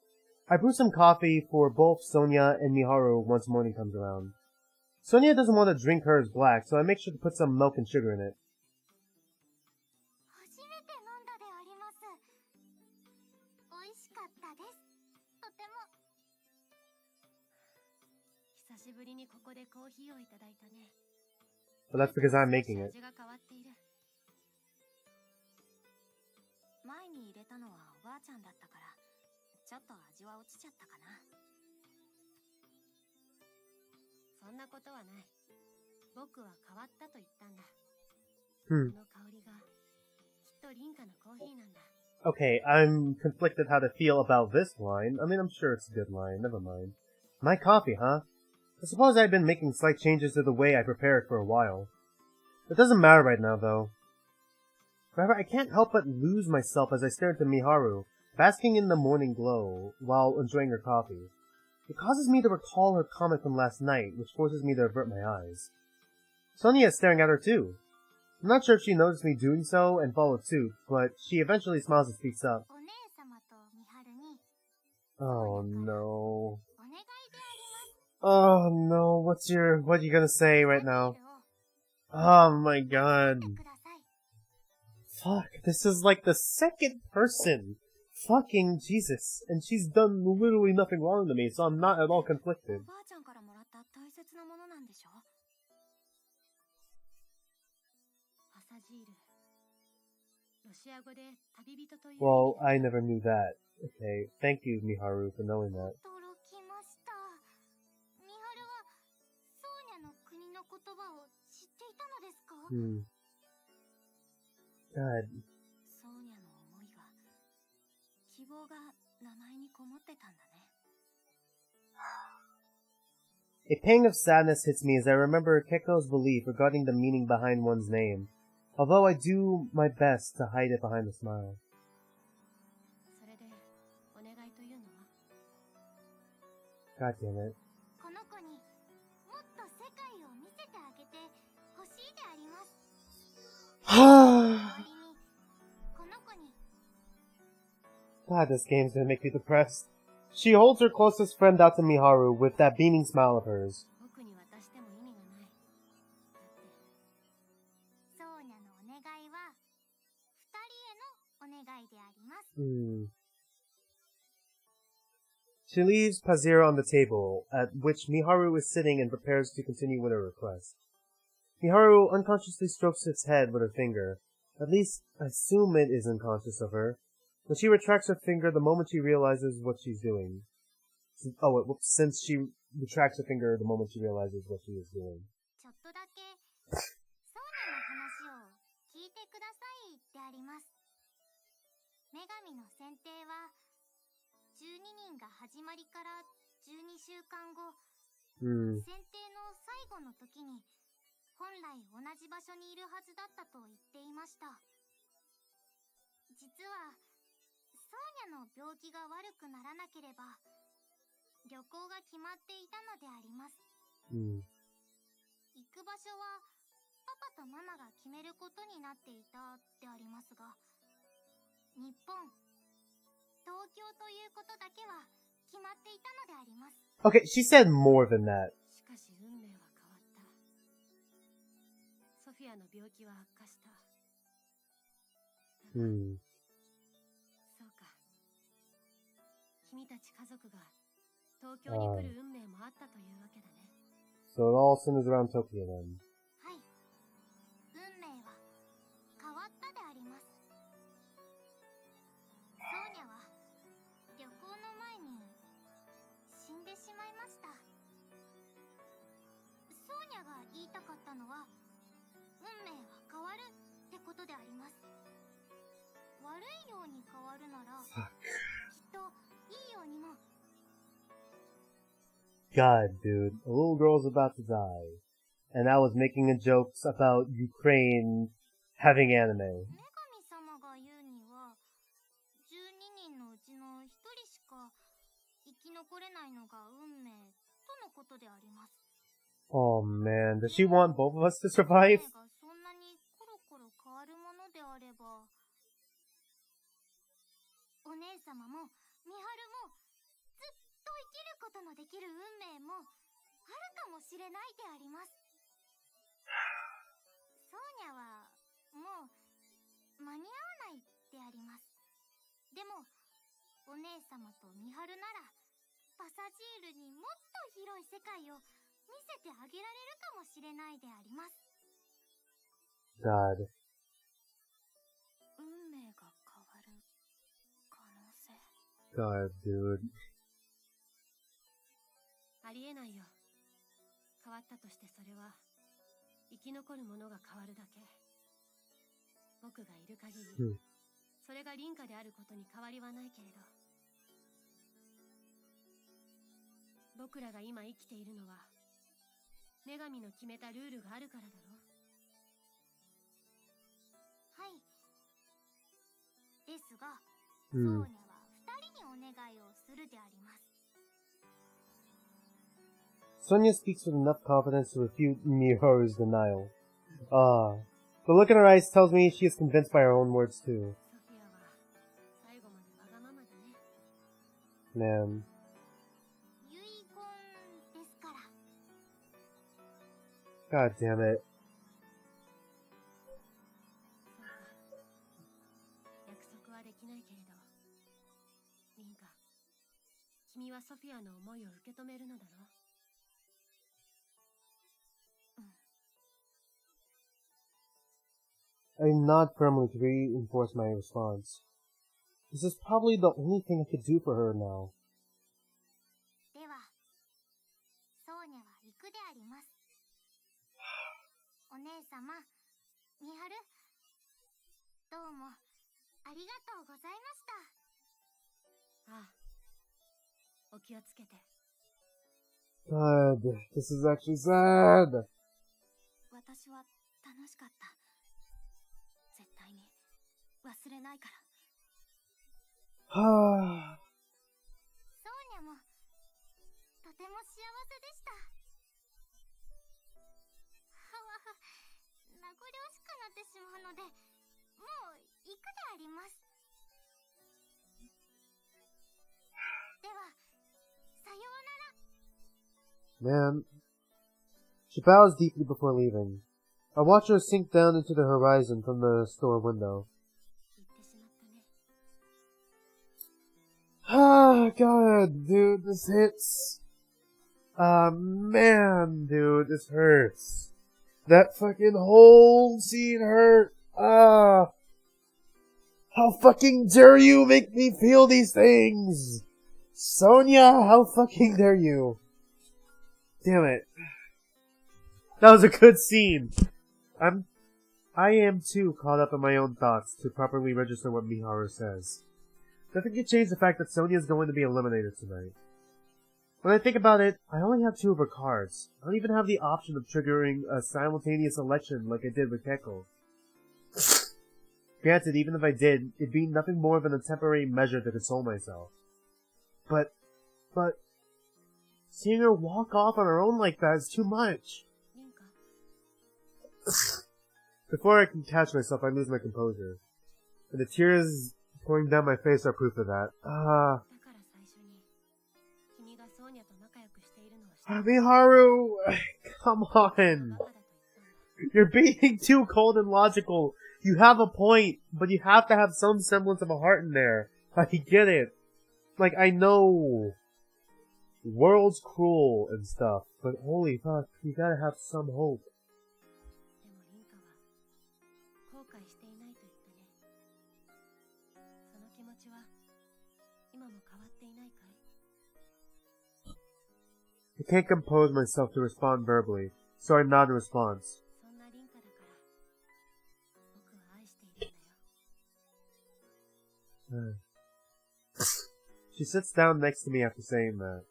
I brew some coffee for both Sonia and Miharu once morning comes around. Sonia doesn't want to drink hers black, so I make sure to put some milk and sugar in it. 初めて飲んだであります。美味しかったです。とても。久しぶりにここでコーヒーをいただいたね。 But that's because I'm making it. 味が変わっている。前に入れたのはおばあちゃんだったから、ちょっと味は落ちちゃったかな。そんなことはない。僕は変わったと言ったんだ。Hmm. この香りがきっとリンカのコーヒーなんだ。 Okay, I'm conflicted how to feel about this line. I mean, I'm sure it's a good line. Never mind. My coffee, huh? I suppose I've been making slight changes to the way I prepare it for a while. It doesn't matter right now, though. However, I can't help but lose myself as I stare into Miharu, basking in the morning glow while enjoying her coffee. It causes me to recall her comment from last night, which forces me to avert my eyes. Sonia is staring at her too. I'm not sure if she noticed me doing so and followed suit, but she eventually smiles and speaks up. お姉様と美晴に Oh no. お願いであります。 Oh no, what are you gonna say right now? メールを Oh my god. ください。Fuck, this is like the second person. Fucking Jesus. And she's done literally nothing wrong to me, so I'm not at all conflicted. おばあちゃんからもらった大切なものなんでしょ？パサジール。ロシア語で旅人という。Well, I never knew that. Okay, thank you, Miharu, for knowing that. 驚きました。ミハルはソーニャの国の言葉を知っていたのですか？ God. ソーニャの思いが、希望が名前にこもってたんだね。A pang of sadness hits me as I remember Keiko's belief regarding the meaning behind one's name, although I do my best to hide it behind a smile. それでお願いというのは？ God damn it. この子にもっと世界を見せてあげてほしいであります。代わりにこの子に。 God, this game's gonna make me depressed. She holds her closest friend out to Miharu with that beaming smile of hers. 僕に渡しても意味がない。だってソーニャのお願いは二人へのお願いであります。She leaves Pazira on the table, at which Miharu is sitting and prepares to continue with her request. Miharu unconsciously strokes its head with her finger. At least, I assume it is unconscious of her. But she retracts her finger the moment she realizes what she's doing. Since she retracts her finger the moment she realizes what she is doing. ちょっとだけソーニャの話を聞いてくださいであります。女神の選定は12人が始まりから12週間後、選定の最後の時に本来同じ場所にいるはずだったと言っていました。実はソーニャの病気が悪くならなければ旅行が決まっていたのであります。行く場所はパパとママが決めることになっていたでありますが、日本、東京ということだけは決まっていたのであります。 Okay, she said more than that. しかし運命は変わった。ソフィアの病気は悪化した。そうか。君たち家族が東京に来る運命もあったというわけだね。So it all centers around Tokyo then. はい。運命は変わったであります。ソーニャは旅行の前に死んでしまいました。ソーニャが言いたかったのは、運命は変わるってことであります。悪いように変わるなら、きっといいようにも。God, dude, a little girl's about to die. And I was making a joke about Ukraine having anime. 女神様が言うには、12人のうちの1人しか生き残れないのが運命とのことであります。Oh man, does she want both of us to survive? 運命がそんなにコロコロ変わるものであれば、お姉様も美晴もずっと生きることのできる運命もあるかもしれないであります。ソーニャはもう間に合わないであります。でもお姉様と美晴ならパサジールにもっと広い世界を見せてあげられるかもしれないであります。 God. 運命が変わる可能性。 God, dude. ありえないよ。変わったとしてそれは生き残るものが変わるだけ。僕がいる限り、それがリンカであることに変わりはないけれど、僕らが今生きているのは女神の決めたルールがあるからだろう。はい。ですが、ソーニャは二人にお願いをするであります。 Sonia speaks with enough confidence to refute Miharu's denial. The look in her eyes tells me she is convinced by her own words too. ソフィアは最後までわがままだね。Man. 遺言ですから。 God damn it. はできないけれど、リンカ、君はソフィアの思いを受け止めるのだろう。 I nod firmly to reinforce my response. This is probably the only thing I could do for her now. では、ソーニャは行くであります。お姉様、ミハル、どうもありがとうございました。ああ、お気をつけて。 God, this is actually sad. 私は楽しかった。絶対に忘れないから。ソーニャもとても幸せでした。はわ、名残惜しくなってしまうので、もう行くであります。では、さようなら。 Man. She bows deeply before leaving. I watch her sink down into the horizon from the store window. 行ってしまったね。 Ah, God, dude, this hits. Man, dude, this hurts. That fucking whole scene hurt. How fucking dare you make me feel these things? Sonia, how fucking dare you? Damn it. That was a good scene. I am too caught up in my own thoughts to properly register what Miharu says. Nothing can change the fact that Sonia is going to be eliminated tonight. When I think about it, I only have 2 of her cards. I don't even have the option of triggering a simultaneous election like I did with Keko. Granted, even if I did, it'd be nothing more than a temporary measure to console myself. But, seeing her walk off on her own like that is too much. リンカ、 Before I can catch myself, I lose my composure. And the tears pouring down my face are proof of that. だから最初に君がソーニャと仲良くしているのを知って Miharu! Come バ on! カだと言ったんだ。 You're being too cold and logical. You have a point, but you have to have some semblance of a heart in there. I get it. Like, I know world's cruel and stuff, but holy fuck, you gotta have some hope. でもリンカは後悔していないと言ったね。その気持ちは今も変わっていないかい？ I can't compose myself to respond verbally, so I nod in response. そんなリンカだから僕は愛しているんだよ。 She sits down next to me after saying that.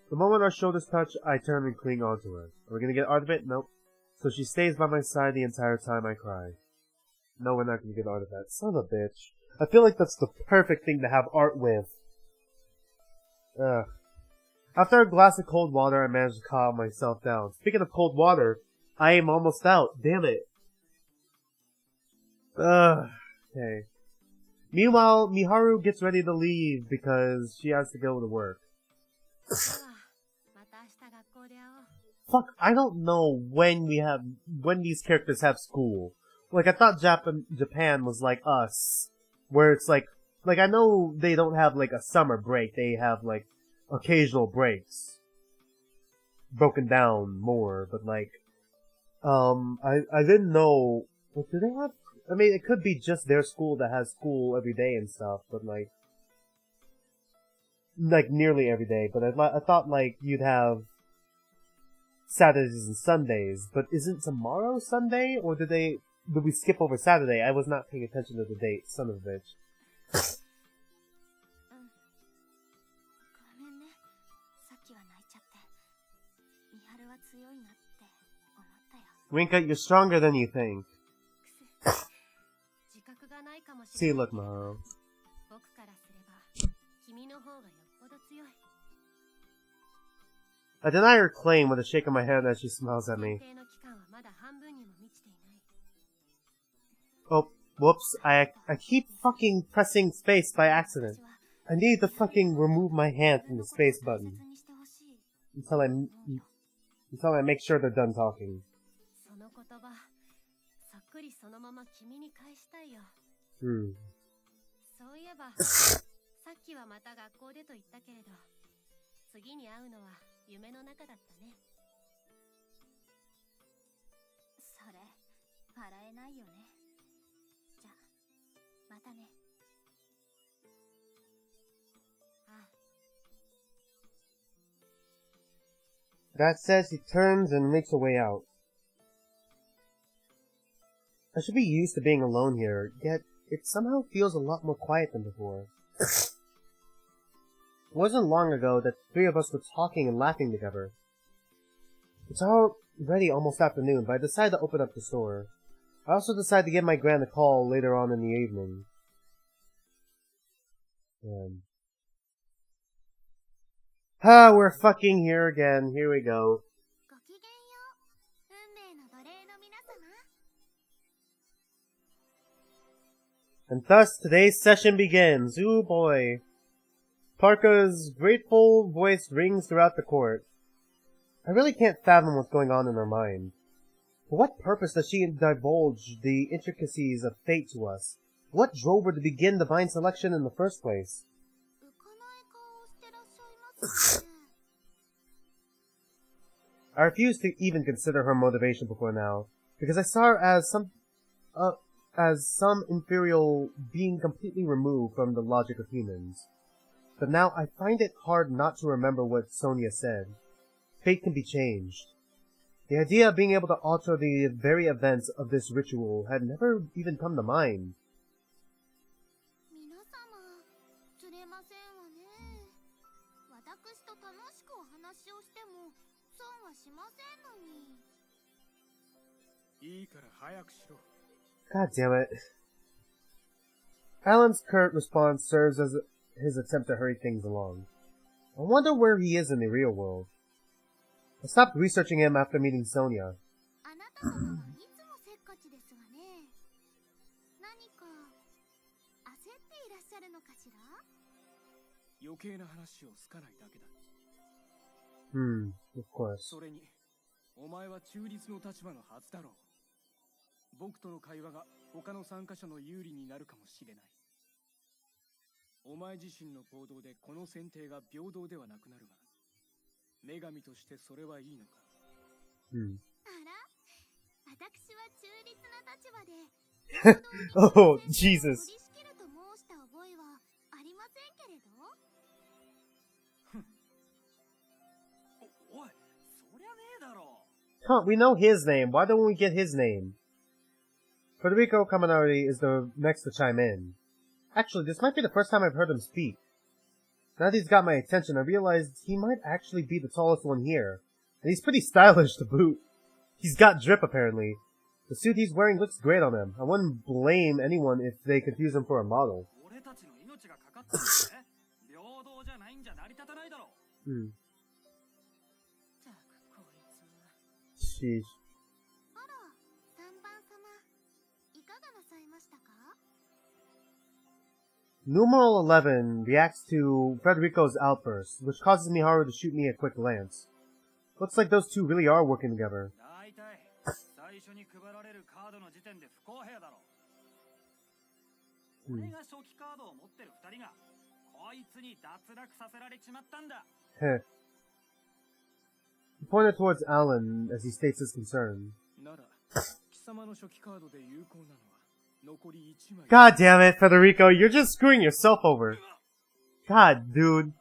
The moment our shoulders touch, I turn and cling onto her. Are we gonna get out of it? Nope. So she stays by my side the entire time I cry. No, we're not gonna get out of that. Son of a bitch. I feel like that's the perfect thing to have art with. Ugh. After a glass of cold water, I manage to calm myself down. Speaking of cold water, I am almost out. Damn it. Ugh. Okay. Meanwhile, Miharu gets ready to leave because she has to go to work. ではまた明日学校で会おう。 Fuck, I don't know when these characters have school. Like, I thought Japan was like us, where it's like I know they don't have like a summer break, they have like occasional breaks. Broken down more, but like, I didn't know, like, do they have, I mean, it could be just their school that has school every day and stuff, but like nearly every day, but I thought like you'd have Saturdays and Sundays, but isn't tomorrow Sunday, or did we skip over Saturday? I was not paying attention to the date, son of a bitch. ごめんね。さっきは泣いちゃって。ミハルは強いなって思ったよ。 Rinka, you're stronger than you think. 自覚がないかもし See, れない look, Maharu. 僕からすれば君の方がよっぽど強い。 I deny her claim with a shake of my head as she smiles at 一 me. 定の期間はまだ半分にも満ちていない。 Oh, whoops, I keep fucking pressing space by accident. I need to fucking remove my hand from the space button にしてほしい。 until I make sure they're done talking. その言葉、そっくりそのまま君に返したいよ。 Hmm. そういえばさっきはまた学校でと言ったけれど、次に会うのは夢の中だったね。それ笑えないよね。じゃまたね。ああ。 That says he turns and makes a way out. I should be used to being alone here, yet it somehow feels a lot more quiet than before. It wasn't long ago that the three of us were talking and laughing together. It's already almost afternoon, but I decided to open up the store. I also decided to give my gran a call later on in the evening. We're fucking here again. Here we go. ごきげんよう、運命の奴隷の皆様。 And thus, today's session begins. Ooh boy. Parka's grateful voice rings throughout the court. I really can't fathom what's going on in her mind. For what purpose does she divulge the intricacies of fate to us? What drove her to begin divine selection in the first place? 浮かない顔をしてらっしゃいますね。 I refused to even consider her motivation before now, because I saw her as some inferior being completely removed from the logic of humans. But now I find it hard not to remember what Sonia said. Fate can be changed. The idea of being able to alter the very events of this ritual had never even come to mind. 皆様、釣れませんわね。私と楽しくお話をしても損はしませんのに。いいから早くしろ。 God damn it. Alan's curt response serves as his attempt to hurry things along. I wonder where he is in the real world. I stopped researching him after meeting Sonia. あなた様はいつもせっかちですわね。何か焦っていらっしゃるのかしら？余計な話を好かないだけだ。Of course. それに、お前は中立の立場のはずだろう。僕との会話が他の参加者の有利になるかもしれない。お前自身の行動でこの選定が平等ではなくなるが、女神としてそれはいいのか。あら、私は中立な立場で Oh, Jesus. 取り仕切ると申した覚えはありませんけれど。おい、そりゃねえだろ。Huh, we know his name. Why don't we get his name? Federico Caminari is the next to chime in. Actually, this might be the first time I've heard him speak. Now that he's got my attention, I realized he might actually be the tallest one here. And he's pretty stylish to boot. He's got drip, apparently. The suit he's wearing looks great on him. I wouldn't blame anyone if they confuse him for a model. Sheesh. あら、3番様、いかがなさいましたか？ Numeral 11 reacts to Federico's outburst, which causes Miharu to shoot me a quick glance. Looks like those two really are working together. Heh. He pointed towards Alan as he states his concern. God damn it, Federico, you're just screwing yourself over. God, dude.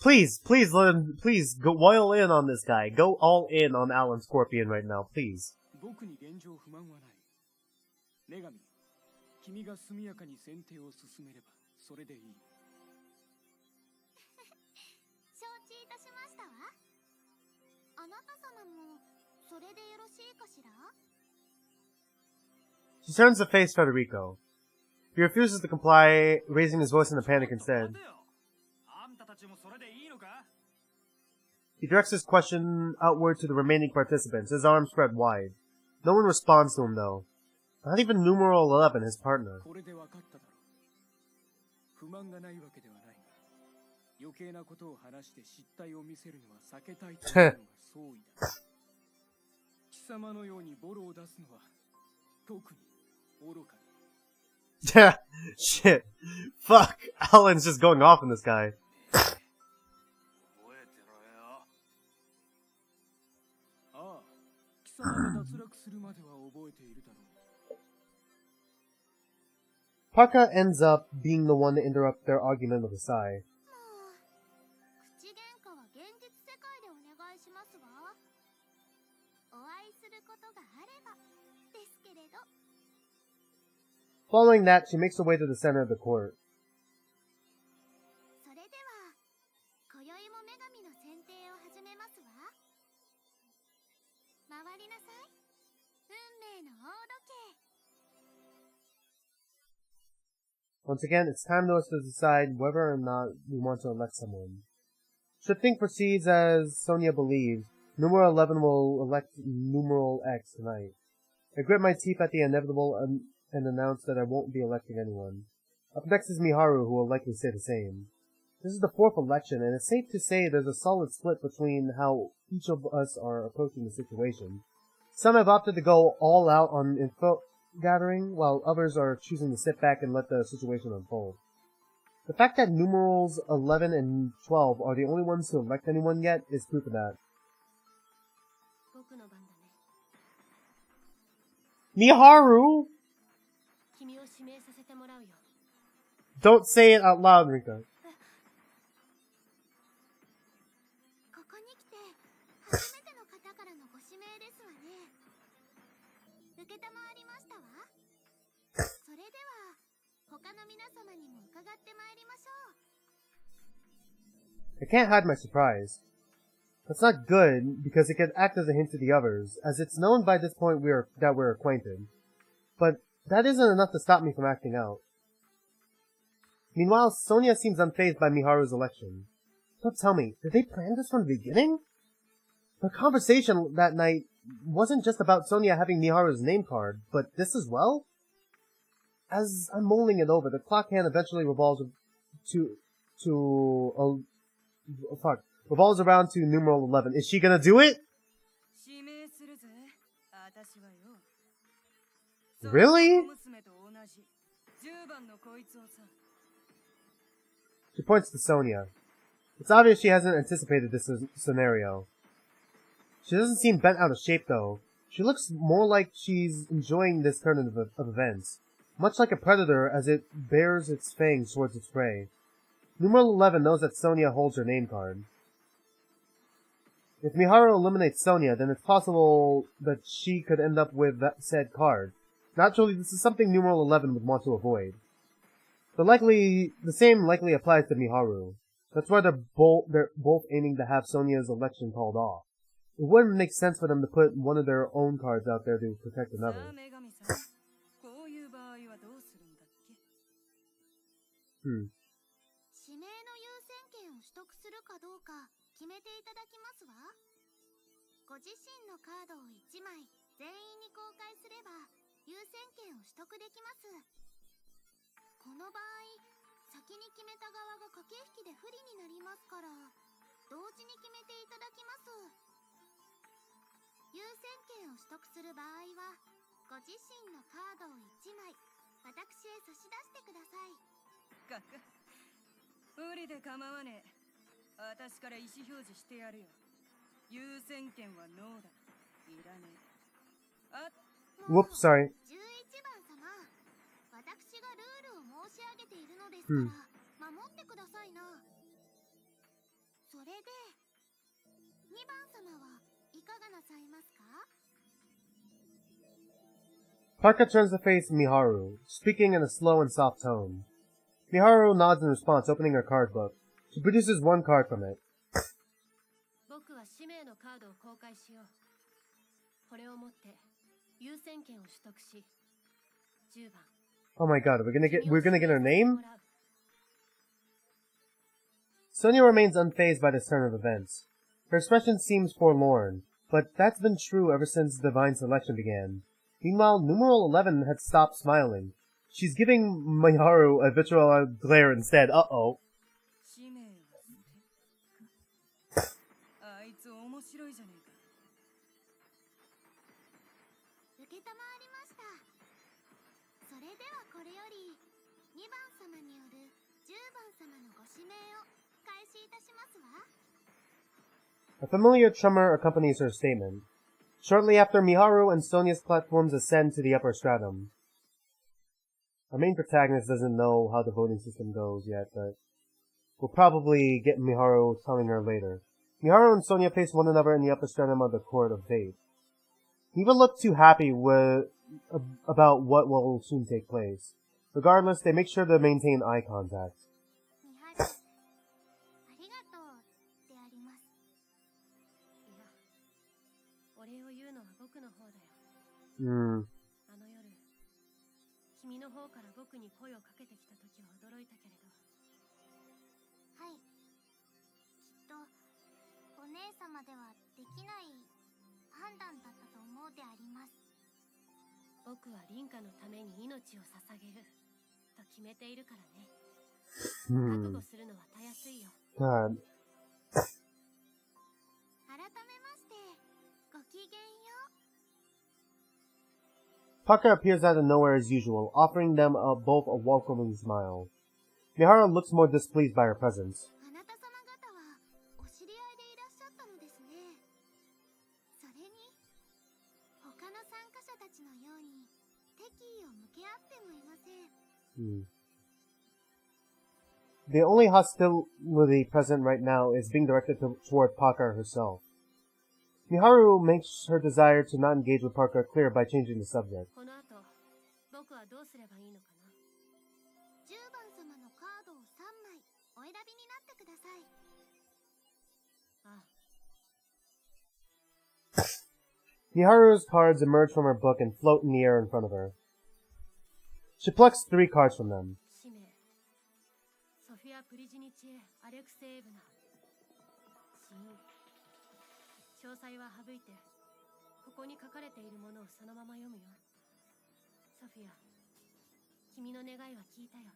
Please let him, please go oil in on this guy. Go all in on Alan Scorpion right now, please. 君が速やかに選定を進めればそれでいい。承知いたしましたわ。あなた様もそれでよろしいかしら？ She turns to face Federico. He refuses to comply, raising his voice in a panic instead. He directs his question outward to the remaining participants, his arms spread wide. No one responds to him, though. Not even numeral 11, his partner. 余計なことを話して失態を見せるのは避けたいというのが総意だ。貴様のようにボロを出すのは特に愚かだ。Yeah, shit. Fuck. Alan's just going off on this guy. 覚えてろよ。ああ、貴様が脱落するまでは覚えているだろう。Parka ends up being the one to interrupt their argument with a sigh. 口喧嘩は現実世界でお願いしますわ。お会いすることがあればですけれど。 Following that, she makes her way to the center of the court. それでは今宵も女神の選定を始めますわ。回りなさい。運命の大時計。 Once again, it's time for us to decide whether or not we want to elect someone. Shifting proceeds as Sonia believes. Numeral 11 will elect numeral X tonight. I grit my teeth at the inevitable and announce that I won't be electing anyone. Up next is Miharu, who will likely say the same. This is the fourth election, and it's safe to say there's a solid split between how each of us are approaching the situation. Some have opted to go all out on info gathering, while others are choosing to sit back and let the situation unfold. The fact that numerals 11 and 12 are the only ones to elect anyone yet is proof of that. 僕の番だね。 Miharu! 君を指名させてもらうよ。 Don't say it out loud, Rinka. ここに来て初めての方からのご指名ですわね。受けたまわりましたわ。それでは他の皆様にも伺ってまいりましょう。 I can't hide my surprise. That's not good, because it could act as a hint to the others, as it's known by this point that we're acquainted. But that isn't enough to stop me from acting out. Meanwhile, Sonia seems unfazed by Miharu's election. Don't tell me, did they plan this from the beginning? The conversation that night wasn't just about Sonia having Miharu's name card, but this as well? As I'm mulling it over, the clock hand eventually revolves revolves around to numeral 11. Is she gonna do it? Really? She points to Sonia. It's obvious she hasn't anticipated this scenario. She doesn't seem bent out of shape, though. She looks more like she's enjoying this turn of events. Much like a predator as it bares its fangs towards its prey. Numeral 11 knows that Sonia holds her name card. If Miharu eliminates Sonia, then it's possible that she could end up with that said card. Naturally, this is something numeral 11 would want to avoid. The same likely applies to Miharu. That's why they're both aiming to have Sonia's election called off. It wouldn't make sense for them to put one of their own cards out there to protect another. 指名の優先権を取得するかどうか決めていただきますわ。ご自身のカードを1枚全員に公開すれば優先権を取得できます。この場合、先に決めた側が駆け引きで不利になりますから、同時に決めていただきます。優先権を取得する場合は、ご自身のカードを1枚私へ差し出してください。かか無理で構わねえ。私から意思表示してやるよ。優先権はノーだ。いらねえ。あ Whoops, sorry. 11番様、私がルールを申し上げているのですから、守ってくださいな。それで、2番様はいかがなさいますか？ Parka turns to face Miharu, speaking in a slow and soft tone. Miharu nods in response, opening her card book. She produces one card from it. 僕は使命のカードを公開しよう。これを持って優先権を取得し、10番。 Oh my god, we're gonna get her name? Sonia remains unfazed by this turn of events. Her expression seems forlorn, but that's been true ever since Divine Selection began. Meanwhile, numeral 11 had stopped smiling. She's giving Miharu a vitriol glare instead. Uh-oh. 白いじゃねえか。受けたまわりました。それではこれより2番様による10番様のご指名を開始いたしますわ。 A familiar tremor accompanies her statement. Shortly after, Miharu and Sonia's platforms ascend to the upper stratum. Our main protagonist doesn't know how the voting system goes yet, but we'll probably get Miharu telling her later. Miharu and Sonia face one another in the upper stratum of the Court of Fate. Neither look too happy about what will soon take place. Regardless, they make sure to maintain eye contact. ミハル、ありがとうであります。いや、お礼を言うのは僕の方だよ。あの夜、君の方から僕に声をかけてきた時は驚いたけれど。はい。きっと、お姉様ではできない判断だったと思うであります。僕はリンカのために命を捧げると決めているからね。覚悟するのはたやすいよ。God. 改めまして、ごきげんよう。Parker appears out of nowhere as usual, offering them both a welcoming smile. Miharu looks more displeased by her presence. あなた様方はお知り合いでいらっしゃったのですね。それに、他の参加者たちのように敵意を向け合ってもいません。The only hostility present right now is being directed toward Parker herself. Miharu makes her desire to not engage with Parker clear by changing the subject. この後、僕はどうすればいいのかな。10番様のカードを3枚お選びになってください。ああ、 Miharu's cards emerge from her book and float in the air in front of her. She plucks 3 cards from them. 使命、ソフィア・プリジニチェ・アレクセーブナ、死因、詳細は省いて、ここに書かれているものをそのまま読むよ。ソフィア、君の願いは聞いたよ。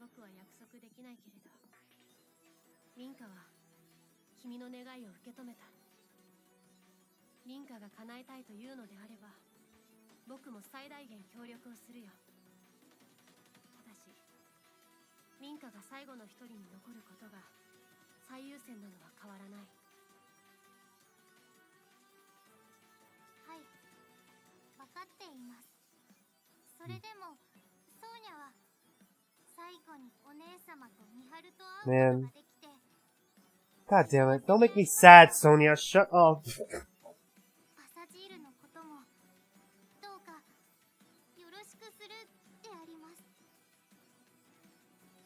僕は約束できないけれど、リンカは君の願いを受け止めた。リンカが叶えたいというのであれば、僕も最大限協力をするよ。ただし、リンカが最後の一人に残ることが最優先なのは変わらない。はい、分かっています。それでも、ソーニャは最後にお姉様とミハルと会うことができて。 God damn it. Don't make me sad, Sonia. Shut up. パサジールのこともどうかよろしくするであります。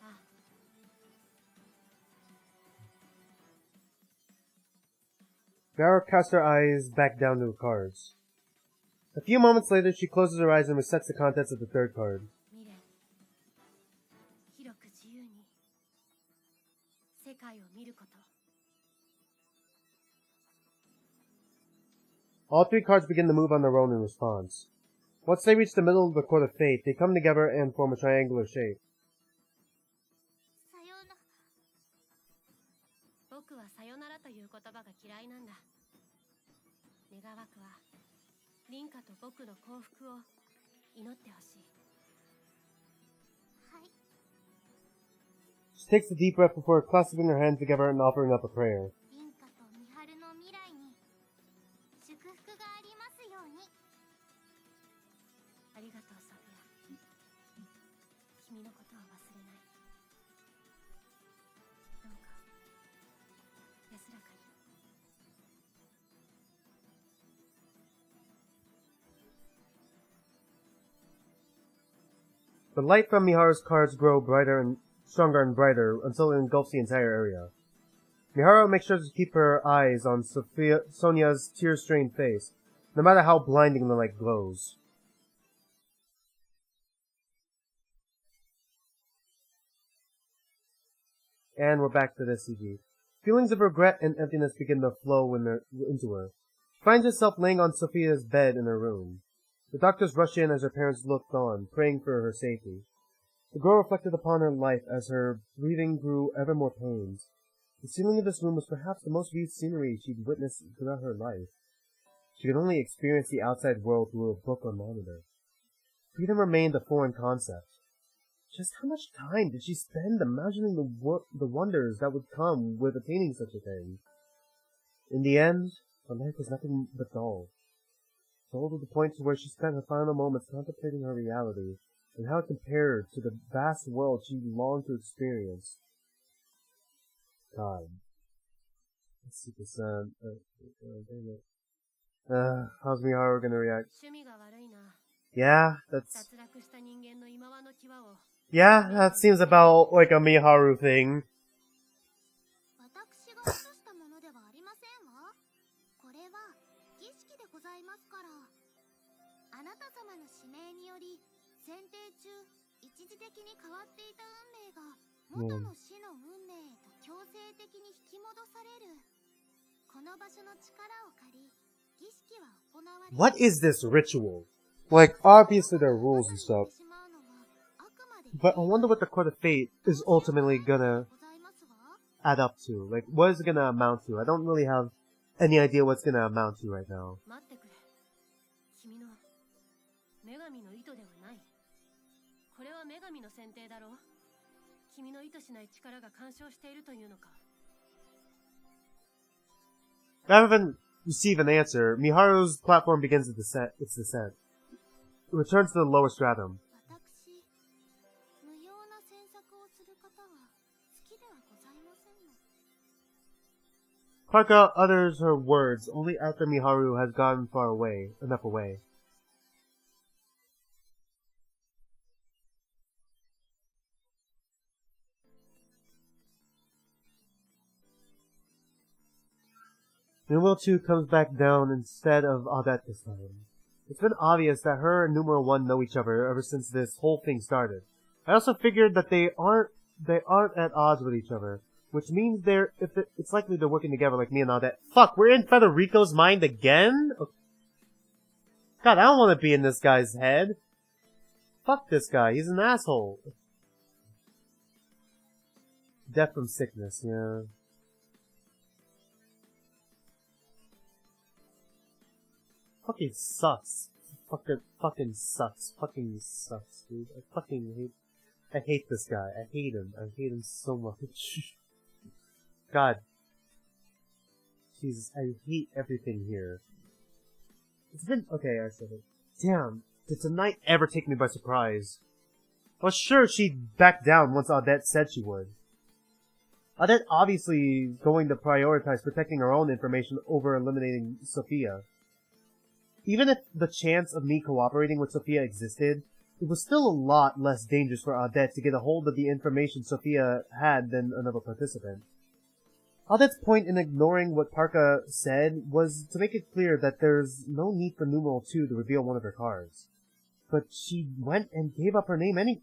ああ、 Miharu casts her eyes back down to her cards. A few moments later, she closes her eyes and resets the contents of the 3rd card. 未練、広く自由に世界を見ること。 All 3 cards begin to move on their own in response. Once they reach the middle of the Court of Fate, they come together and form a triangular shape. さような。僕はさよならという言葉が嫌いなんだ。願わくはリンカと僕の幸福を祈ってほしい。はい。 She takes a deep breath before clasping her hands together and offering up a prayer. リンカとミハルの未来に祝福がありますように。ありがとう、ソフィア。君のことは忘れない。どうか安らかに。 The light from Miharu's cards grow brighter and stronger and brighter until it engulfs the entire area. Miharu makes sure to keep her eyes on Sonia's tear-stained face, no matter how blinding the light glows. And we're back to the CG. Feelings of regret and emptiness begin to flow into her. She finds herself laying on Sophia's bed in her room. The doctors rush in as her parents looked on, praying for her safety. The girl reflected upon her life as her breathing grew ever more pained. The ceiling of this room was perhaps the most viewed scenery she'd witnessed throughout her life. She could only experience the outside world through a book or monitor. Freedom remained a foreign concept. Just how much time did she spend imagining the wonders that would come with attaining such a thing? In the end, her life was nothing but dull. Dull to the point to where she spent her final moments contemplating her reality and how it compared to the vast world she longed to experience. God. Let's see this, how's Miharu gonna react? Yeah, that seems about like a Miharu thing. What is this ritual? Like, obviously there are rules and stuff. But I wonder what the Court of Fate is ultimately gonna add up to. Like, what is it gonna amount to? I don't really have any idea what's gonna amount to right now. Rather than receive an answer, Miharu's platform begins its descent. It returns to the lower stratum. Parka utters her words only after Miharu has gotten enough away. Numero 2 comes back down instead of Audette this time. It's been obvious that her and Numero 1 know each other ever since this whole thing started. I also figured that they aren't at odds with each other, which means it's likely they're working together like me and Audette. Fuck, we're in Federico's mind again? God, I don't want to be in this guy's head. Fuck this guy, he's an asshole. Death from sickness, yeah. Fucking sucks. Fucking sucks. Fucking sucks, dude. I hate this guy. I hate him. I hate him so much. God. Jesus, I hate everything here. It's been, okay, I said it. Damn, did tonight ever take me by surprise? I was sure she'd back down once Audette said she would. Audette obviously going to prioritize protecting her own information over eliminating Sophia. Even if the chance of me cooperating with Sophia existed, it was still a lot less dangerous for Audette to get a hold of the information Sophia had than another participant. Audette's point in ignoring what Parka said was to make it clear that there's no need for Numero 2 to reveal one of her cards. But she went and gave up her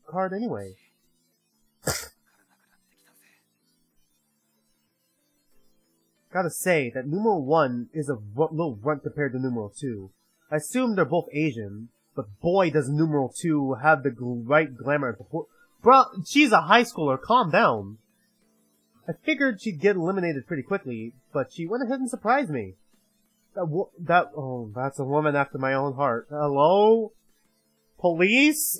card anyway. Gotta say that Numero 1 is a little runt compared to Numero 2. I assume they're both Asian, but boy does Numero 2 have the right glamour and support. Bro, she's a high schooler, calm down. I figured she'd get eliminated pretty quickly, but she went ahead and surprised me. That's a woman after my own heart. Hello? Police?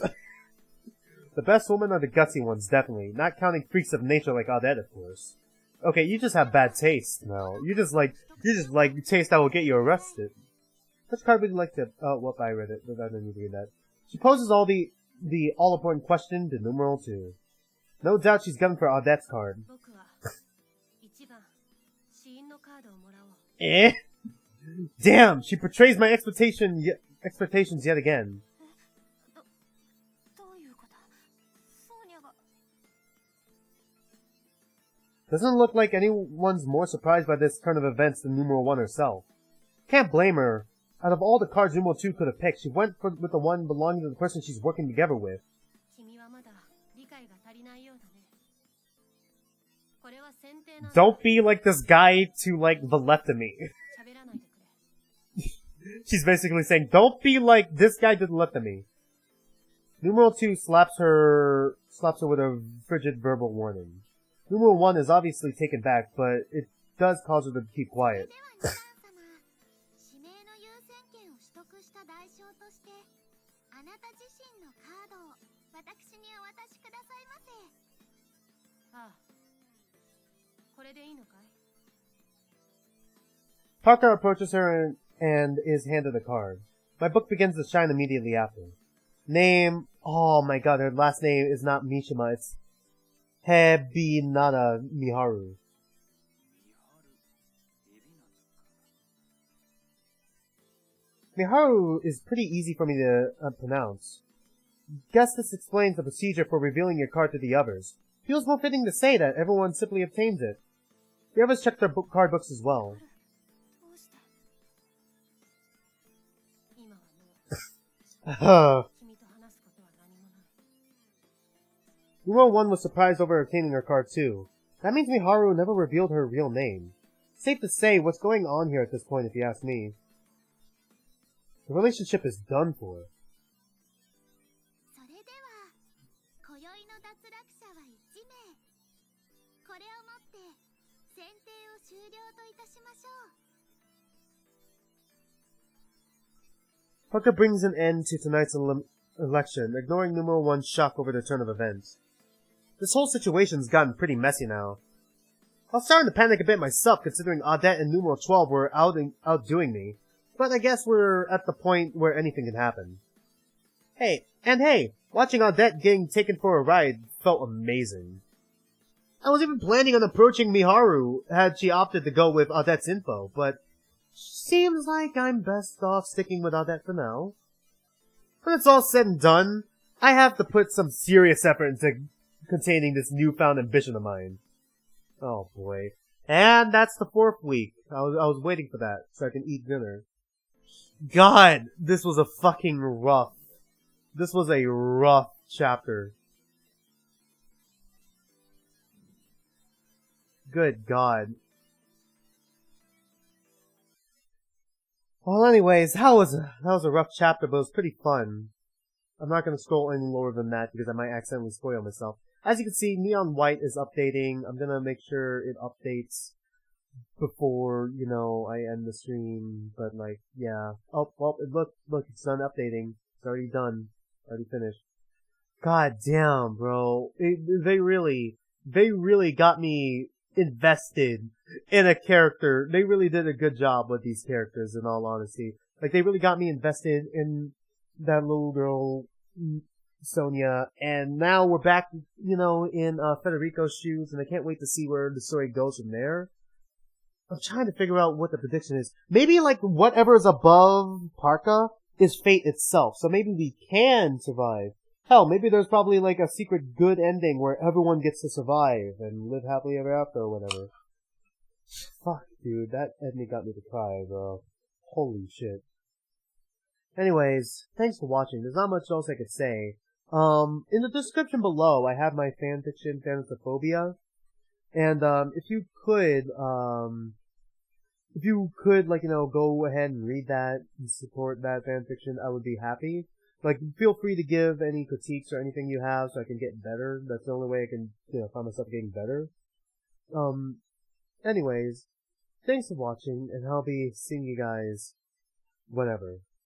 The best women are the gutsy ones, definitely. Not counting freaks of nature like Audette, of course. Okay, you just have bad taste now. You just like taste that will get you arrested. Which card would you like to, I read it. I didn't need to read that. She poses the all-important question to Numero 2. No doubt she's gunning for Audette's card. Eh? Damn, she betrays my expectations yet again. Doesn't look like anyone's more surprised by this turn of events than Numero 1 herself. Can't blame her. Out of all the cards Numero 2 could have picked, she went with the one belonging to the person she's working together with. Don't be like this guy to, like, the left of me. She's basically saying, don't be like this guy to the left of me. Numero 2 slaps her with a frigid verbal warning. Numero 1 is obviously taken back, but it does cause her to keep quiet. 指名の優先権を取得した代償として、あなた自身のカードを私にお渡しくださいませ。ああ、これでいいのかい？ Parker approaches her and is handed a card. My book begins to shine immediately after. Name, oh my god, her last name is not Mishima, it's Hebinata Miharu. Miharu is pretty easy for me to pronounce. Guess this explains the procedure for revealing your card to the others. Feels more fitting to say that everyone simply obtains it. The others check their card books as well. どうして？今はもう君と話すことは何もない。 Numero 1 was surprised over obtaining her card too. That means Miharu never revealed her real name. Safe to say, what's going on here at this point if you ask me. The relationship is done for. それでは、今宵の脱落者は1名。これをもって選定を終了といたしましょう。 Parker brings an end to tonight's election, ignoring Numero 1's shock over the turn of events. This whole situation's gotten pretty messy now. I was starting to panic a bit myself, considering Audette and Numero 12 were outdoing me. But I guess we're at the point where anything can happen. Hey, watching Audette getting taken for a ride felt amazing. I was even planning on approaching Miharu had she opted to go with Audette's info, but seems like I'm best off sticking with Audette for now. When it's all said and done, I have to put some serious effort into containing this newfound ambition of mine. Oh boy. And that's the 4th week. I was waiting for that so I can eat dinner. God, this was a fucking rough. This was a rough chapter. Good God. Well, anyways, that was a rough chapter, but it was pretty fun. I'm not gonna scroll any lower than that because I might accidentally spoil myself. As you can see, Neon White is updating. I'm gonna make sure it updates before, you know, I end the stream, but like, yeah. Oh, well, look, it's done updating. It's already done. Already finished. God damn, bro. They really got me invested in a character. They really did a good job with these characters, in all honesty. Like, they really got me invested in that little girl, Sonia, and now we're back, you know, in Federico's shoes, and I can't wait to see where the story goes from there. I'm trying to figure out what the prediction is. Maybe, like, whatever is above Parka is fate itself, so maybe we can survive. Hell, maybe there's probably, like, a secret good ending where everyone gets to survive and live happily ever after or whatever. Fuck, dude, that ending got me to cry, bro. Holy shit. Anyways, thanks for watching. There's not much else I could say. In the description below, I have my fanfiction, Thanatophobia. And, if you could, like, you know, go ahead and read that and support that fanfiction, I would be happy. Like, feel free to give any critiques or anything you have so I can get better. That's the only way I can, you know, find myself getting better. Anyways, thanks for watching, and I'll be seeing you guys whenever.